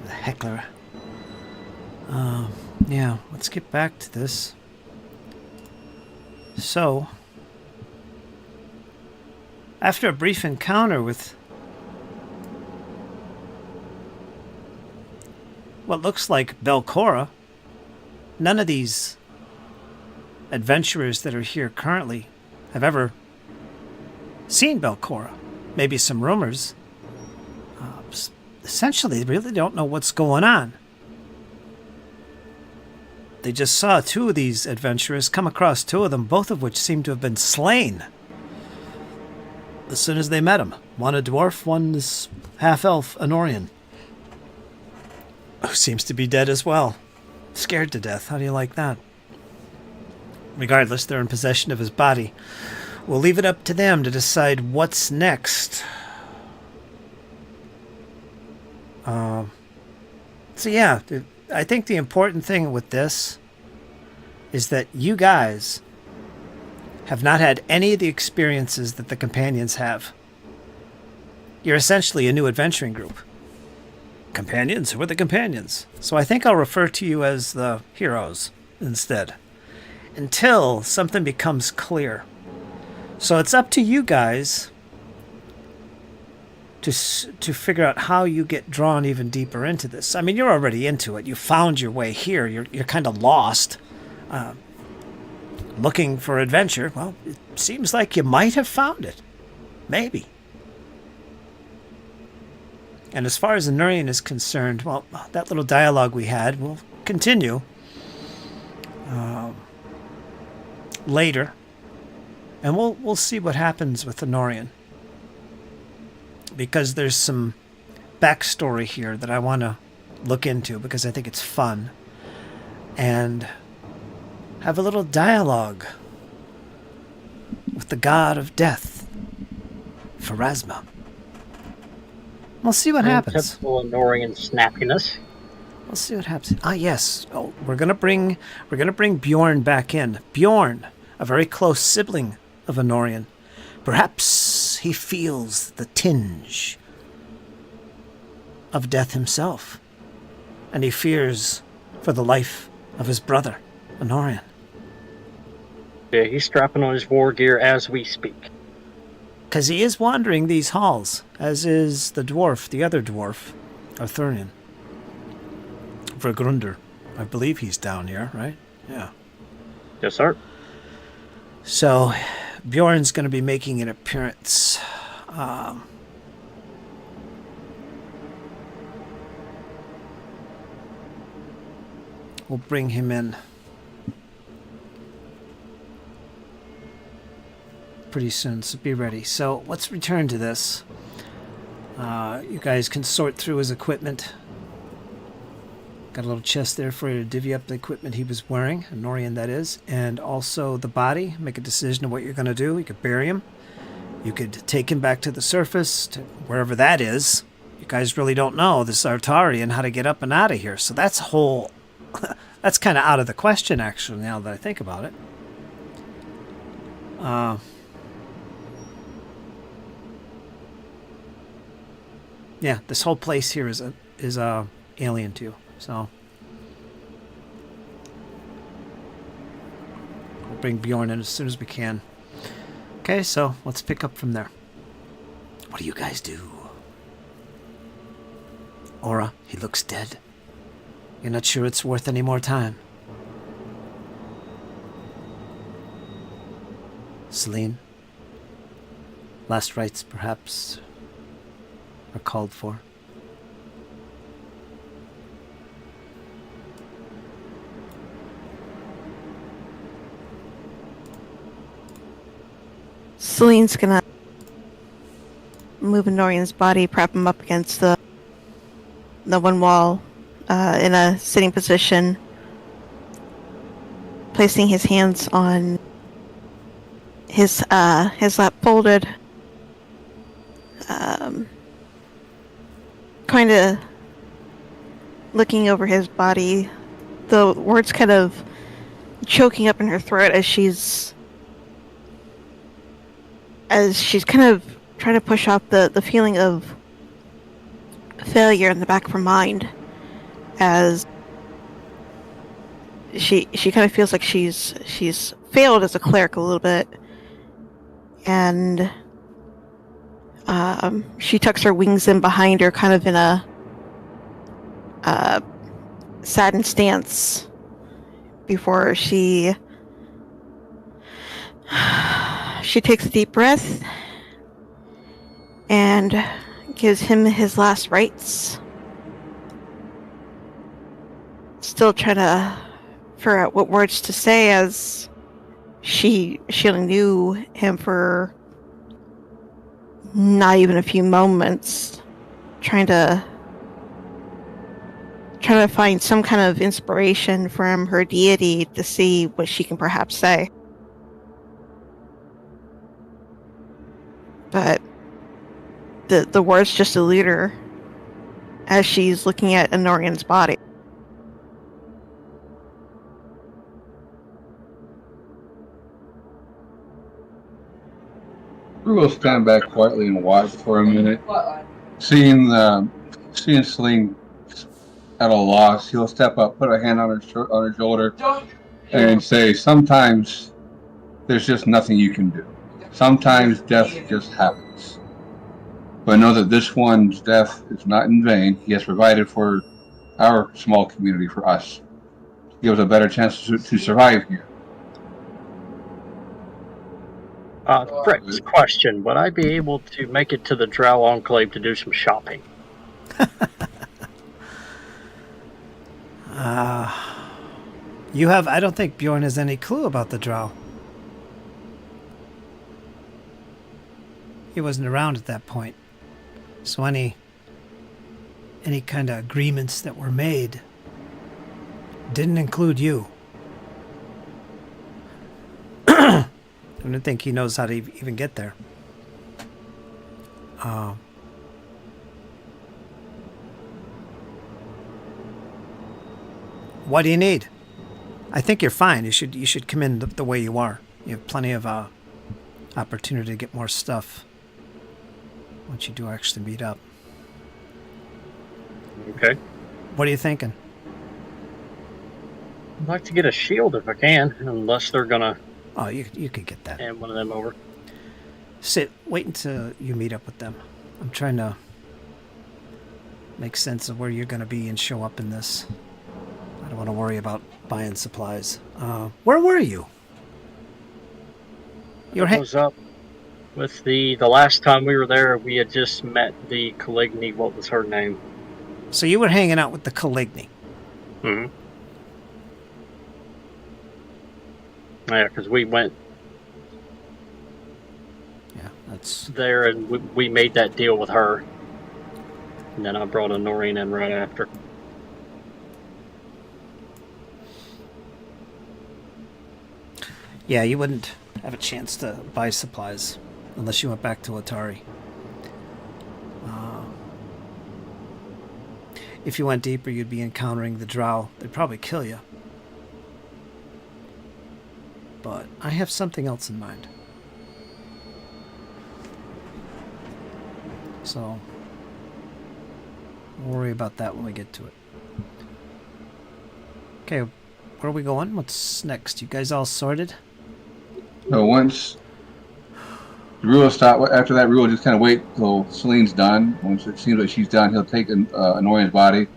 The heckler. Yeah, let's get back to this. So, after a brief encounter with what looks like Belcora, none of these adventurers that are here currently have ever seen Belcora. Maybe some rumors. Essentially, they really don't know what's going on. They just saw two of these adventurers come across two of them, both of which seem to have been slain as soon as they met him. One a dwarf, one this half-elf Anorian, who seems to be dead as well. Scared to death. How do you like that? Regardless, they're in possession of his body. We'll leave it up to them to decide what's next. So yeah, I think the important thing with this is that you guys have not had any of the experiences that the companions have. You're essentially a new adventuring group. Companions? Who are the companions? So I think I'll refer to you as the heroes instead, until something becomes clear. So it's up to you guys to figure out how you get drawn even deeper into this. I mean, you're already into it. You found your way here. You're kind of lost, looking for adventure. Well, it seems like you might have found it. Maybe. And as far as Anurian is concerned, well, that little dialogue we had will continue later. And we'll see what happens with Anurian. Because there's some backstory here that I want to look into because I think it's fun. And have a little dialogue with the god of death, Pharasma. We'll see what happens. Typical Anorian snappiness. We'll see what happens. Ah, yes. Oh, we're gonna bring Bjorn back in. Bjorn, a very close sibling of Anorian. Perhaps he feels the tinge of death himself, and he fears for the life of his brother, Anorian. Yeah, he's strapping on his war gear as we speak. Because he is wandering these halls, as is the dwarf, the other dwarf, Arthurian. Vergrunder. I believe he's down here, right? Yeah. Yes, sir. So, Bjorn's going to be making an appearance. We'll bring him in pretty soon, so be ready. So, let's return to this. You guys can sort through his equipment. Got a little chest there for you to divvy up the equipment he was wearing, Anorian that is, and also the body. Make a decision of what you're going to do. You could bury him. You could take him back to the surface, to wherever that is. You guys really don't know this Artari and how to get up and out of here. So that's whole... that's kind of out of the question, actually, now that I think about it. Yeah, this whole place here is alien to you. So we'll bring Bjorn in as soon as we can. Okay, so let's pick up from there. What do you guys do? Aura, he looks dead. You're not sure it's worth any more time. Celine, last rites perhaps are called for. Celine's gonna move Norian's body, prop him up against the one wall in a sitting position, placing his hands on his lap folded, kind of looking over his body, the words kind of choking up in her throat as she's kind of trying to push off the feeling of failure in the back of her mind, as she kind of feels like she's failed as a cleric a little bit, and she tucks her wings in behind her, kind of in a saddened stance, before she takes a deep breath and gives him his last rites. Still trying to figure out what words to say, as she only knew him for not even a few moments, trying to find some kind of inspiration from her deity to see what she can perhaps say. But the words just elude her as she's looking at Honorian's body. We will stand back quietly and watch for a minute. Seeing Celine at a loss, he'll step up, put a hand on her shoulder, and say, "Sometimes there's just nothing you can do. Sometimes death just happens. But know that this one's death is not in vain. He has provided for our small community, for us. Give us a better chance to survive here." Fritz, question. Would I be able to make it to the Drow Enclave to do some shopping? I don't think Bjorn has any clue about the Drow. He wasn't around at that point. So any kind of agreements that were made didn't include you. I don't think he knows how to even get there. What do you need? I think you're fine. You should come in the way you are. You have plenty of opportunity to get more stuff once you do actually meet up. Okay. What are you thinking? I'd like to get a shield if I can, unless they're gonna Oh, you could get that. hand one of them over. Wait until you meet up with them. I'm trying to make sense of where you're going to be and show up in this. I don't want to worry about buying supplies. Where were you? I was up with the last time we were there. We had just met the Caligny. What was her name? So you were hanging out with the Caligny. Mm-hmm. Yeah, because we went That's there and we made that deal with her. And then I brought a Noreen in right after. Yeah, you wouldn't have a chance to buy supplies unless you went back to Atari. If you went deeper, you'd be encountering the Drow. They'd probably kill you. But I have something else in mind. So, we'll worry about that when we get to it. Okay, where are we going? What's next? You guys all sorted? So once the rule stop, after that rule, just kind of wait till Celine's done. Once it seems like she's done, he'll take Honorian's body.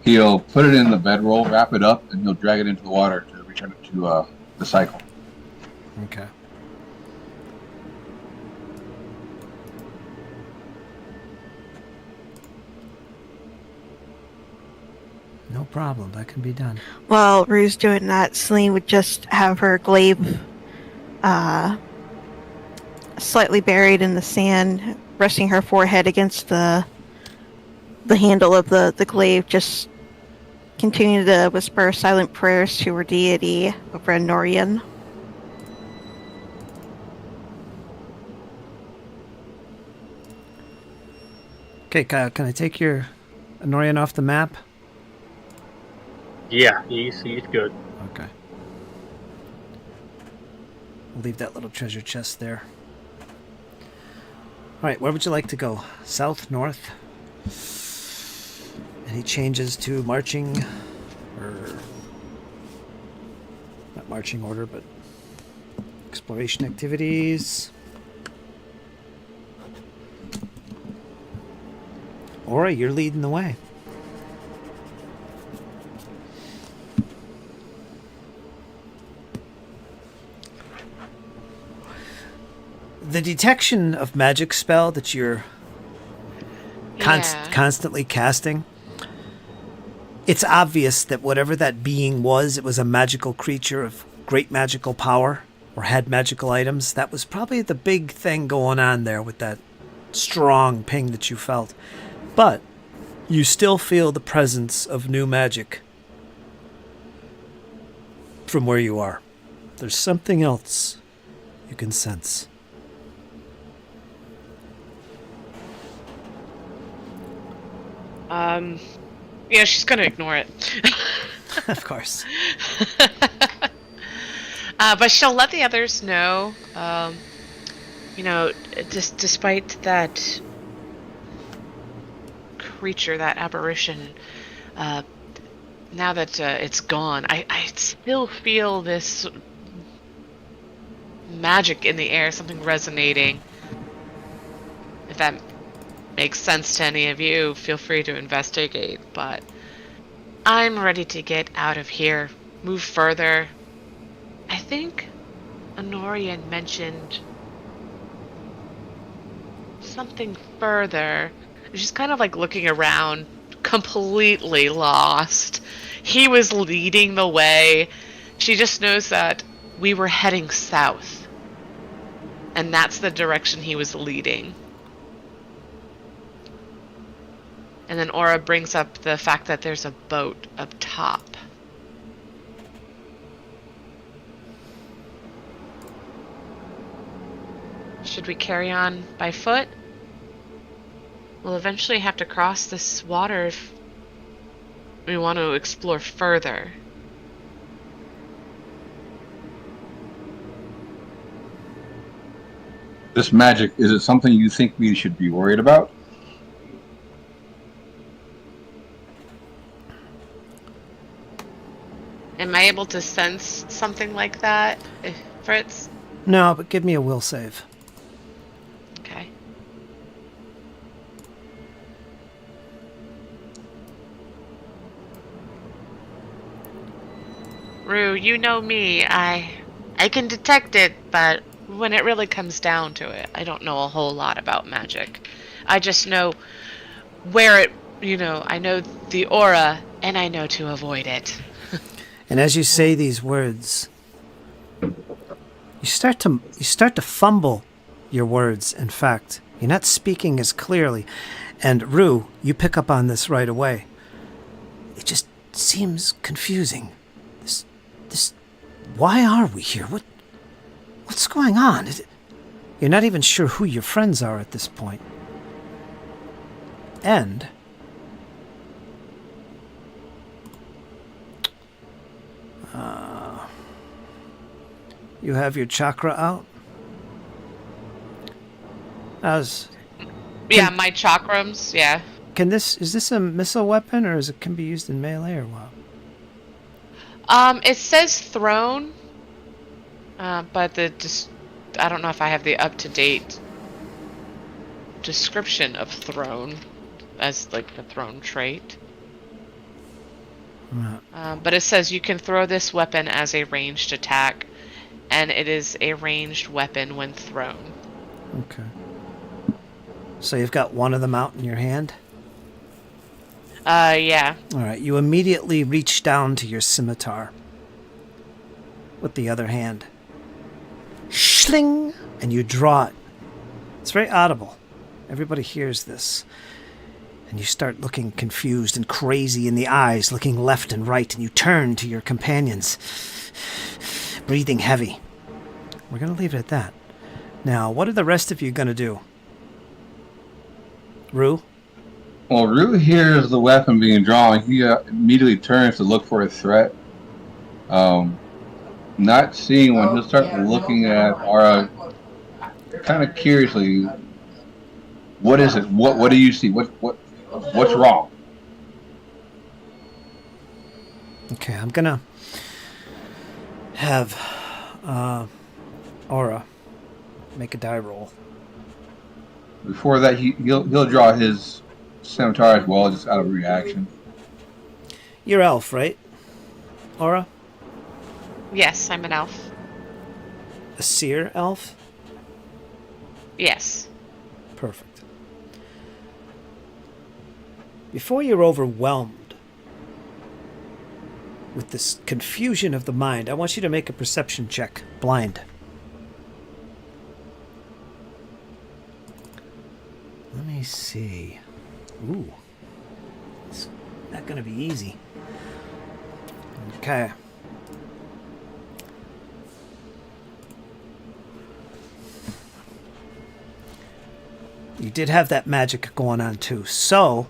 He'll put it in the bedroll, wrap it up, and he'll drag it into the water to return it to the cycle. Okay. No problem. That can be done. While Rue's doing that, Celine would just have her glaive slightly buried in the sand, resting her forehead against the handle of the glaive, just continue to whisper silent prayers to her deity over in Norian. Okay, Kyle, can I take your Anorian off the map? Yeah, he's good. Okay. I'll leave that little treasure chest there. Alright, where would you like to go? South, north? Any changes to marching? Or... not marching order, but... exploration activities? Aura, you're leading the way. The detection of magic spell that you're constantly casting, it's obvious that whatever that being was, it was a magical creature of great magical power or had magical items. That was probably the big thing going on there with that strong ping that you felt. But you still feel the presence of new magic from where you are. There's something else you can sense. Yeah, she's gonna ignore it. Of course. But she'll let the others know, despite that creature, that apparition, now that it's gone, I still feel this magic in the air, something resonating. If that makes sense to any of you, feel free to investigate, but I'm ready to get out of here, move further. I think Honorian mentioned something further. She's kind of like looking around, completely lost. He was leading the way. She just knows that we were heading south, and that's the direction he was leading. And then Aura brings up the fact that there's a boat up top. Should we carry on by foot? We'll eventually have to cross this water if we want to explore further. This magic, is it something you think we should be worried about? Am I able to sense something like that, Fritz? No, but give me a will save. Okay. Rue, you know me. I can detect it, but when it really comes down to it, I don't know a whole lot about magic. I just know where it, I know the aura, and I know to avoid it. And as you say these words, you start to fumble your words. In fact, you're not speaking as clearly. And Rue, you pick up on this right away. It just seems confusing. This why are we here? What's going on? You're not even sure who your friends are at this point. And you have your chakra out? Yeah, my chakrams, yeah. Is this a missile weapon, or can be used in melee, or what? It says throne, but I don't know if I have the up-to-date description of throne as like the throne trait. But it says you can throw this weapon as a ranged attack, and it is a ranged weapon when thrown. Okay. So you've got one of them out in your hand? Yeah. Alright, you immediately reach down to your scimitar with the other hand. Schling! And you draw it. It's very audible. Everybody hears this. And you start looking confused and crazy in the eyes, looking left and right, and you turn to your companions, breathing heavy. We're going to leave it at that. Now, what are the rest of you going to do? Rue? Well, Rue hears the weapon being drawn. He immediately turns to look for a threat. Not seeing one, he'll start looking at Aura kind of curiously. What is it? What do you see? What's wrong? Okay, I'm going to have Aura make a die roll. Before that, he'll draw his scimitar as well, just out of reaction. You're elf, right? Aura? Yes, I'm an elf. A seer elf? Yes. Perfect. Before you're overwhelmed with this confusion of the mind, I want you to make a perception check. Blind. Let me see. Ooh. It's not going to be easy. Okay. You did have that magic going on too, so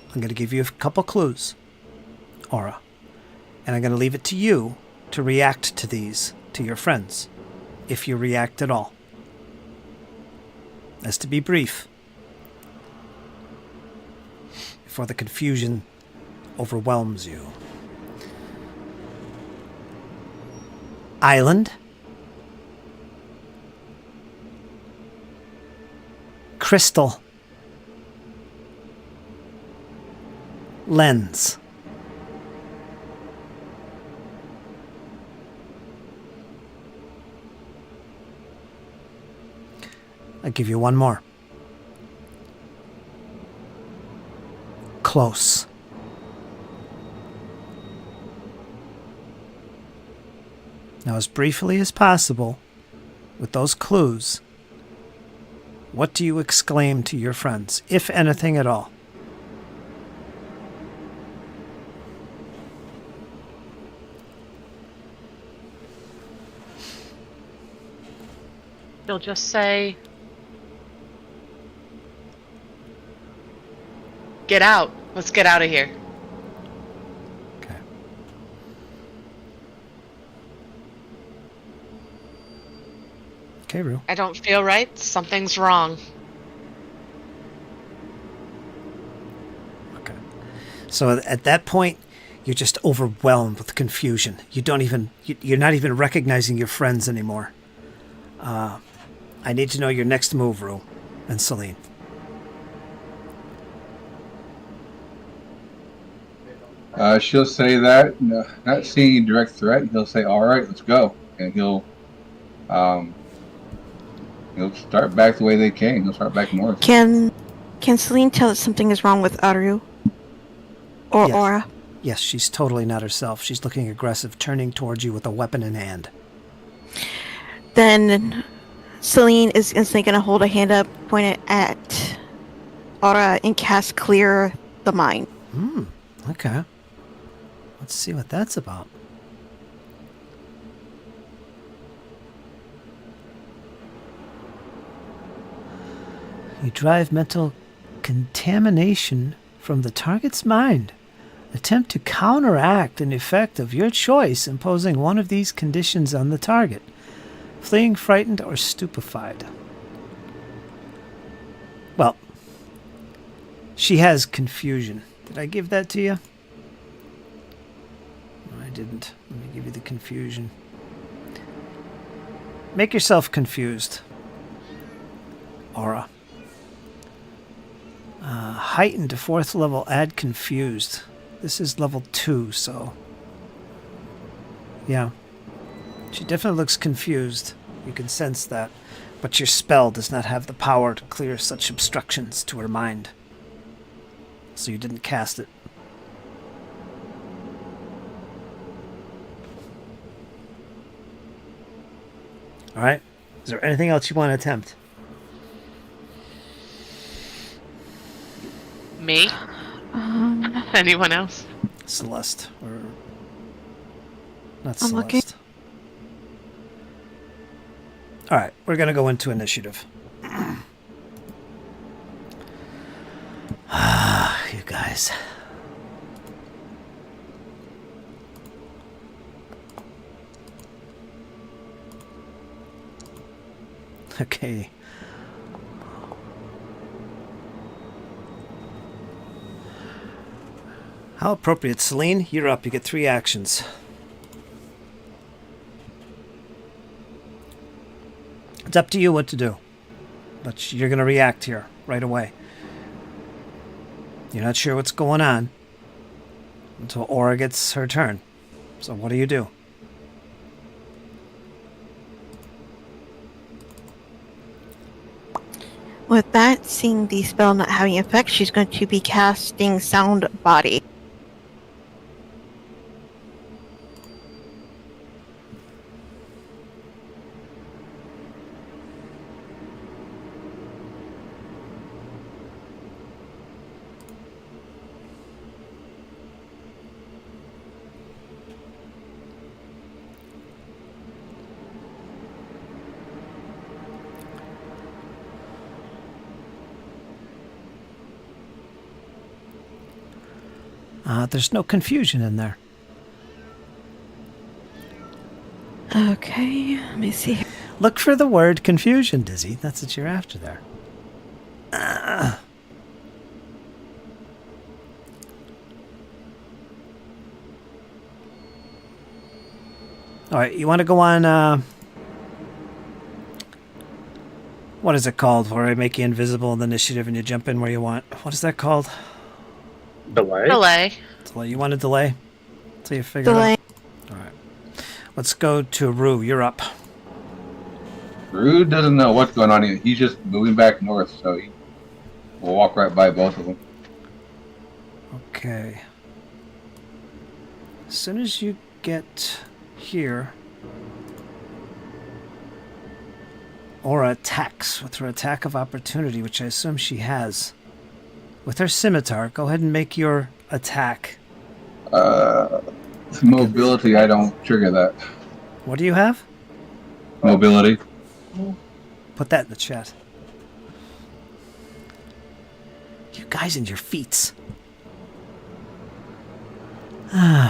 I'm going to give you a couple clues, Aura, and I'm going to leave it to you to react to these to your friends, if you react at all. That's to be brief, before the confusion overwhelms you. Island, crystal, lens. I'll give you one more. Close. Now, as briefly as possible, with those clues, what do you exclaim to your friends, if anything at all? You'll just say, "Get out. Let's get out of here." Okay. Okay, Rue. I don't feel right. Something's wrong. Okay. So at that point, you're just overwhelmed with confusion. You're not even recognizing your friends anymore. I need to know your next move, Rue and Celine. She'll say that, not seeing a direct threat, he'll say, "All right, let's go," and he'll start back the way they came. He'll start back north. Can Celine tell that something is wrong with Aru? Or Yes. Aura? Yes, she's totally not herself. She's looking aggressive, turning towards you with a weapon in hand. Then Celine is instantly going to hold a hand up, point it at Aura, and cast Clear the Mind. Okay. Let's see what that's about. You drive mental contamination from the target's mind. Attempt to counteract an effect of your choice, imposing one of these conditions on the target. Fleeing, frightened, or stupefied. Well, she has confusion. Did I give that to you? No, I didn't. Let me give you the confusion. Make yourself confused. Aura. Heightened to 4th level, add confused. This is level 2, so... yeah. She definitely looks confused. You can sense that. But your spell does not have the power to clear such obstructions to her mind. So you didn't cast it. All right. Is there anything else you want to attempt? Me? Um, Anyone else? Celeste. Or not I'm looking. Celeste. All right. We're going to go into initiative. You guys. Okay. How appropriate. Celine, you're up. You get 3 actions. It's up to you what to do. But you're going to react here right away. You're not sure what's going on until Aura gets her turn. So what do you do? With that, seeing the spell not having effect, she's going to be casting Sound Body. There's no confusion in there. Okay, let me see. Look for the word confusion, Dizzy. That's what you're after there. All right, you want to go on, what is it called, where I make you invisible in the initiative and you jump in where you want? What is that called? Delay. Delay. Delay. You want to delay? Until you figure it Delay. out? All right. Let's go to Rue. You're up. Rude doesn't know what's going on here. He's just moving back north, so he will walk right by both of them. Okay. As soon as you get here, Aura attacks with her attack of opportunity, which I assume she has. With her scimitar, go ahead and make your attack. Mobility, I don't trigger that. What do you have? Mobility. Put that in the chat. You guys and your feats.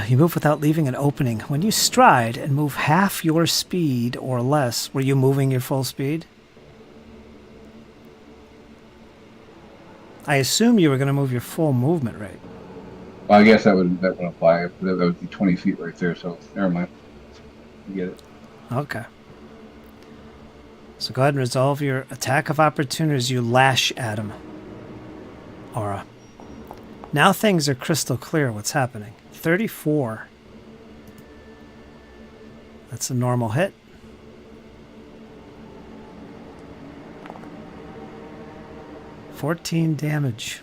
You move without leaving an opening. When you stride and move half your speed or less, were you moving your full speed? I assume you were going to move your full movement rate. Well, I guess that would apply. That would be 20 feet right there, so never mind. You get it. Okay. So go ahead and resolve your attack of opportunity as you lash at him. Aura. Now things are crystal clear what's happening. 34. That's a normal hit. $14 damage.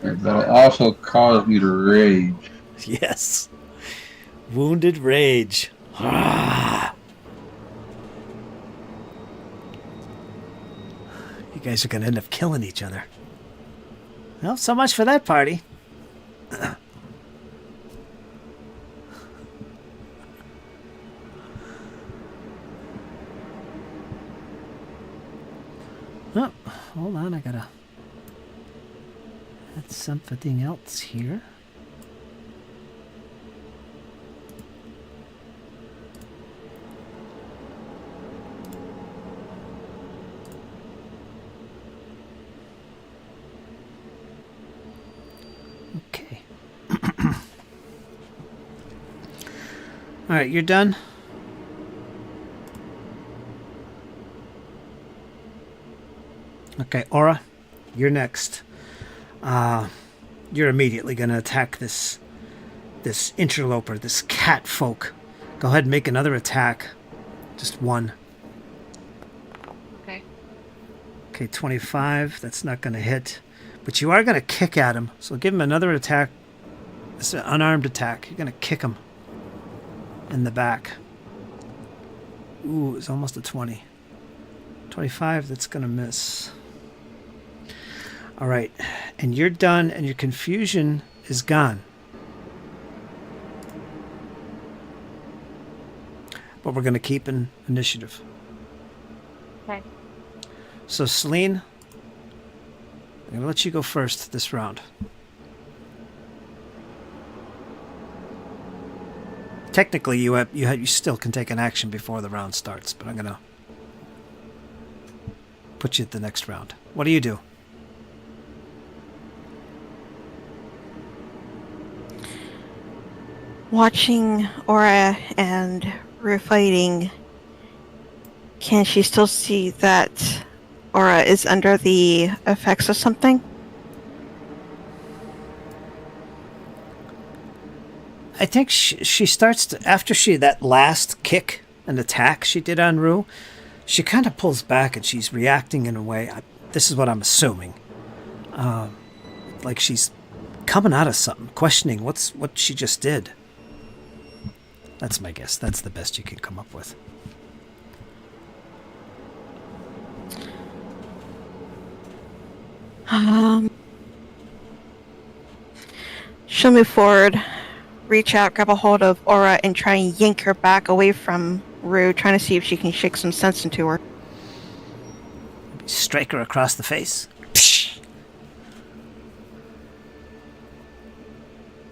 That'll also cause me to rage. Yes. Wounded rage. You guys are going to end up killing each other. Well, so much for that party. Oh, hold on, I gotta add something else here. Okay. All right, you're done? Okay, Aura, you're next. You're immediately going to attack this interloper, this cat folk. Go ahead and make another attack. Just one. Okay. Okay, 25. That's not going to hit. But you are going to kick at him. So give him another attack. It's an unarmed attack. You're going to kick him in the back. Ooh, it's almost a 20. 25, that's going to miss. All right. And you're done, and your confusion is gone. But we're going to keep an initiative. Okay. So, Celine, I'm going to let you go first this round. Technically, you still can take an action before the round starts, but I'm going to put you at the next round. What do you do? Watching Aura and Rue fighting, can she still see that Aura is under the effects of something? I think she starts to, after that last kick and attack she did on Rue, she kind of pulls back and she's reacting in a way, this is what I'm assuming, like she's coming out of something, questioning what she just did. That's my guess. That's the best you can come up with. She'll move forward, reach out, grab a hold of Aura, and try and yank her back away from Rue, trying to see if she can shake some sense into her. Strike her across the face. Psh.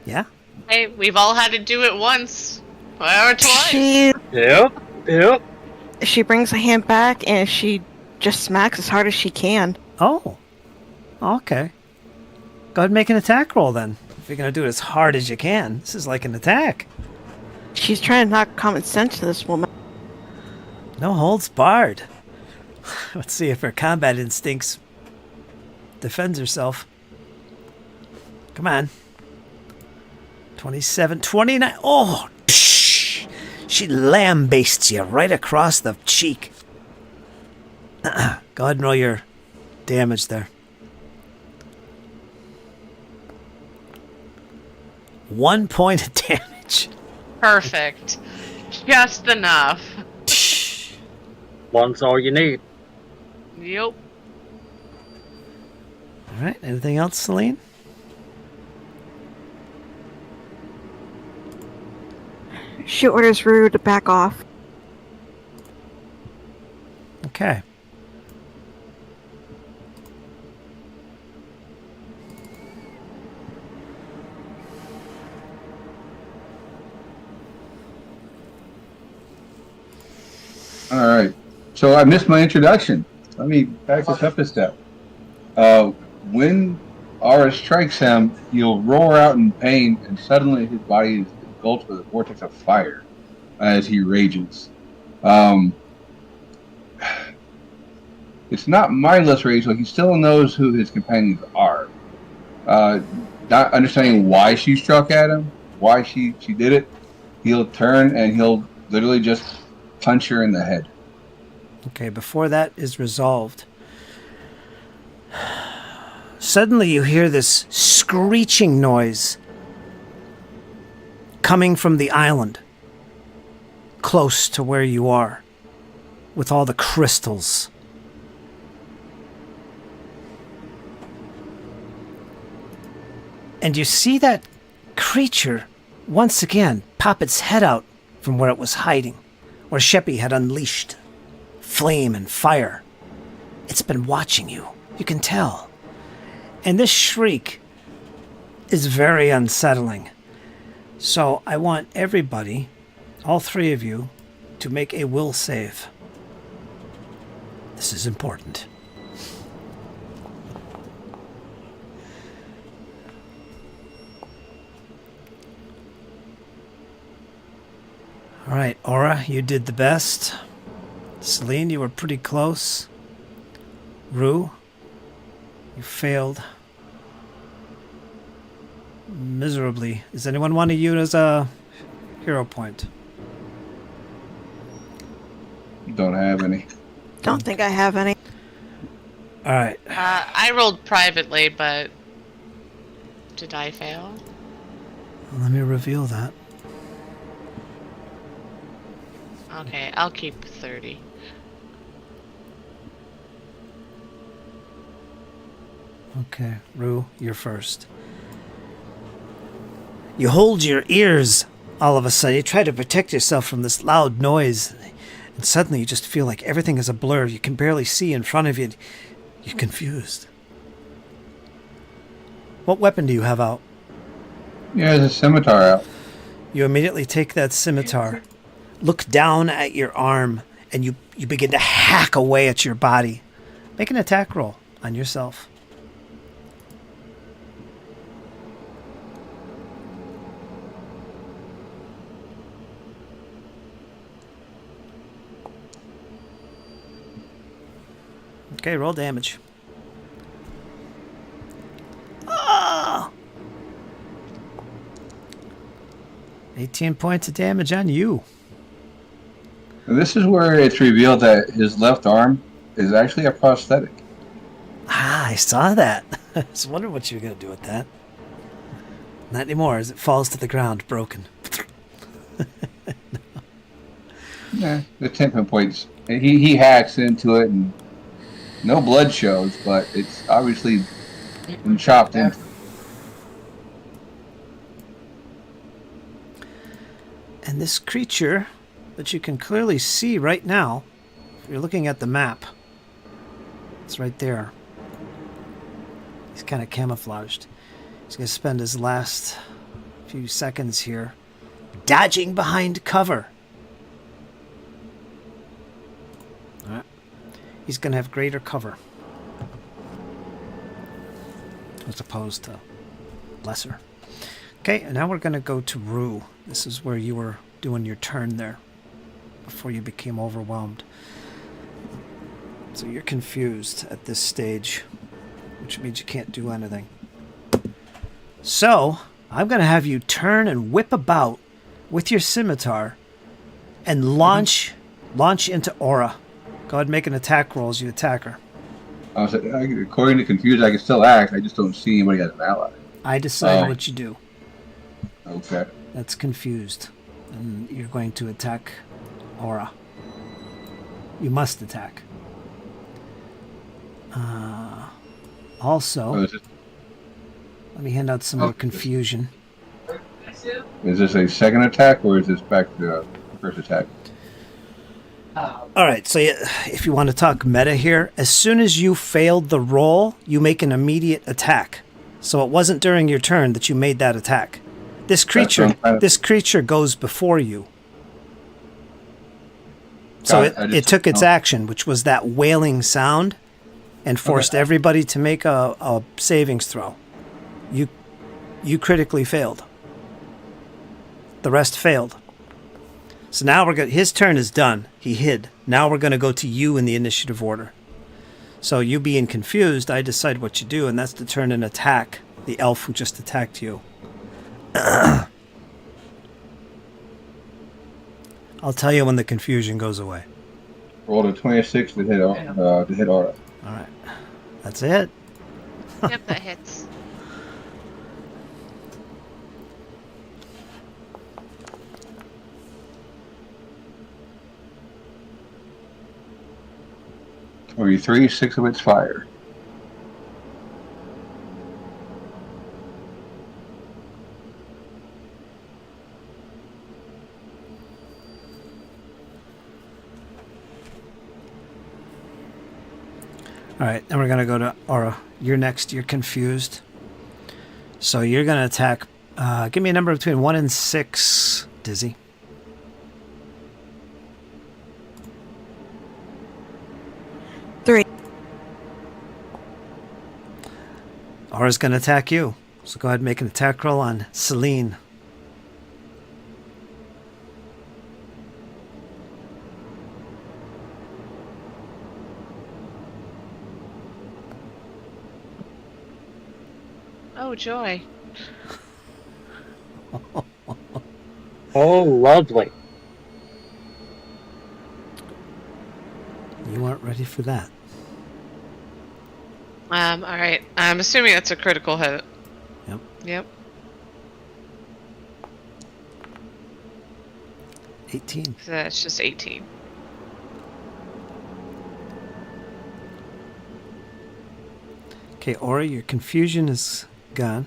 Yeah? Hey, we've all had to do it once. Or twice. Yep. She brings a hand back and she just smacks as hard as she can. Oh. Okay. Go ahead and make an attack roll then. If you're going to do it as hard as you can. This is like an attack. She's trying to knock common sense to this woman. No holds barred. Let's see if her combat instincts defends herself. Come on. 27, 29. Oh, psh, she lambastes you right across the cheek. Go ahead and roll your damage there. 1 point of damage. Perfect. Just enough. One's all you need. Yep. All right. Anything else, Celine? She orders Rue to back off. Okay. All right. So I missed my introduction. Let me back this up a step. When Aura strikes him, he'll roar out in pain, and suddenly his body is engulfed with a vortex of fire as he rages. It's not mindless rage, so he still knows who his companions are. Not understanding why she struck at him, why she did it, he'll turn and he'll literally just punch her in the head. Okay, before that is resolved, suddenly you hear this screeching noise coming from the island, close to where you are, with all the crystals. And you see that creature once again pop its head out from where it was hiding, where Sheppy had unleashed flame and fire. It's been watching you. You can tell. And this shriek is very unsettling. So I want everybody, all three of you, to make a will save. This is important. All right, Aura, you did the best. Celine, you were pretty close. Rue, you failed miserably. Does anyone want to use a hero point? Don't have any. Don't think I have any. All right. I rolled privately, but did I fail? Let me reveal that. Okay, I'll keep 30. Okay, Rue, you're first. You hold your ears all of a sudden. You try to protect yourself from this loud noise, and suddenly you just feel like everything is a blur. You can barely see in front of you. You're confused. What weapon do you have out? Yeah, there's a scimitar out. You immediately take that scimitar, look down at your arm, and you begin to hack away at your body. Make an attack roll on yourself. Okay, roll damage. Ah! 18 points of damage on you. And this is where it's revealed that his left arm is actually a prosthetic. Ah, I saw that. I was wondering what you were going to do with that. Not anymore, as it falls to the ground, broken. Yeah, the 10 points. And he hacks into it, and no blood shows, but it's obviously been chopped into. And this creature that you can clearly see right now, if you're looking at the map, it's right there. He's kind of camouflaged. He's going to spend his last few seconds here dodging behind cover. All right. He's going to have greater cover as opposed to lesser. Okay, and now we're going to go to Rue. This is where you were doing your turn there before you became overwhelmed. So you're confused at this stage, which means you can't do anything. So I'm going to have you turn and whip about with your scimitar and launch into Aura. Go ahead and make an attack roll as you attack her. According to Confused, I can still act. I just don't see anybody as an ally. I decide what you do. Okay. That's Confused. And you're going to attack Aura. You must attack. Also, let me hand out some more confusion. Is this a second attack, or is this back to the first attack? Alright, so if you want to talk meta here, as soon as you failed the roll, you make an immediate attack. So it wasn't during your turn that you made that attack. This creature goes before you. So it took its action, which was that wailing sound, and forced everybody to make a savings throw. You critically failed. The rest failed. So now his turn is done. He hid. Now we're going to go to you in the initiative order. So you being confused, I decide what you do, and that's to turn and attack the elf who just attacked you. I'll tell you when the confusion goes away. Roll a 26 to hit Aura. All right. That's it. Yep, that hits. Or 3, 6 of it's fire. All right, then we're going to go to Aura. You're next. You're confused. So you're going to attack. Give me a number between 1 and 6, Dizzy. Three. Aura's going to attack you. So go ahead and make an attack roll on Celine. Oh, joy. Oh, lovely. You aren't ready for that. Alright. I'm assuming that's a critical hit. Yep. Yep. 18. So that's just 18. Okay, Aura, your confusion is gone.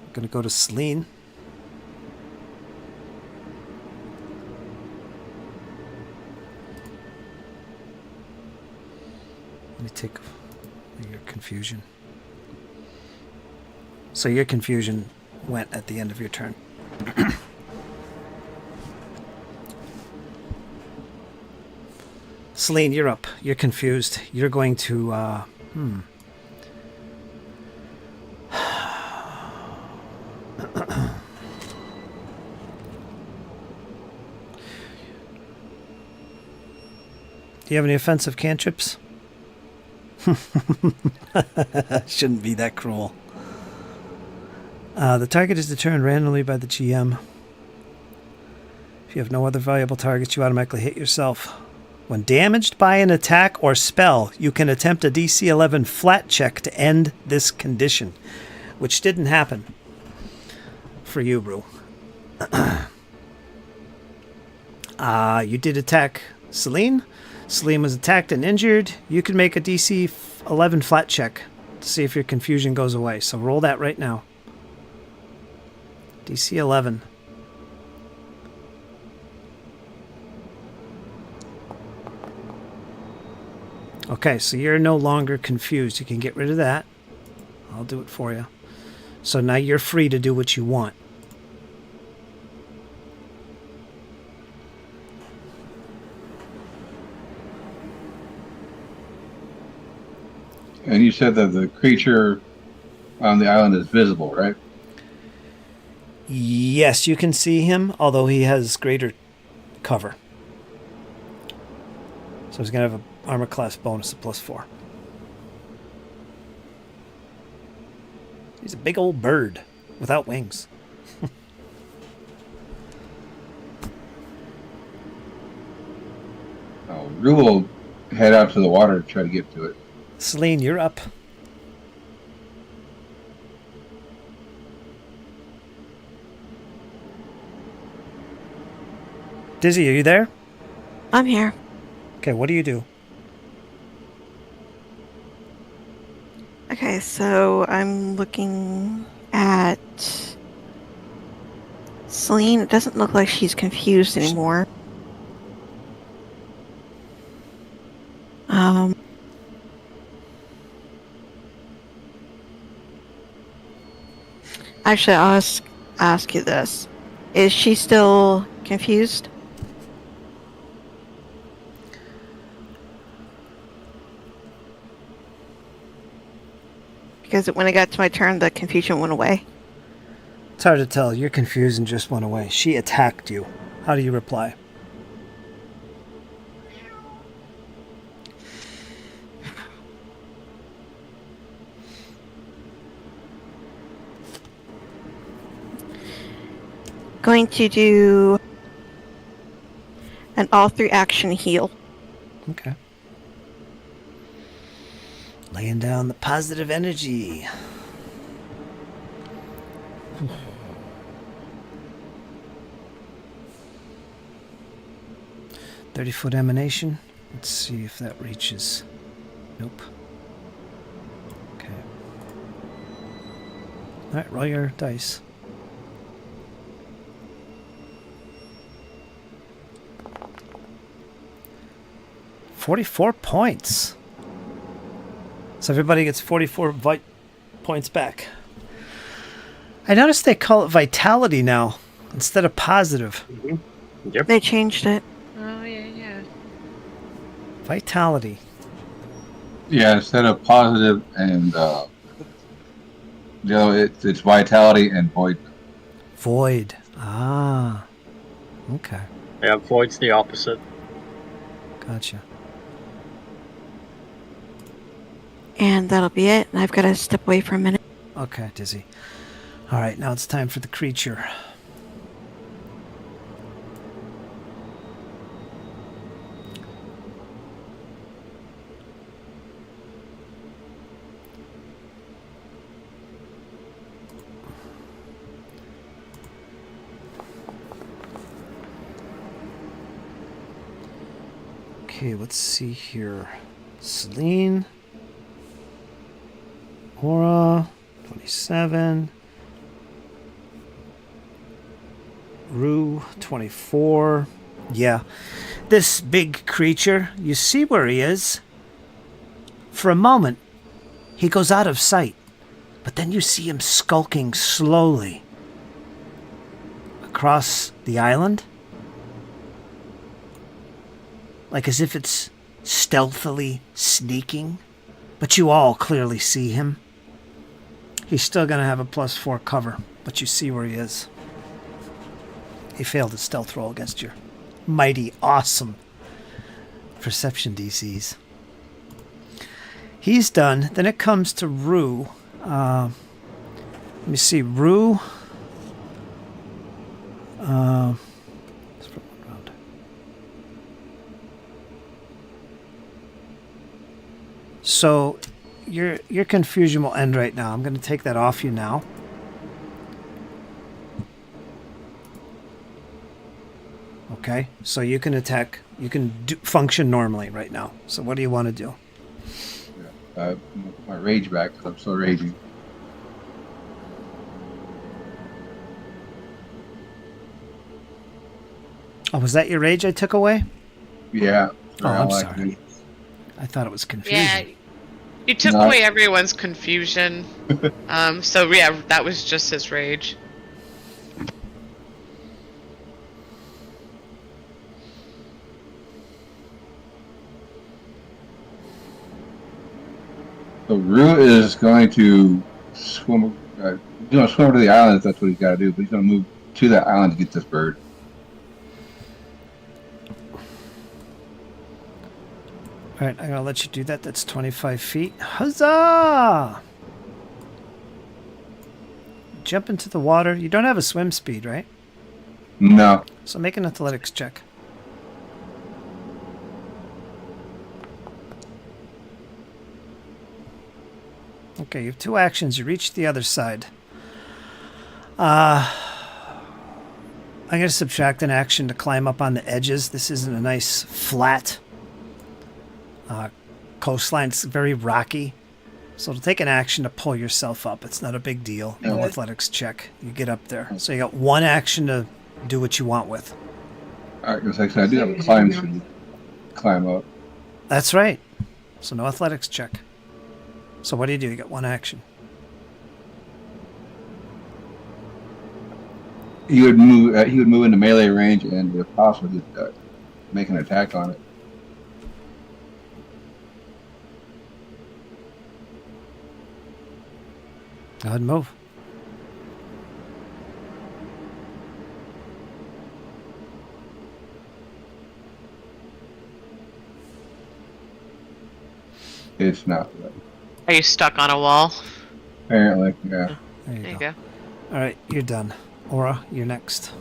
I'm going to go to Celine. Let me take your confusion. So your confusion went at the end of your turn. Celine, you're up. You're confused. You're going to, Do you have any offensive cantrips? Shouldn't be that cruel. The target is determined randomly by the GM. If you have no other valuable targets, you automatically hit yourself. When damaged by an attack or spell, you can attempt a DC 11 flat check to end this condition, which didn't happen for you, Rue. You did attack Celine. Celine was attacked and injured. You can make a DC 11 flat check to see if your confusion goes away. So roll that right now. DC 11. Okay, so you're no longer confused. You can get rid of that. I'll do it for you. So now you're free to do what you want. And you said that the creature on the island is visible, right? Yes, you can see him, although he has greater cover. So he's going to have an armor class bonus of +4. He's a big old bird without wings. Rue will head out to the water to try to get to it. Celine, you're up. Dizzy, are you there? I'm here. Okay, what do you do? Okay, so I'm looking at Celine. It doesn't look like she's confused anymore. Actually, I'll ask you this. Is she still confused? Because when it got to my turn, the confusion went away. It's hard to tell. Your confusion just went away. She attacked you. How do you reply? Going to do an all 3 action heal. Okay. Laying down the positive energy. "30-foot emanation." Let's see if that reaches. Nope. Okay. Alright, roll your dice. "44 points. So everybody gets 44 points back. I noticed they call it vitality now instead of positive. Mm-hmm. Yep. They changed it. Oh, yeah. Vitality. Yeah, instead of positive and it's vitality and void. Void. Ah. Okay. Yeah, void's the opposite. Gotcha. And that'll be it. And I've got to step away for a minute. Okay, Dizzy. All right, now it's time for the creature. Okay, let's see here. Celine. Aura. 27. Rue. 24. Yeah. This big creature, you see where he is? For a moment, he goes out of sight. But then you see him skulking slowly across the island. Like as if it's stealthily sneaking. But you all clearly see him. He's still going to have a +4 cover, but you see where he is. He failed his stealth roll against your mighty, awesome perception DCs. He's done. Then it comes to Rue. Let me see. Rue. Let's put one round. So your confusion will end right now. I'm going to take that off you now. Okay, so you can attack. You can function normally right now. So what do you want to do? My rage back because I'm still raging. Oh, was that your rage I took away? Yeah. Oh, I'm sorry. I thought it was confusion. Yeah, you took away everyone's confusion. So yeah, that was just his rage. So Rue is going to swim. Swim over to the island if that's what he's got to do. But he's going to move to that island to get this bird. All right, I'm going to let you do that. That's 25 feet. Huzzah! Jump into the water. You don't have a swim speed, right? No. So make an athletics check. Okay, you have 2 actions. You reach the other side. I'm going to subtract an action to climb up on the edges. This isn't a nice flat coastline. It's very rocky. So it'll take an action to pull yourself up. It's not a big deal. No athletics check. You get up there. So you got 1 action to do what you want with. All right, because actually I do have a climb speed. Climb up. That's right. So no athletics check. So what do? You got 1 action. He would move. He would move into melee range, and if possible, just make an attack on it. Go ahead and move. It's not. Are you stuck on a wall? Apparently, yeah. There you go. All right, you're done. Aura, you're next.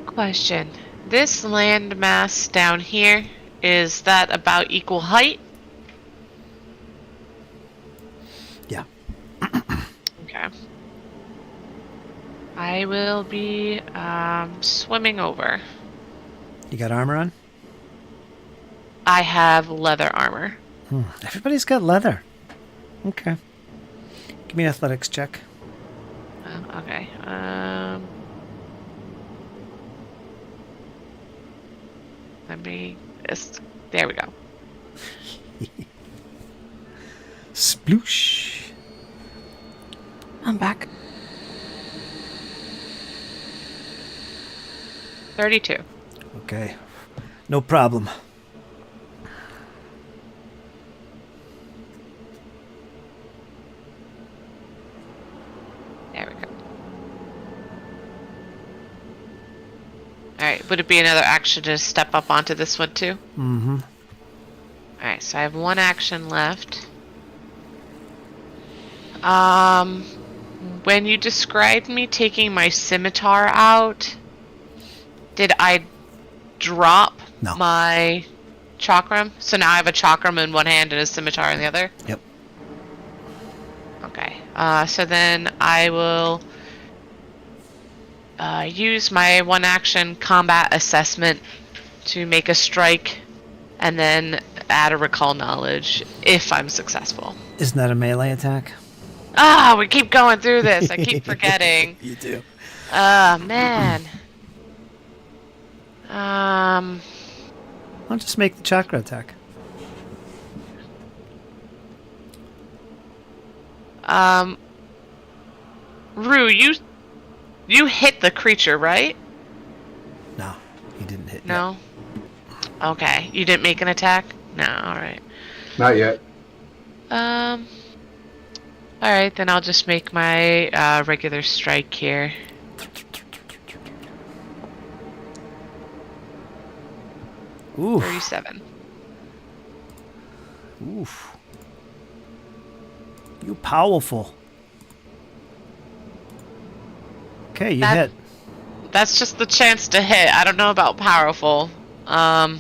Question. This landmass down here, is that about equal height? Yeah. Okay. I will be swimming over. You got armor on? I have leather armor. Everybody's got leather. Okay. Give me an athletics check. Okay. There we go. Sploosh. I'm back. 32. Okay. No problem. There we go. Alright, would it be another action to step up onto this one too? Mm-hmm. Alright, so I have 1 action left. When you described me taking my scimitar out, did I drop my chakram? So now I have a chakram in one hand and a scimitar in the other? Yep. So then I will use my one action combat assessment to make a strike, and then add a recall knowledge if I'm successful. Isn't that a melee attack? Ah, we keep going through this. I keep forgetting. You do. Ah, man. I'll just make the chakra attack. Rue, you hit the creature, right? No, he didn't hit. No? Okay. You didn't make an attack? No, alright. Not yet. Alright, then I'll just make my regular strike here. Oof. 37. Oof. You powerful. Okay, you hit. That's just the chance to hit. I don't know about powerful. 2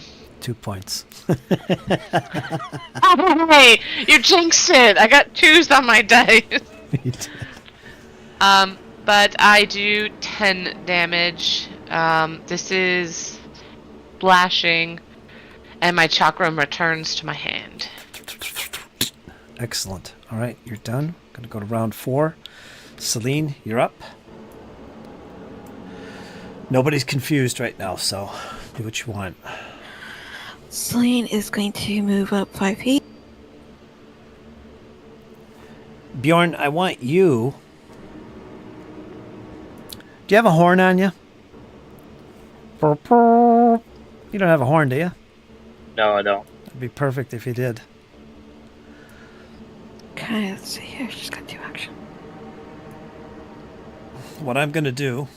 points. Hey, you jinxed it! I got 2s on my dice. You did. But I do 10 damage. This is splashing, and my chakram returns to my hand. Excellent. All right, you're done. Gonna go to round 4. Celine, you're up. Nobody's confused right now, so do what you want. Celine is going to move up 5 feet. Bjorn, I want you. Do you have a horn on you? You don't have a horn, do you? No, I don't. It'd be perfect if you did. Okay, let's see here. She's got 2 action. What I'm going to do,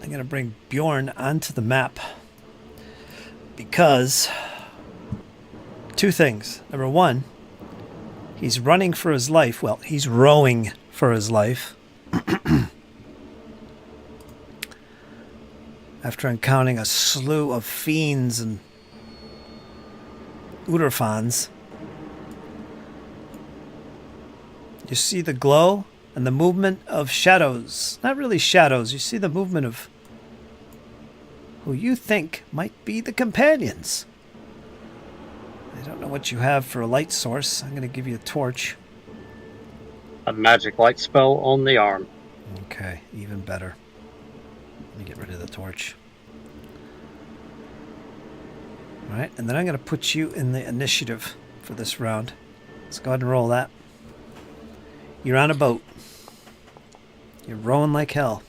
I'm going to bring Bjorn onto the map because 2 things. Number 1, he's running for his life. Well, he's rowing for his life after encountering a slew of fiends and Uderfans. You see the glow and the movement of shadows. Not really shadows. You see the movement of who you think might be the companions. I don't know what you have for a light source. I'm going to give you a torch. A magic light spell on the arm. Okay, even better. Let me get rid of the torch. Alright, and then I'm going to put you in the initiative for this round. Let's go ahead and roll that. You're on a boat. You're rowing like hell.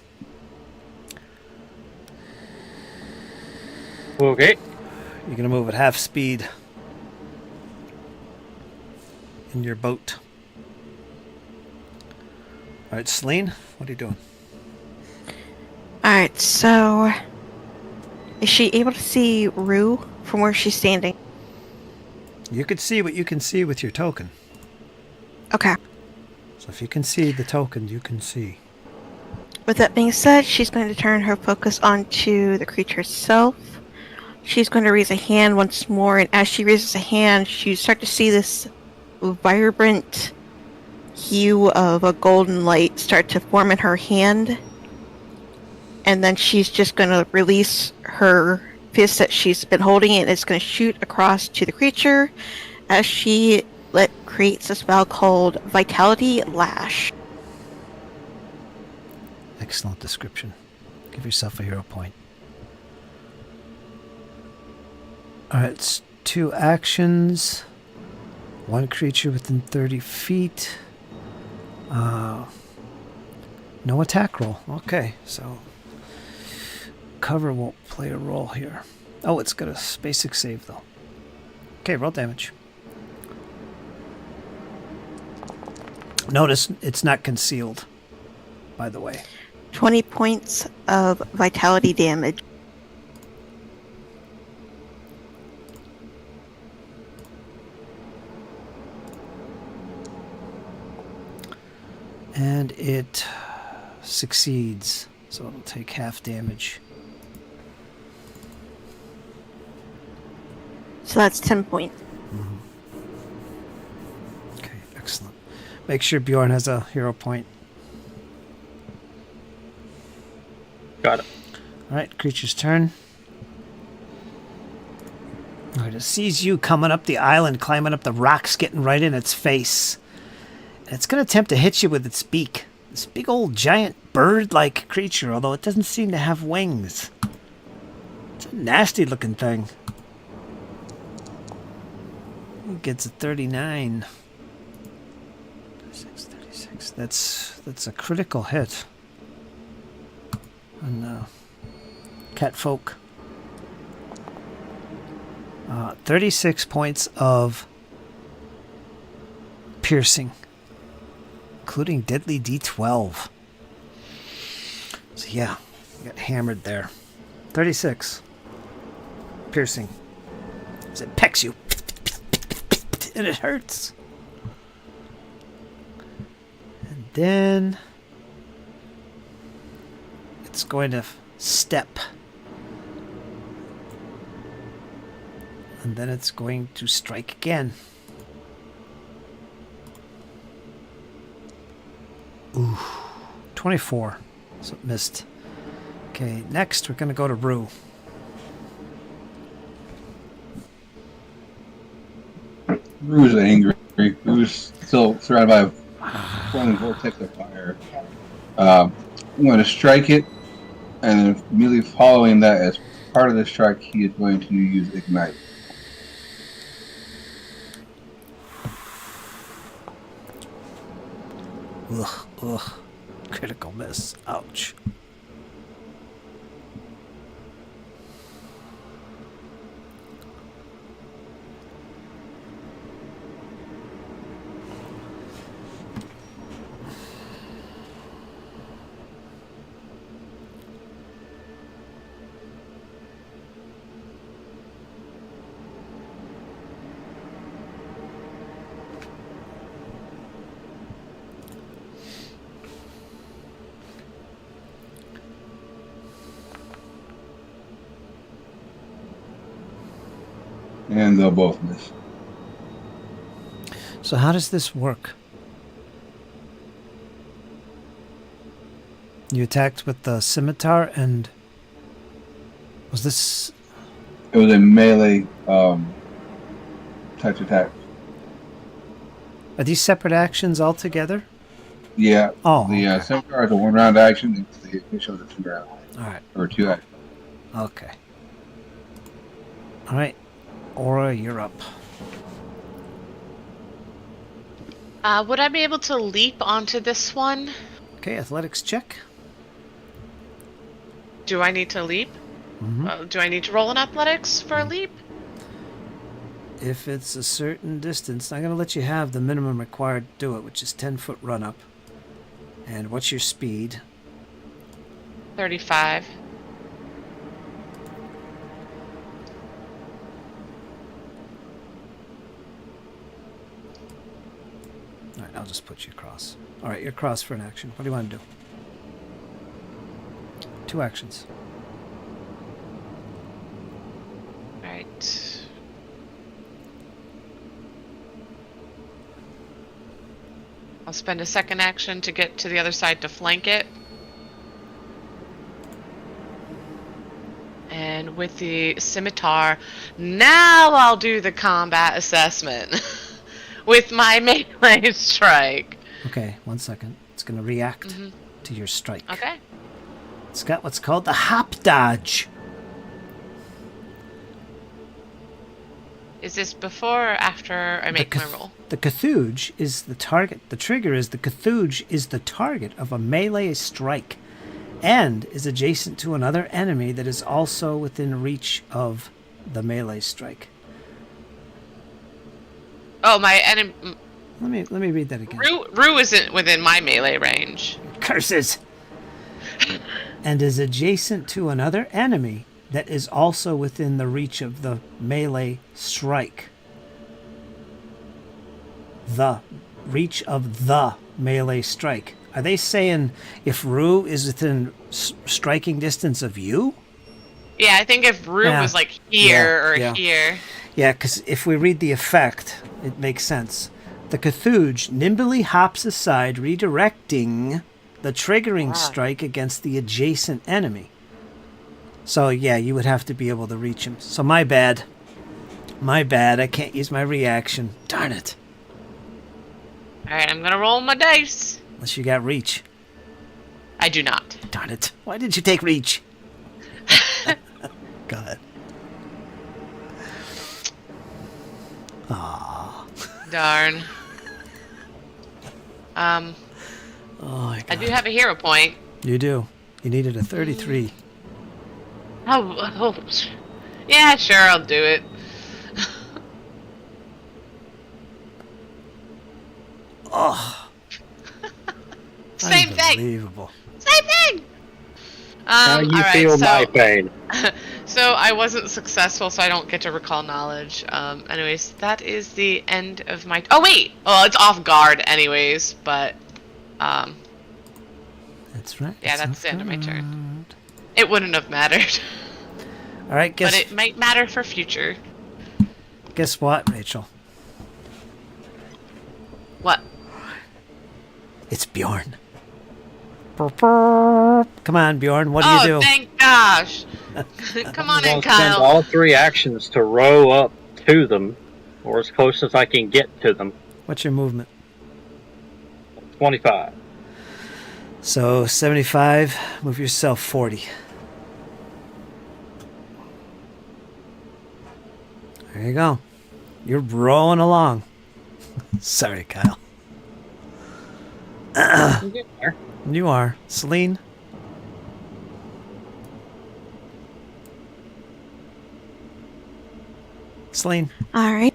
Okay. You're going to move at half speed in your boat. Alright, Celine, what are you doing? Alright, so... Is she able to see Rue from where she's standing? You can see what you can see with your token. Okay. So if you can see the token, you can see. With that being said, she's going to turn her focus onto the creature itself. She's going to raise a hand once more, and as she raises a hand, you start to see this vibrant hue of a golden light start to form in her hand. And then she's just going to release her fist that she's been holding, and it's going to shoot across to the creature as she creates a spell called Vitality Lash. Excellent description. Give yourself a hero point. Alright, it's 2 actions. 1 creature within 30 feet. No attack roll. Okay, so cover won't play a role here. Oh, it's got a basic save though. Okay, roll damage. Notice it's not concealed, by the way. 20 points of vitality damage. And it succeeds, so it'll take half damage. So that's 10 points. Excellent. Make sure Bjorn has a hero point. Got it. All right, creature's turn. All right, it sees you coming up the island, climbing up the rocks, getting right in its face. And it's going to attempt to hit you with its beak. This big old giant bird-like creature, although it doesn't seem to have wings. It's a nasty-looking thing. It gets a 39. 36. That's a critical hit. And cat folk. 36 points of piercing, including deadly D12. So yeah, you got hammered there. 36 piercing. As it pecks you, and it hurts. And then it's going to step. And then it's going to strike again. Ooh, 24. So it missed. Okay, next we're going to go to Rue. Rue's angry. Rue's still surrounded by a flowing vortex of fire. I'm going to strike it, and then immediately following that, as part of the strike, he is going to use Ignite. Ugh. Critical miss. Ouch. And they'll both miss. So how does this work? You attacked with the scimitar, and was this... It was a melee type attack. Are these separate actions altogether? Yeah. Oh, The okay. Scimitar is a 1-round action, and the initial is a 2-round. All right. Or 2 action. Okay. All right. Aura, you're up. Would I be able to leap onto this one? Okay, athletics check. Do I need to leap? Do I need to roll an athletics for a leap? If it's a certain distance, I'm going to let you have the minimum required to do it, which is 10-foot run-up. And what's your speed? 35. All right, I'll just put you across. All right, you're across for an action. What do you want to do? 2 actions. Alright. I'll spend a second action to get to the other side to flank it. And with the scimitar, now I'll do the combat assessment with my melee strike. Okay, 1 second. It's going to react to your strike. Okay. It's got what's called the hop dodge. Is this before or after I make my roll? The Cthulhu is the target. The trigger is the Cthulhu is the target of a melee strike and is adjacent to another enemy that is also within reach of the melee strike. Oh, my enemy. Let me read that again. Rue isn't within my melee range. Curses! And is adjacent to another enemy that is also within the reach of the melee strike. The reach of the melee strike. Are they saying if Rue is within striking distance of you? Yeah, I think if Rue was like here or here. Yeah, because if we read the effect, it makes sense. The Cthulhu nimbly hops aside, redirecting the triggering strike against the adjacent enemy. So, yeah, you would have to be able to reach him. So, my bad. My bad. I can't use my reaction. Darn it. Alright, I'm gonna roll my dice. Unless you got reach. I do not. Darn it. Why did you take reach? Go ahead. Darn. Oh, my God. I do have a hero point. You do. You needed a 33. Oh, yeah, sure, I'll do it. Oh. Same thing. Unbelievable. Same thing. How you alright, feel so, my pain? so I wasn't successful, so I don't get to recall knowledge. Anyways, that is the end of my. Oh wait, well it's off guard, anyways. But, That's right. yeah, that's the end of my turn. It wouldn't have mattered, All right, but it might matter for future. guess what, Rachel? What? It's Bjorn. Come on, Bjorn. What do you do? Oh, thank gosh! Come on I'm in, gonna spend Kyle. all 3 actions to row up to them, or as close as I can get to them. What's your movement? 25. So 75. Move yourself 40. There you go. You're rolling along. Sorry, Kyle. I'm getting there. You are. Celine? Celine? Alright.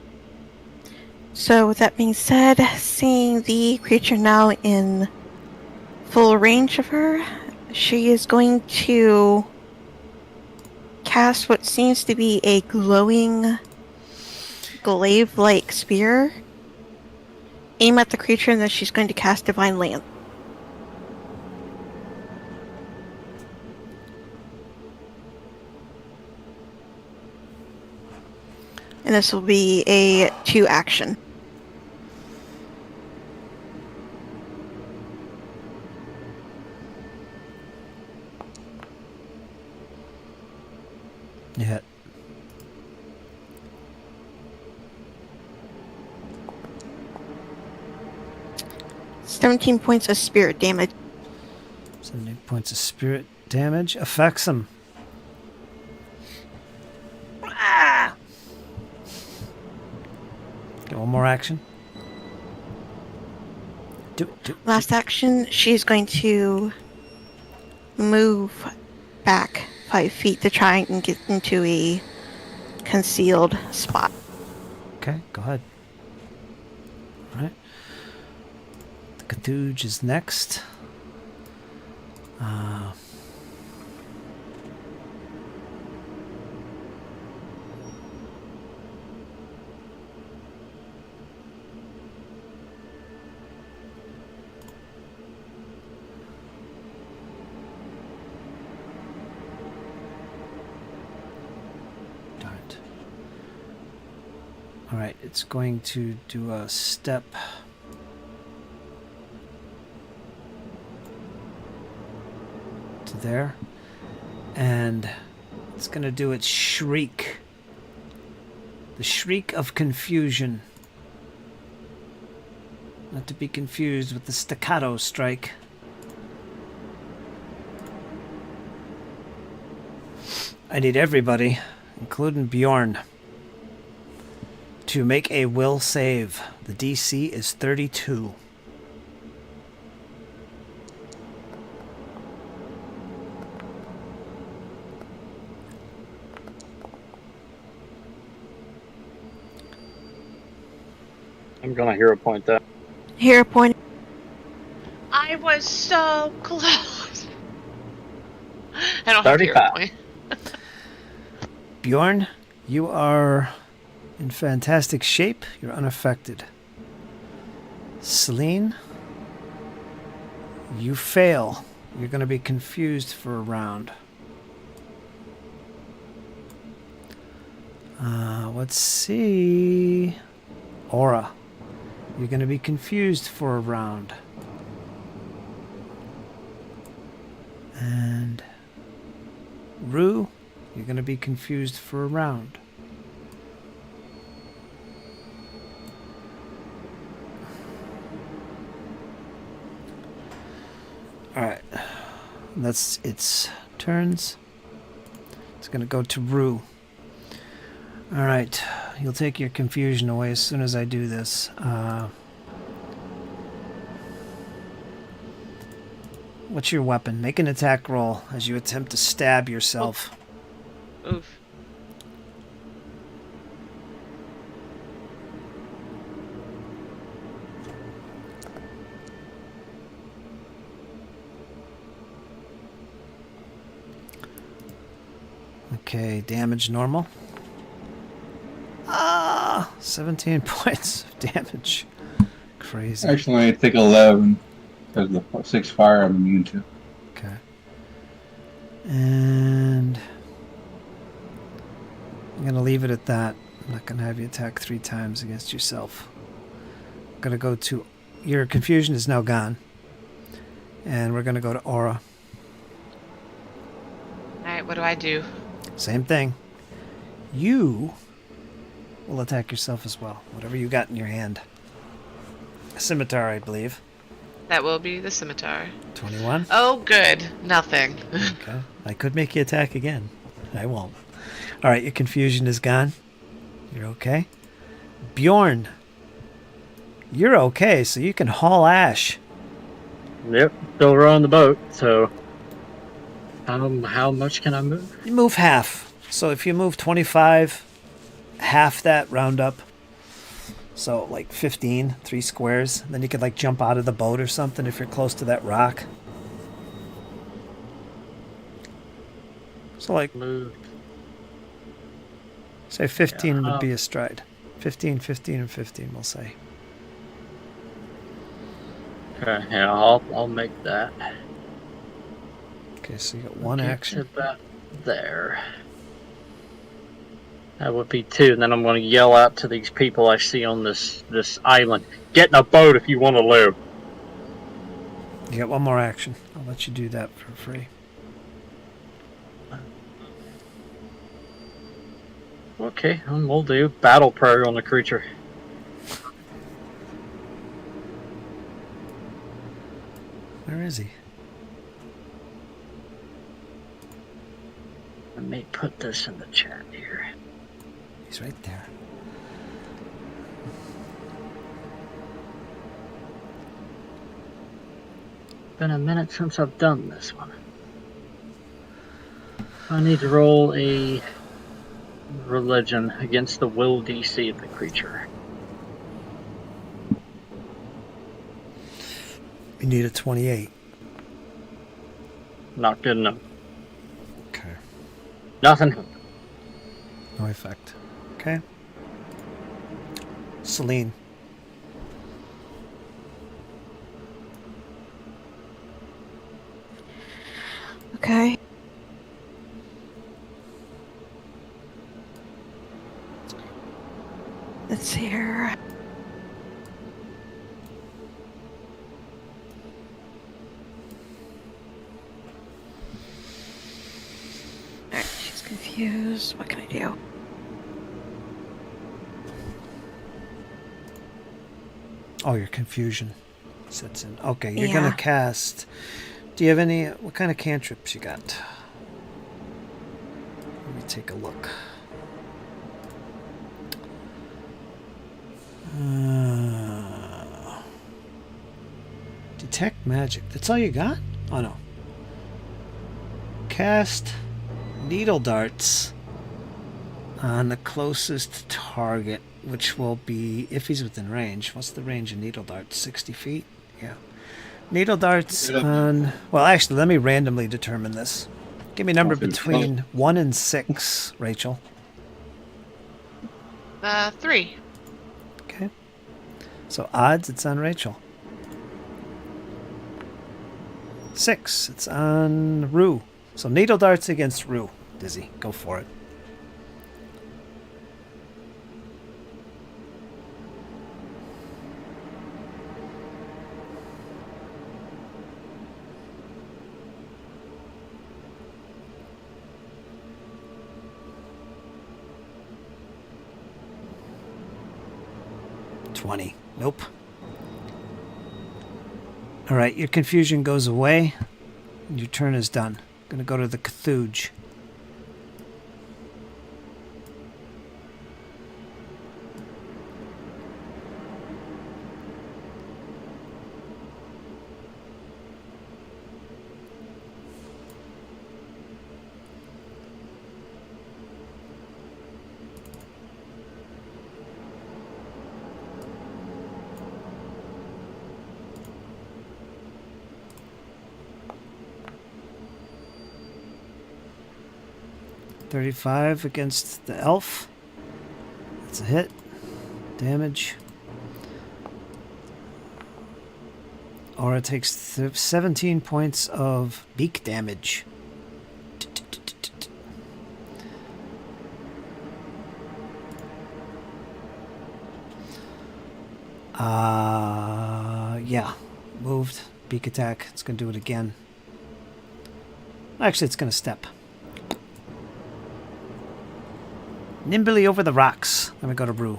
So, with that being said, seeing the creature now in full range of her, she is going to cast what seems to be a glowing glaive-like spear, aim at the creature, and then she's going to cast Divine Lance. And this will be a 2 action. You hit. "17 points of spirit damage." 17 points of spirit damage. Affects him. Ah! Get one more action. Do. Last action, she's going to move back 5 feet to try and get into a concealed spot. Okay, go ahead. All right. The Cthulhu is next. Darn it. All right, it's going to do a step. To there. And it's going to do its shriek. The shriek of confusion. Not to be confused with the staccato strike. I need everybody, including Bjorn, to make a will save. The DC is 32. I'm gonna hero point that. Hero point. I was so close. I don't have a hero 35. point. Bjorn, you are in fantastic shape. You're unaffected. Celine, you fail. You're going to be confused for a round. Let's see. Aura, you're going to be confused for a round. And Rue, you're going to be confused for a round. Alright. That's its turns. It's going to go to Rue. Alright. You'll take your confusion away as soon as I do this. What's your weapon? Make an attack roll as you attempt to stab yourself. Oof. Okay, damage normal. 17 points of damage. Crazy. Actually, I take 11 because of the 6 fire I'm immune to. Okay. And I'm going to leave it at that. I'm not going to have you attack 3 times against yourself. I'm going to go to... Your confusion is now gone. And we're going to go to Aura. Alright, what do I do? Same thing. You will attack yourself as well. Whatever you got in your hand. A scimitar, I believe. That will be the scimitar. 21. Oh, good. Nothing. Okay. I could make you attack again. I won't. Alright, your confusion is gone. You're okay. Bjorn. You're okay, so you can haul ash. Yep, still rowing the boat, so how much can I move? You move half. So if you move 25, half that round up. So like 15, 3 squares. Then you could like jump out of the boat or something if you're close to that rock. So like, Move. say 15 Yeah, would be a stride. 15, 15, and 15, we'll say. Okay, yeah, I'll make that. Okay, so you got one Get action. to about there. That would be 2, and then I'm going to yell out to these people I see on this island. Get in a boat if you want to live. You got one more action. I'll let you do that for free. Okay, and we'll do battle prayer on the creature. Where is he? Let me put this in the chat here. He's right there. Been a minute since I've done this one. I need to roll a religion against the will DC of the creature. You need a 28. Not good enough. Okay. Nothing. No effect. Okay. Celine. Okay. Let's see here. Alright, she's confused. What can I do? Oh, your confusion sets in. Okay, you're Yeah. gonna cast. Do you have any? What kind of cantrips you got? Let me take a look. Detect magic. That's all you got? Oh no. Cast needle darts on the closest target, which will be, if he's within range. What's the range of needle darts? 60 feet? Yeah. Needle darts on... Well, actually, let me randomly determine this. Give me a number between 1 and 6, Rachel. 3. Okay. So odds, it's on Rachel. 6, it's on Rue. So needle darts against Rue. Dizzy, go for it. 20. Nope. All right, your confusion goes away. Your turn is done. Gonna go to the Cthulhu. $35 against the elf. That's a hit. Damage. Aura takes 17 points of beak damage. Yeah. Moved. Beak attack. It's going to do it again. Actually, it's going to step. Nimbly over the rocks. Let me go to Brew.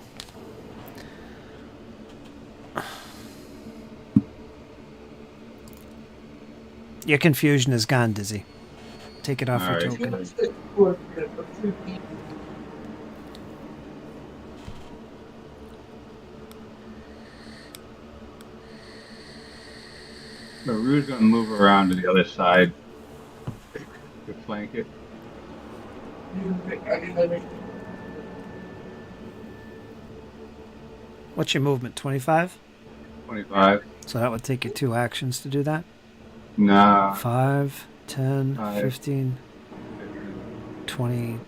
Your confusion is gone, Dizzy. Take it off your token. So Rue's going to move around to the other side to flank it. What's your movement? 25? 25. So that would take you 2 actions to do that. Nah. 5, 10, 5, 15, 20.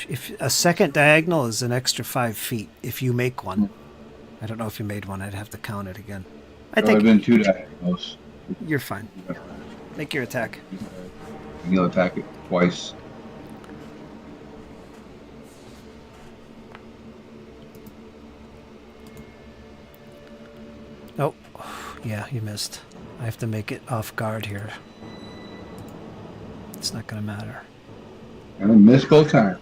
If a second diagonal is an extra 5 feet, if you make one. I don't know if you made one. I'd have to count it again. I There think have been 2 diagonals. you're fine. Make your attack. You'll attack it twice. Oh, yeah, you missed. I have to make it off guard here. It's not going to matter. And I missed both times.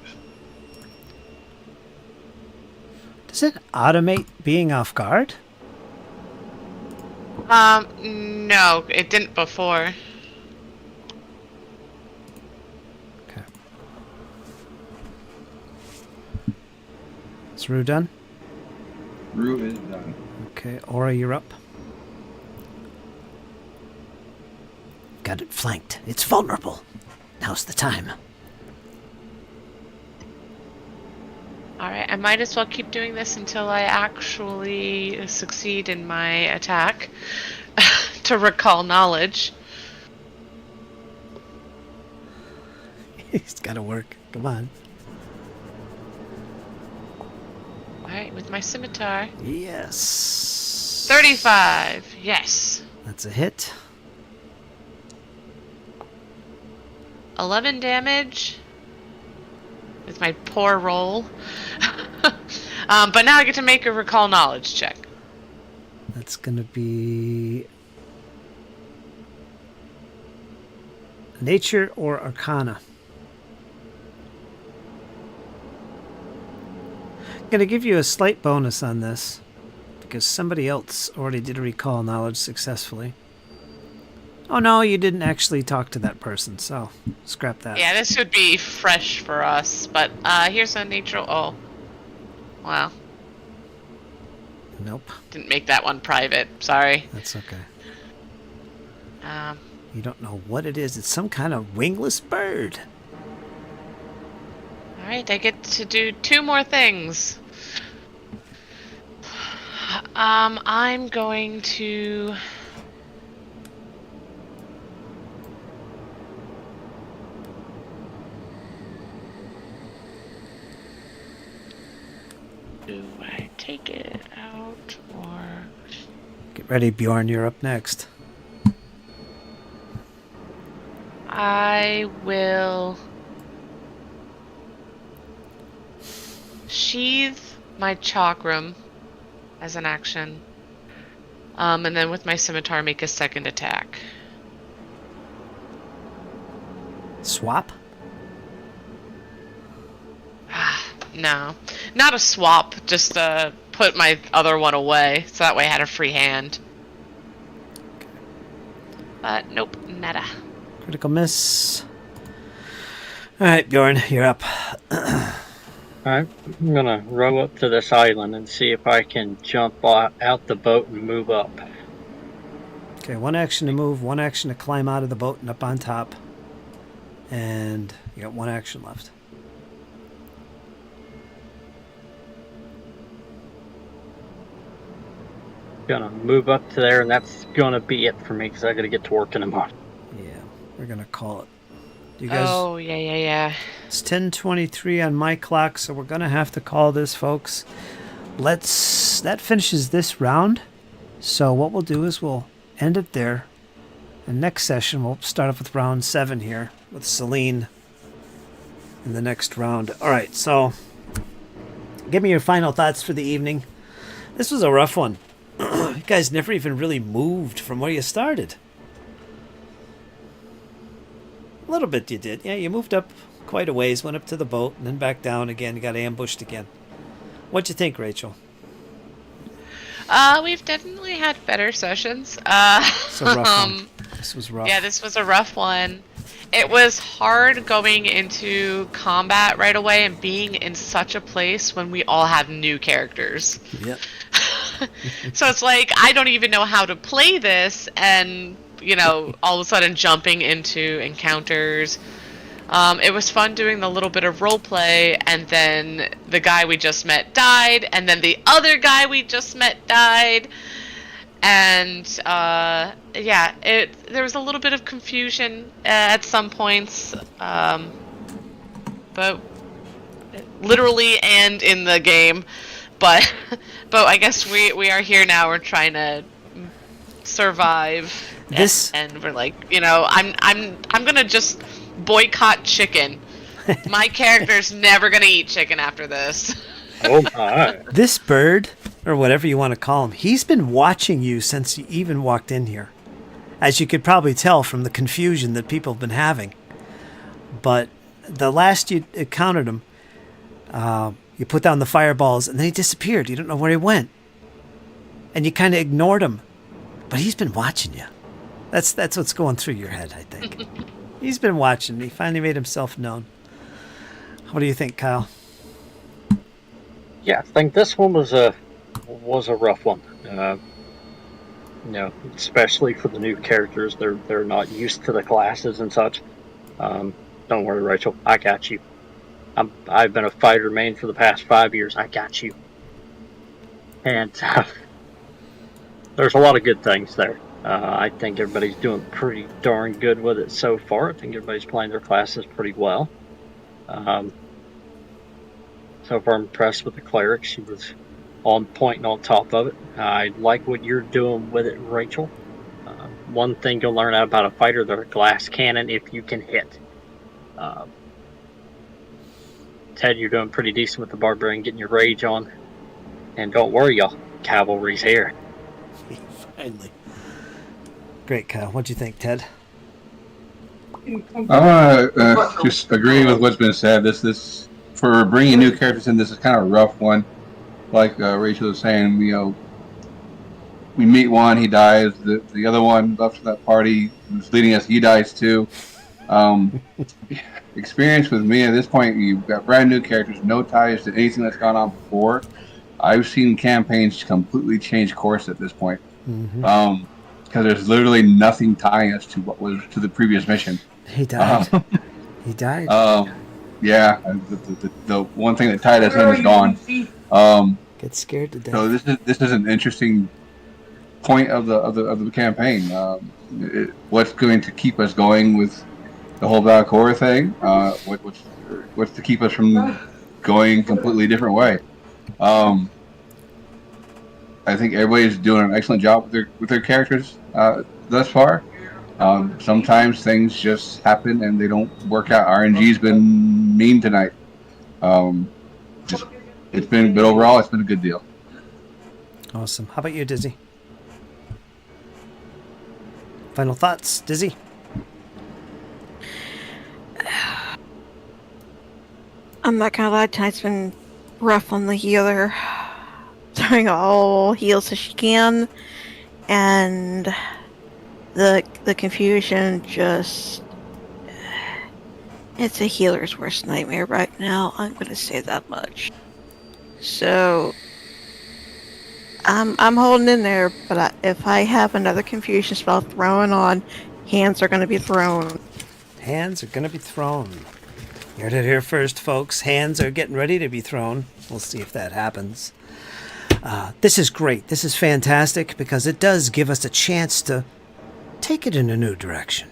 Does it automate being off guard? No, it didn't before. Okay. Is Rue done? Rue is done. Okay, Aura, you're up. Got it flanked. It's vulnerable. Now's the time. Alright, I might as well keep doing this until I actually succeed in my attack to recall knowledge. It's got to work. Come on. Alright, with my scimitar. Yes. 35, yes. That's a hit. 11 damage with my poor roll. But now I get to make a recall knowledge check. That's going to be nature or arcana. I'm going to give you a slight bonus on this because somebody else already did a recall knowledge successfully. Oh no, you didn't actually talk to that person, so scrap that. Yeah, this would be fresh for us, but here's a nature. Oh. Wow. Nope. Didn't make that one private. Sorry. That's okay. Um, You don't know what it is. It's some kind of wingless bird. Alright, I get to do 2 more things. I'm going to... Do I take it out or... Get ready, Bjorn. You're up next. I will sheathe my chakram as an action. And then with my scimitar make a second attack. Swap? No. Not a swap, just a put my other one away, so that way I had a free hand. But nope, nada. Critical miss. All right, Bjorn, you're up. I'm gonna row up to this island and see if I can jump out the boat and move up. Okay, 1 action to move, 1 action to climb out of the boat and up on top. And you got 1 action left. Gonna move up to there, and that's gonna be it for me because I gotta get to work in the morning. Yeah, we're gonna call it. You guys. Oh, yeah. It's 10:23 on my clock, so we're gonna have to call this, folks. That finishes this round. So what we'll do is we'll end it there. And next session we'll start off with round 7 here with Celine in the next round. All right, so give me your final thoughts for the evening. This was a rough one. You guys never even really moved from where you started. A little bit you did. Yeah, you moved up quite a ways, went up to the boat, and then back down again. You got ambushed again. What'd you think, Rachel? We've definitely had better sessions. It's a rough one. This was rough. Yeah, this was a rough one. It was hard going into combat right away and being in such a place when we all have new characters. Yep. So it's like, I don't even know how to play this, and, all of a sudden jumping into encounters. It was fun doing the little bit of role play, and then the guy we just met died, and then the other guy we just met died. And, there was a little bit of confusion at some points, but literally and in the game. But I guess we are here now. We're trying to survive. And we're like, I'm gonna just boycott chicken. My character's never gonna eat chicken after this. Oh my! This bird, or whatever you want to call him, he's been watching you since you even walked in here, as you could probably tell from the confusion that people have been having. But the last you encountered him, you put down the fireballs, and then he disappeared. You don't know where he went. And you kind of ignored him. But he's been watching you. That's what's going through your head, I think. He's been watching. He finally made himself known. What do you think, Kyle? Yeah, I think this one was a rough one. Especially for the new characters. They're not used to the classes and such. Don't worry, Rachel. I got you. I've been a fighter main for the past 5 years. I got you. And there's a lot of good things there. I think everybody's doing pretty darn good with it so far. I think everybody's playing their classes pretty well. So far, I'm impressed with the cleric. She was on point and on top of it. I like what you're doing with it, Rachel. One thing you'll learn out about a fighter, they're a glass cannon if you can hit. Ted, you're doing pretty decent with the barbarian, getting your rage on. And don't worry, y'all. Cavalry's here. Finally. Great, Kyle. What'd you think, Ted? Just agree with what's been said. This for bringing new characters in, this is kind of a rough one. Like Rachel was saying, we meet one, he dies. The other one left for that party who's leading us, he dies too. Experience with me at this point, you've got brand new characters, no ties to anything that's gone on before. I've seen campaigns completely change course at this point. Mm-hmm. Because there's literally nothing tying us to the previous mission. He died. He died. Yeah, the one thing that tied us in is gone. Get scared to death. So this is an interesting point of the campaign. What's going to keep us going with the whole Valcor thing? What's to keep us from going a completely different way? I think everybody's doing an excellent job with their characters thus far. Sometimes things just happen and they don't work out. RNG's been mean tonight. But overall, it's been a good deal. Awesome. How about you, Dizzy? Final thoughts, Dizzy? I'm not gonna lie, tonight's been rough on the healer. throwing all heals as she can, and the confusion just, it's a healer's worst nightmare right now. I'm gonna say that much. So I'm holding in there, but if I have another confusion spell thrown on, hands are gonna be thrown. Hands are going to be thrown. You heard it here first, folks. Hands are getting ready to be thrown. We'll see if that happens. This is great. This is fantastic because it does give us a chance to take it in a new direction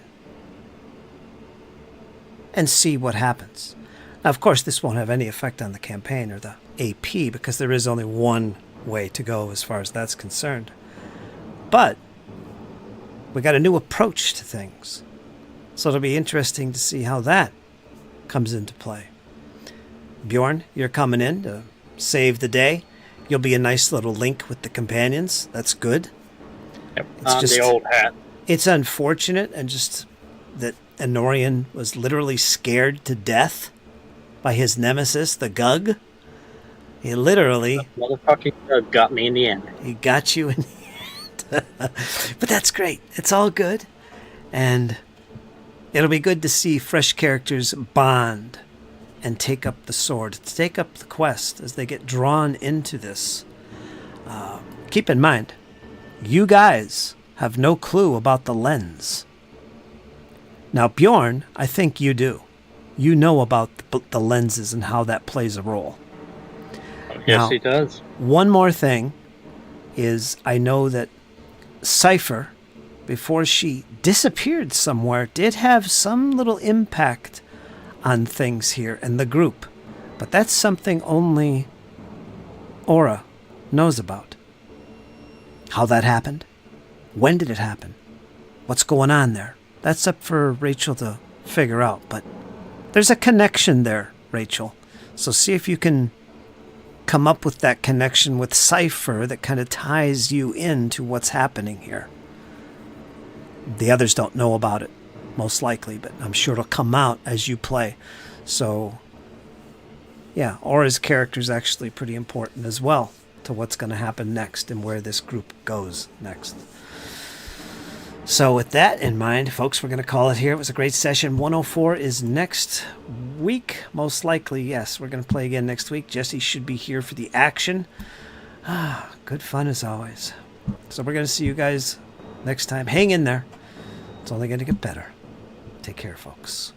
and see what happens. Now, of course, this won't have any effect on the campaign or the AP because there is only one way to go as far as that's concerned. But we got a new approach to things. So it'll be interesting to see how that comes into play. Bjorn, you're coming in to save the day. You'll be a nice little link with the companions. That's good. Yep. It's On just the old hat. It's unfortunate and just that Enorian was literally scared to death by his nemesis, the Gug. He literally... Motherfucking got me in the end. He got you in the end. But that's great. It's all good. And it'll be good to see fresh characters bond and take up the sword, to take up the quest as they get drawn into this. Keep in mind, you guys have no clue about the lens. Now, Bjorn, I think you do. You know about the lenses and how that plays a role. Yes, Now, he does. One more thing is I know that Cypher, before she disappeared somewhere, did have some little impact on things here in the group. But that's something only Aura knows about. How that happened? When did it happen? What's going on there? That's up for Rachel to figure out. But there's a connection there, Rachel. So see if you can come up with that connection with Cypher that kind of ties you into what's happening here. The others don't know about it, most likely, but I'm sure it'll come out as you play. So, yeah, Aura's character is actually pretty important as well to what's going to happen next and where this group goes next. So with that in mind, folks, we're going to call it here. It was a great session. 104 is next week, most likely. Yes, we're going to play again next week. Jesse should be here for the action. Good fun as always. So we're going to see you guys next time. Hang in there. It's only going to get better. Take care, folks.